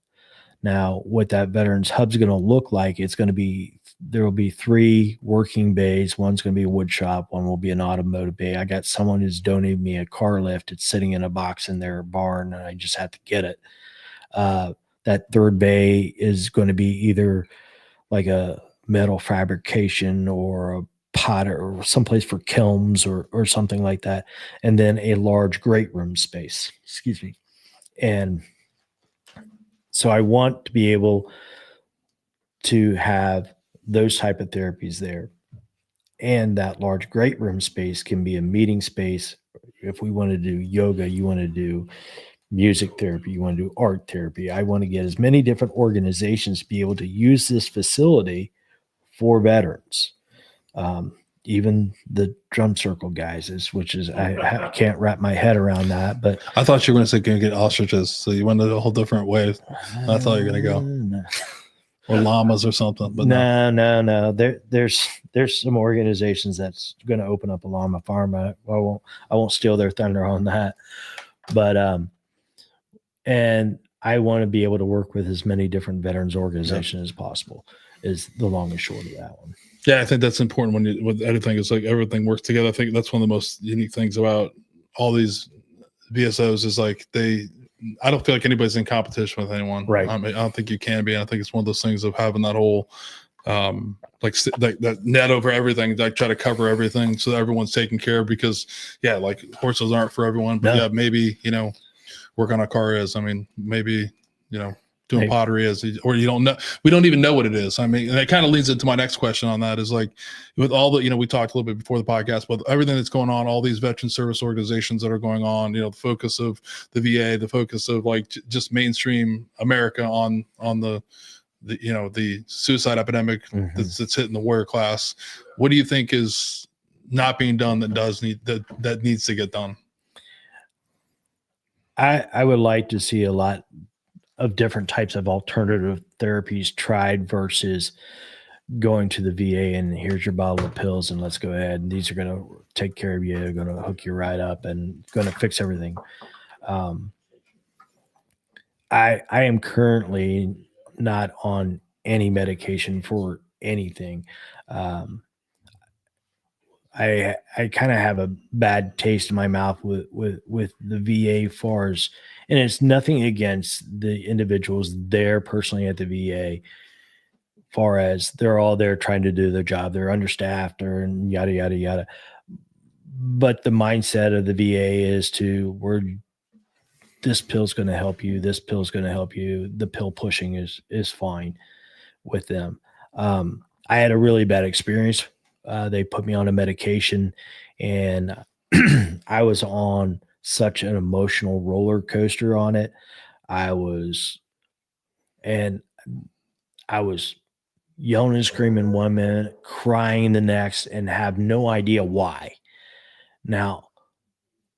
Now, what that veterans hub is going to look like, there will be 3 working bays. One's going to be a wood shop. One will be an automotive bay. I got someone who's donated me a car lift. It's sitting in a box in their barn, and I just have to get it. That 3rd bay is going to be either like a metal fabrication or a pot or someplace for kilns or something like that. And then a large great room space. Excuse me. And so I want to be able to have those type of therapies there. And that large great room space can be a meeting space. If we want to do yoga, you want to do music therapy, you want to do art therapy. I want to get as many different organizations to be able to use this facility for veterans. Even the drum circle guys I can't wrap my head around that, but I thought you were going to say going to get ostriches. So you went a whole different way. I thought you were going to go no. or llamas or something, but no. There's some organizations that's going to open up a llama farm. I won't steal their thunder on that, but, and I want to be able to work with as many different veterans organizations as possible is the long and short of that one. Yeah, I think that's important with everything. It's like everything works together. I think that's one of the most unique things about all these VSOs is like I don't feel like anybody's in competition with anyone. Right. I don't think you can be. And I think it's one of those things of having that whole that net over everything, like try to cover everything so that everyone's taken care of because like horses aren't for everyone, but maybe, work on a car is, maybe, doing pottery is, or you don't know, we don't even know what it is. And it kind of leads into my next question on that is like with all the, we talked a little bit before the podcast, but everything that's going on, all these veteran service organizations that are going on, the focus of the VA, the focus of like just mainstream America on the suicide epidemic that's hitting the warrior class. What do you think is not being done that needs to get done? I would like to see a lot of different types of alternative therapies tried versus going to the VA and here's your bottle of pills and let's go ahead. And these are going to take care of you. They're going to hook you right up and going to fix everything. I am currently not on any medication for anything. I kind of have a bad taste in my mouth with the VA FARs, and it's nothing against the individuals there personally at the VA, far as they're all there trying to do their job. They're understaffed and yada, yada, yada. But the mindset of the VA is this pill's going to help you. This pill's going to help you. The pill pushing is fine with them. I had a really bad experience. They put me on a medication and I was on such an emotional roller coaster on it. I was yelling and screaming 1 minute, crying the next, and have no idea why. Now,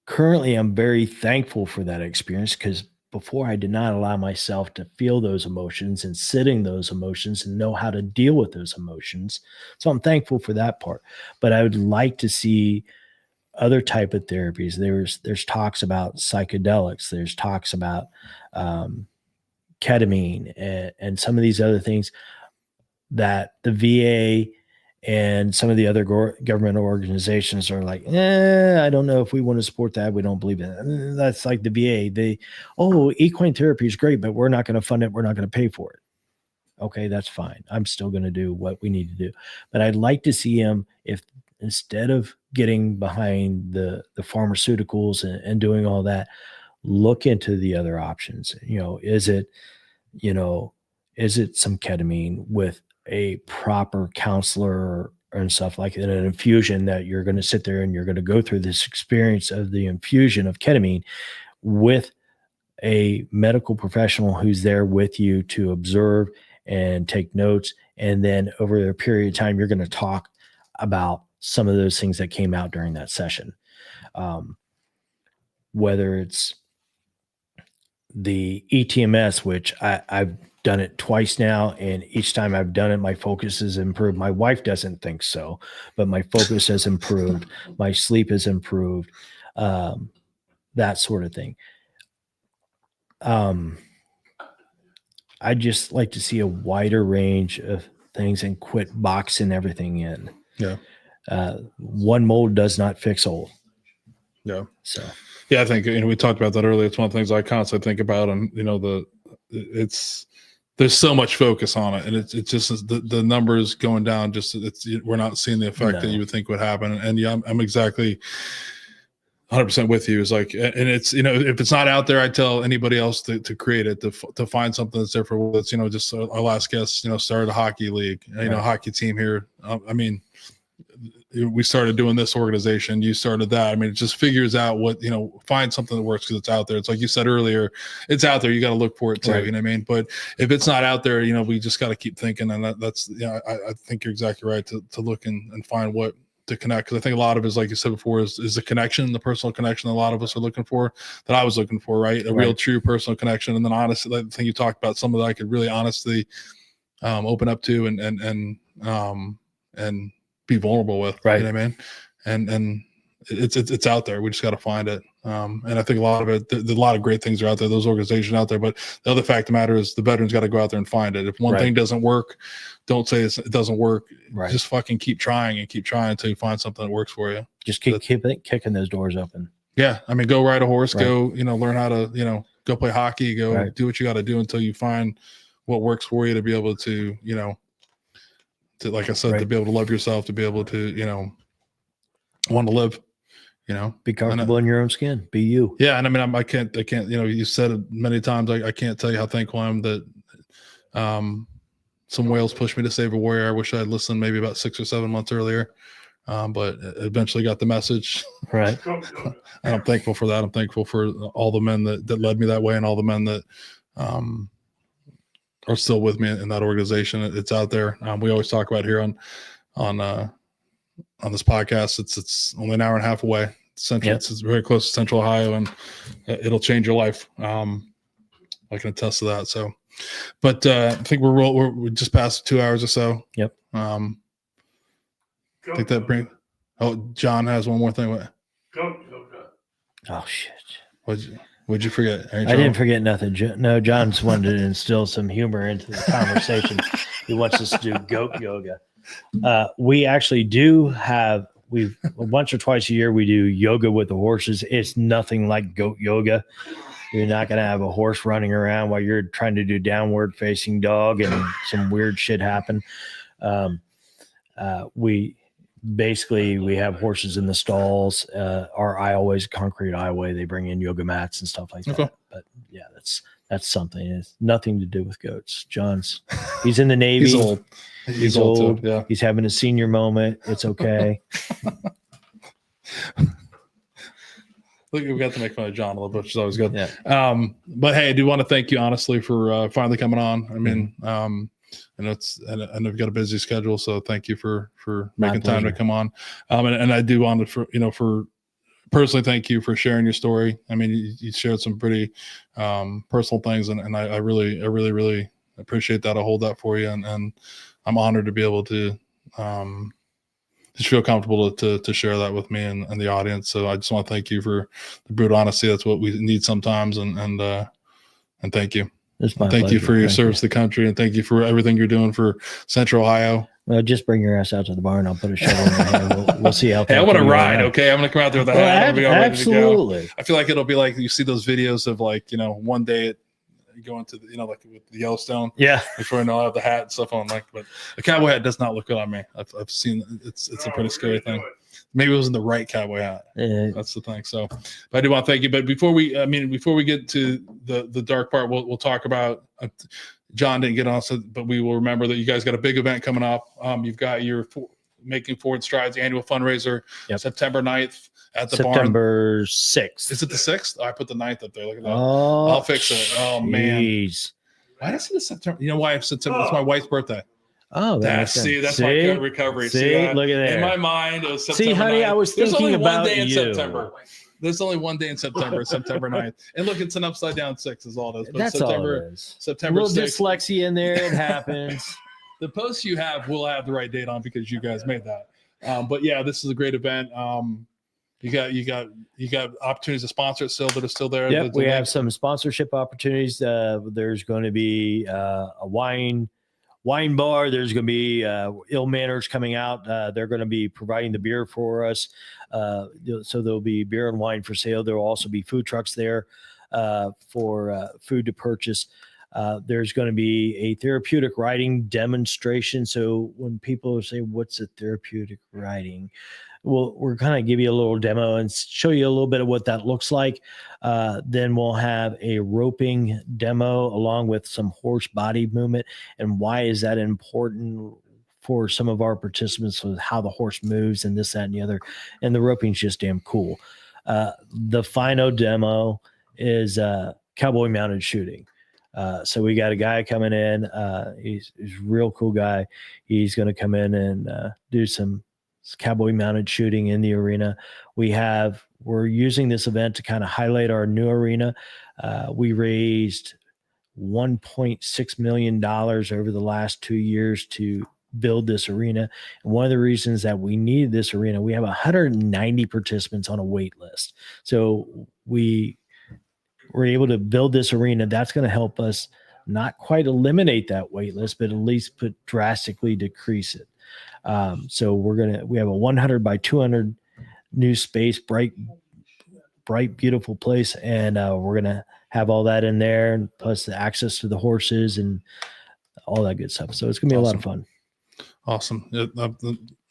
currently, I'm very thankful for that experience because before I did not allow myself to feel those emotions and sit in those emotions and know how to deal with those emotions. So I'm thankful for that part. But I would like to see other type of therapies. There's talks about psychedelics. There's talks about ketamine and some of these other things that the VA and some of the other government organizations are like, I don't know if we want to support that. We don't believe in it. That's like the VA. Equine therapy is great, but we're not going to fund it. We're not going to pay for it. Okay, that's fine. I'm still going to do what we need to do. But I'd like to see him, if instead of getting behind the pharmaceuticals and doing all that, look into the other options. Is it some ketamine with a proper counselor and stuff, like in an infusion, that you're going to sit there and you're going to go through this experience of the infusion of ketamine with a medical professional who's there with you to observe and take notes. And then over a period of time, you're going to talk about some of those things that came out during that session. Whether it's the ETMS, which I've done it twice now, and each time I've done it, my focus has improved. My wife doesn't think so, but my focus has improved. My sleep has improved, that sort of thing. I'd just like to see a wider range of things and quit boxing everything in. Yeah. One mold does not fix all. Yeah. So, yeah, I think, we talked about that earlier. It's one of the things I constantly think about, and there's so much focus on it, and it's just the numbers going down. We're not seeing the effect that you would think would happen. And yeah, I'm exactly 100% with you. It's like, and it's, if it's not out there, I tell anybody else to create it, to find something that's different. It's, just our last guest, started a hockey league, hockey team here. We started doing this organization. You started that. It just figures out what, find something that works, because it's out there. It's like you said earlier, it's out there. You got to look for it too. Right. You know what I mean? But if it's not out there, we just got to keep thinking. And that's, I think you're exactly right to look and find what to connect. Cause I think a lot of it is, like you said before, is the connection, the personal connection that a lot of us are looking for, that I was looking for, right? Real true personal connection. And then honestly, like the thing you talked about, some of that I could really honestly open up to and be vulnerable with, right? You know what I mean? And it's out there. We just got to find it. And I think a lot of it, a lot of great things are out there. Those organizations out there. But the other fact of the matter is, the veterans got to go out there and find it. If one thing doesn't work, don't say it doesn't work. Right. Just fucking keep trying until you find something that works for you. Just keep kicking those doors open. Yeah, go ride a horse. Go, learn how to, go play hockey. Go do what you got to do until you find what works for you, to be able to, to, like I said, to be able to love yourself, to be able to, want to live, be comfortable in your own skin, be you. Yeah. And I can't, you said it many times. I can't tell you how thankful I am that, some whales pushed me to save a warrior. I wish I had listened maybe about 6 or 7 months earlier. But eventually got the message. Right. And I'm thankful for that. I'm thankful for all the men that led me that way, and all the men that, are still with me in that organization. It's out there. We always talk about here on this podcast. It's only an hour and a half away. Central. It's very close to Central Ohio, and it'll change your life. I can attest to that. So, but I think we're just past 2 hours or so. Yep. I think that brings. Oh, John has one more thing. Go. Oh shit. What'd you forget? I didn't forget nothing. No, John just wanted to instill some humor into the conversation. He wants us to do goat yoga. We actually do have. Once or twice a year we do yoga with the horses. It's nothing like goat yoga. You're not going to have a horse running around while you're trying to do downward facing dog and some weird shit happen. We have horses in the stalls. Our Iowa's concrete Iowa. They bring in yoga mats and stuff like that. Okay. But yeah, that's something. It's nothing to do with goats. He's in the Navy. He's old. He's old. Too, yeah. He's having a senior moment. It's okay. Look, we got to make fun of John a little bit, which is always good. Yeah. But hey, I do want to thank you honestly for finally coming on. I mean, and I know you've got a busy schedule, so thank you for making time to come on. And I do want to, for personally, thank you for sharing your story. I mean, you shared some pretty personal things, and I really appreciate that. I hold that for you, and I'm honored to be able to just feel comfortable to share that with me and the audience. So I just want to thank you for the brutal honesty. That's what we need sometimes, and thank you. It's my thank pleasure. You for your service to the country, and thank you for everything you're doing for Central Ohio. Well, just bring your ass out to the barn. I'll put a shovel in your hand. We'll see how. Hey, I want to ride. Okay, I'm going to come out there with a hat. Absolutely. I feel like it'll be like you see those videos of, like, one day going to the, like with the Yellowstone. Yeah. Before I know I have the hat and stuff on, but a cowboy hat does not look good on me. I've seen it's a pretty scary thing. Maybe it wasn't the right cowboy hat. That's the thing. So, but I do want to thank you. But before we get to the dark part, we'll talk about. John didn't get on, but we will remember that you guys got a big event coming up. You've got your Making Forward Strides annual fundraiser, September 9th at the barn. September 6th. Is it the 6th? Oh, I put the 9th up there. Look at that. Oh, I'll fix it. Oh, man. Why did I say the September? You know why I have September? It's my wife's birthday. Oh, that's my recovery. See, look at that. In my mind, it was September. See, honey, 9th. I was thinking about one day in you. September. There's only one day in September, September 9th. And look, it's an upside down 6 is all it is. But that's September, all it is. September a little 6th. dyslexia in there. It happens. The post you have will have the right date on because you guys made that. But yeah, this is a great event. You got opportunities to sponsor it still that are still there. Yep, we have some sponsorship opportunities. There's going to be a wine bar. There's going to be Ill Manners coming out. They're going to be providing the beer for us. So there'll be beer and wine for sale. There will also be food trucks there for food to purchase. There's going to be a therapeutic riding demonstration. So when people say, what's a therapeutic riding? Well, we're going to give you a little demo and show you a little bit of what that looks like. Then we'll have a roping demo along with some horse body movement. And why is that important for some of our participants with how the horse moves and this, that, and the other. And the roping's just damn cool. The final demo is cowboy mounted shooting. So we got a guy coming in. He's a real cool guy. He's going to come in and do some cowboy mounted shooting in the arena. We're using this event to kind of highlight our new arena. We raised $1.6 million over the last 2 years to build this arena. And one of the reasons that we needed this arena, we have 190 participants on a wait list. So we're able to build this arena. That's going to help us not quite eliminate that wait list, but at least drastically decrease it. So we have a 100 by 200 new space, bright, beautiful place. And we're going to have all that in there, and plus the access to the horses and all that good stuff. So it's going to be a lot of fun. Awesome.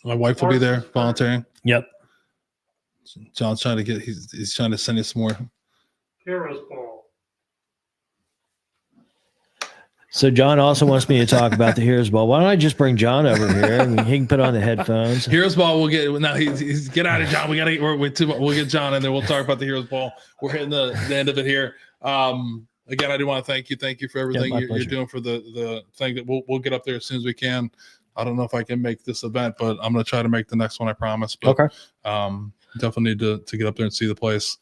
My wife will be there volunteering. Yep. John's trying to he's trying to send us more. Heroes Ball. So John also wants me to talk about the Heroes Ball. Why don't I just bring John over here and he can put on the headphones? Heroes Ball, we'll get now. He's get out of John. We'll get John in there. We'll talk about the Heroes Ball. We're hitting the end of it here. Again, I do want to thank you. Thank you for everything you're doing for the thing that we'll get up there as soon as we can. I don't know if I can make this event, but I'm going to try to make the next one. I promise. But, okay. Definitely need to get up there and see the place.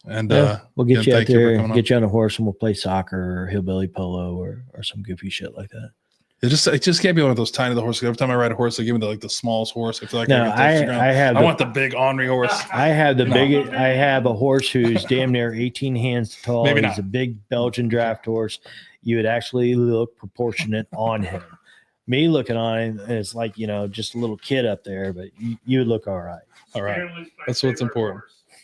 And we'll get you out there, get you on a horse, and we'll play soccer or hillbilly polo or some goofy shit like that. It just can't be one of those tiny horses. Every time I ride a horse, they give me the smallest horse. I feel like I want the big ornery horse. I have I have a horse who's damn near 18 hands tall. Maybe He's a big Belgian draft horse. You would actually look proportionate on him. Me looking on him is like, just a little kid up there, but you would look all right. All right. That's what's important.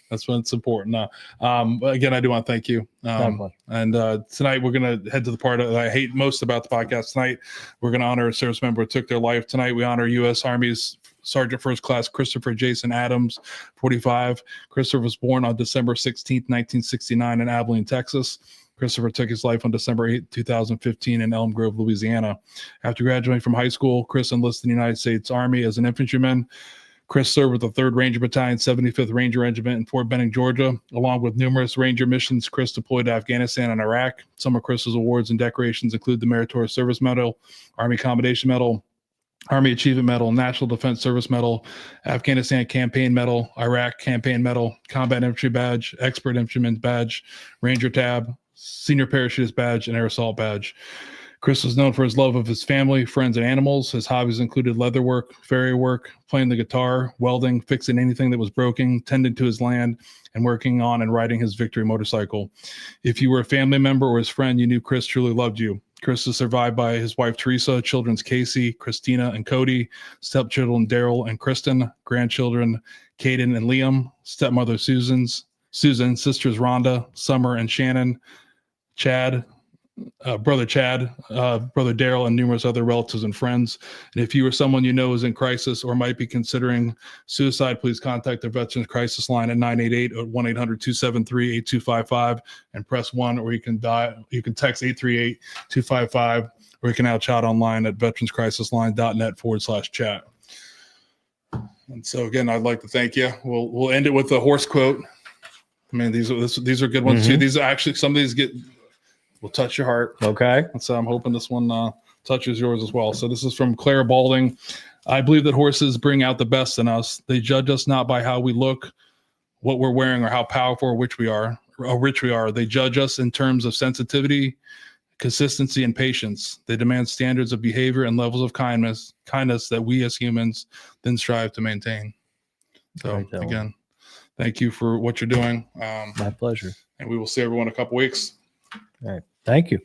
That's what's important. Again, I do want to thank you. And tonight we're going to head to the part that I hate most about the podcast. Tonight, we're going to honor a service member who took their life. Tonight, we honor U.S. Army's Sergeant First Class Christopher Jason Adams, 45. Christopher was born on December 16th, 1969 in Abilene, Texas. Christopher took his life on December 8th, 2015 in Elm Grove, Louisiana. After graduating from high school, Chris enlisted in the United States Army as an infantryman. Chris served with the 3rd Ranger Battalion, 75th Ranger Regiment in Fort Benning, Georgia. Along with numerous Ranger missions, Chris deployed to Afghanistan and Iraq. Some of Chris's awards and decorations include the Meritorious Service Medal, Army Commendation Medal, Army Achievement Medal, National Defense Service Medal, Afghanistan Campaign Medal, Iraq Campaign Medal, Combat Infantry Badge, Expert Infantryman's Badge, Ranger Tab, Senior Parachutist Badge, and Air Assault Badge. Chris was known for his love of his family, friends, and animals. His hobbies included leather work, farrier work, playing the guitar, welding, fixing anything that was broken, tending to his land, and working on and riding his Victory motorcycle. If you were a family member or his friend, you knew Chris truly loved you. Chris is survived by his wife, Teresa, children's Casey, Christina, and Cody, stepchildren, Daryl and Kristen, grandchildren, Caden and Liam, stepmother, Susan, sisters, Rhonda, Summer, and Shannon, Chad, brother Chad, brother Daryl, and numerous other relatives and friends. And if you or someone you know is in crisis or might be considering suicide, please contact the Veterans Crisis Line at 988-1-800-273-8255 and press 1, or you can text 838-255, or you can now chat online at veteranscrisisline.net/chat. And so again, I'd like to thank you. We'll end it with a horse quote. I mean, these are good ones too. These are actually, some of these will touch your heart. Okay. And so I'm hoping this one touches yours as well. So this is from Claire Balding. I believe that horses bring out the best in us. They judge us not by how we look, what we're wearing, or how powerful or rich we are. They judge us in terms of sensitivity, consistency, and patience. They demand standards of behavior and levels of kindness that we as humans then strive to maintain. So again, thank you for what you're doing. My pleasure. And we will see everyone in a couple weeks. All right. Thank you.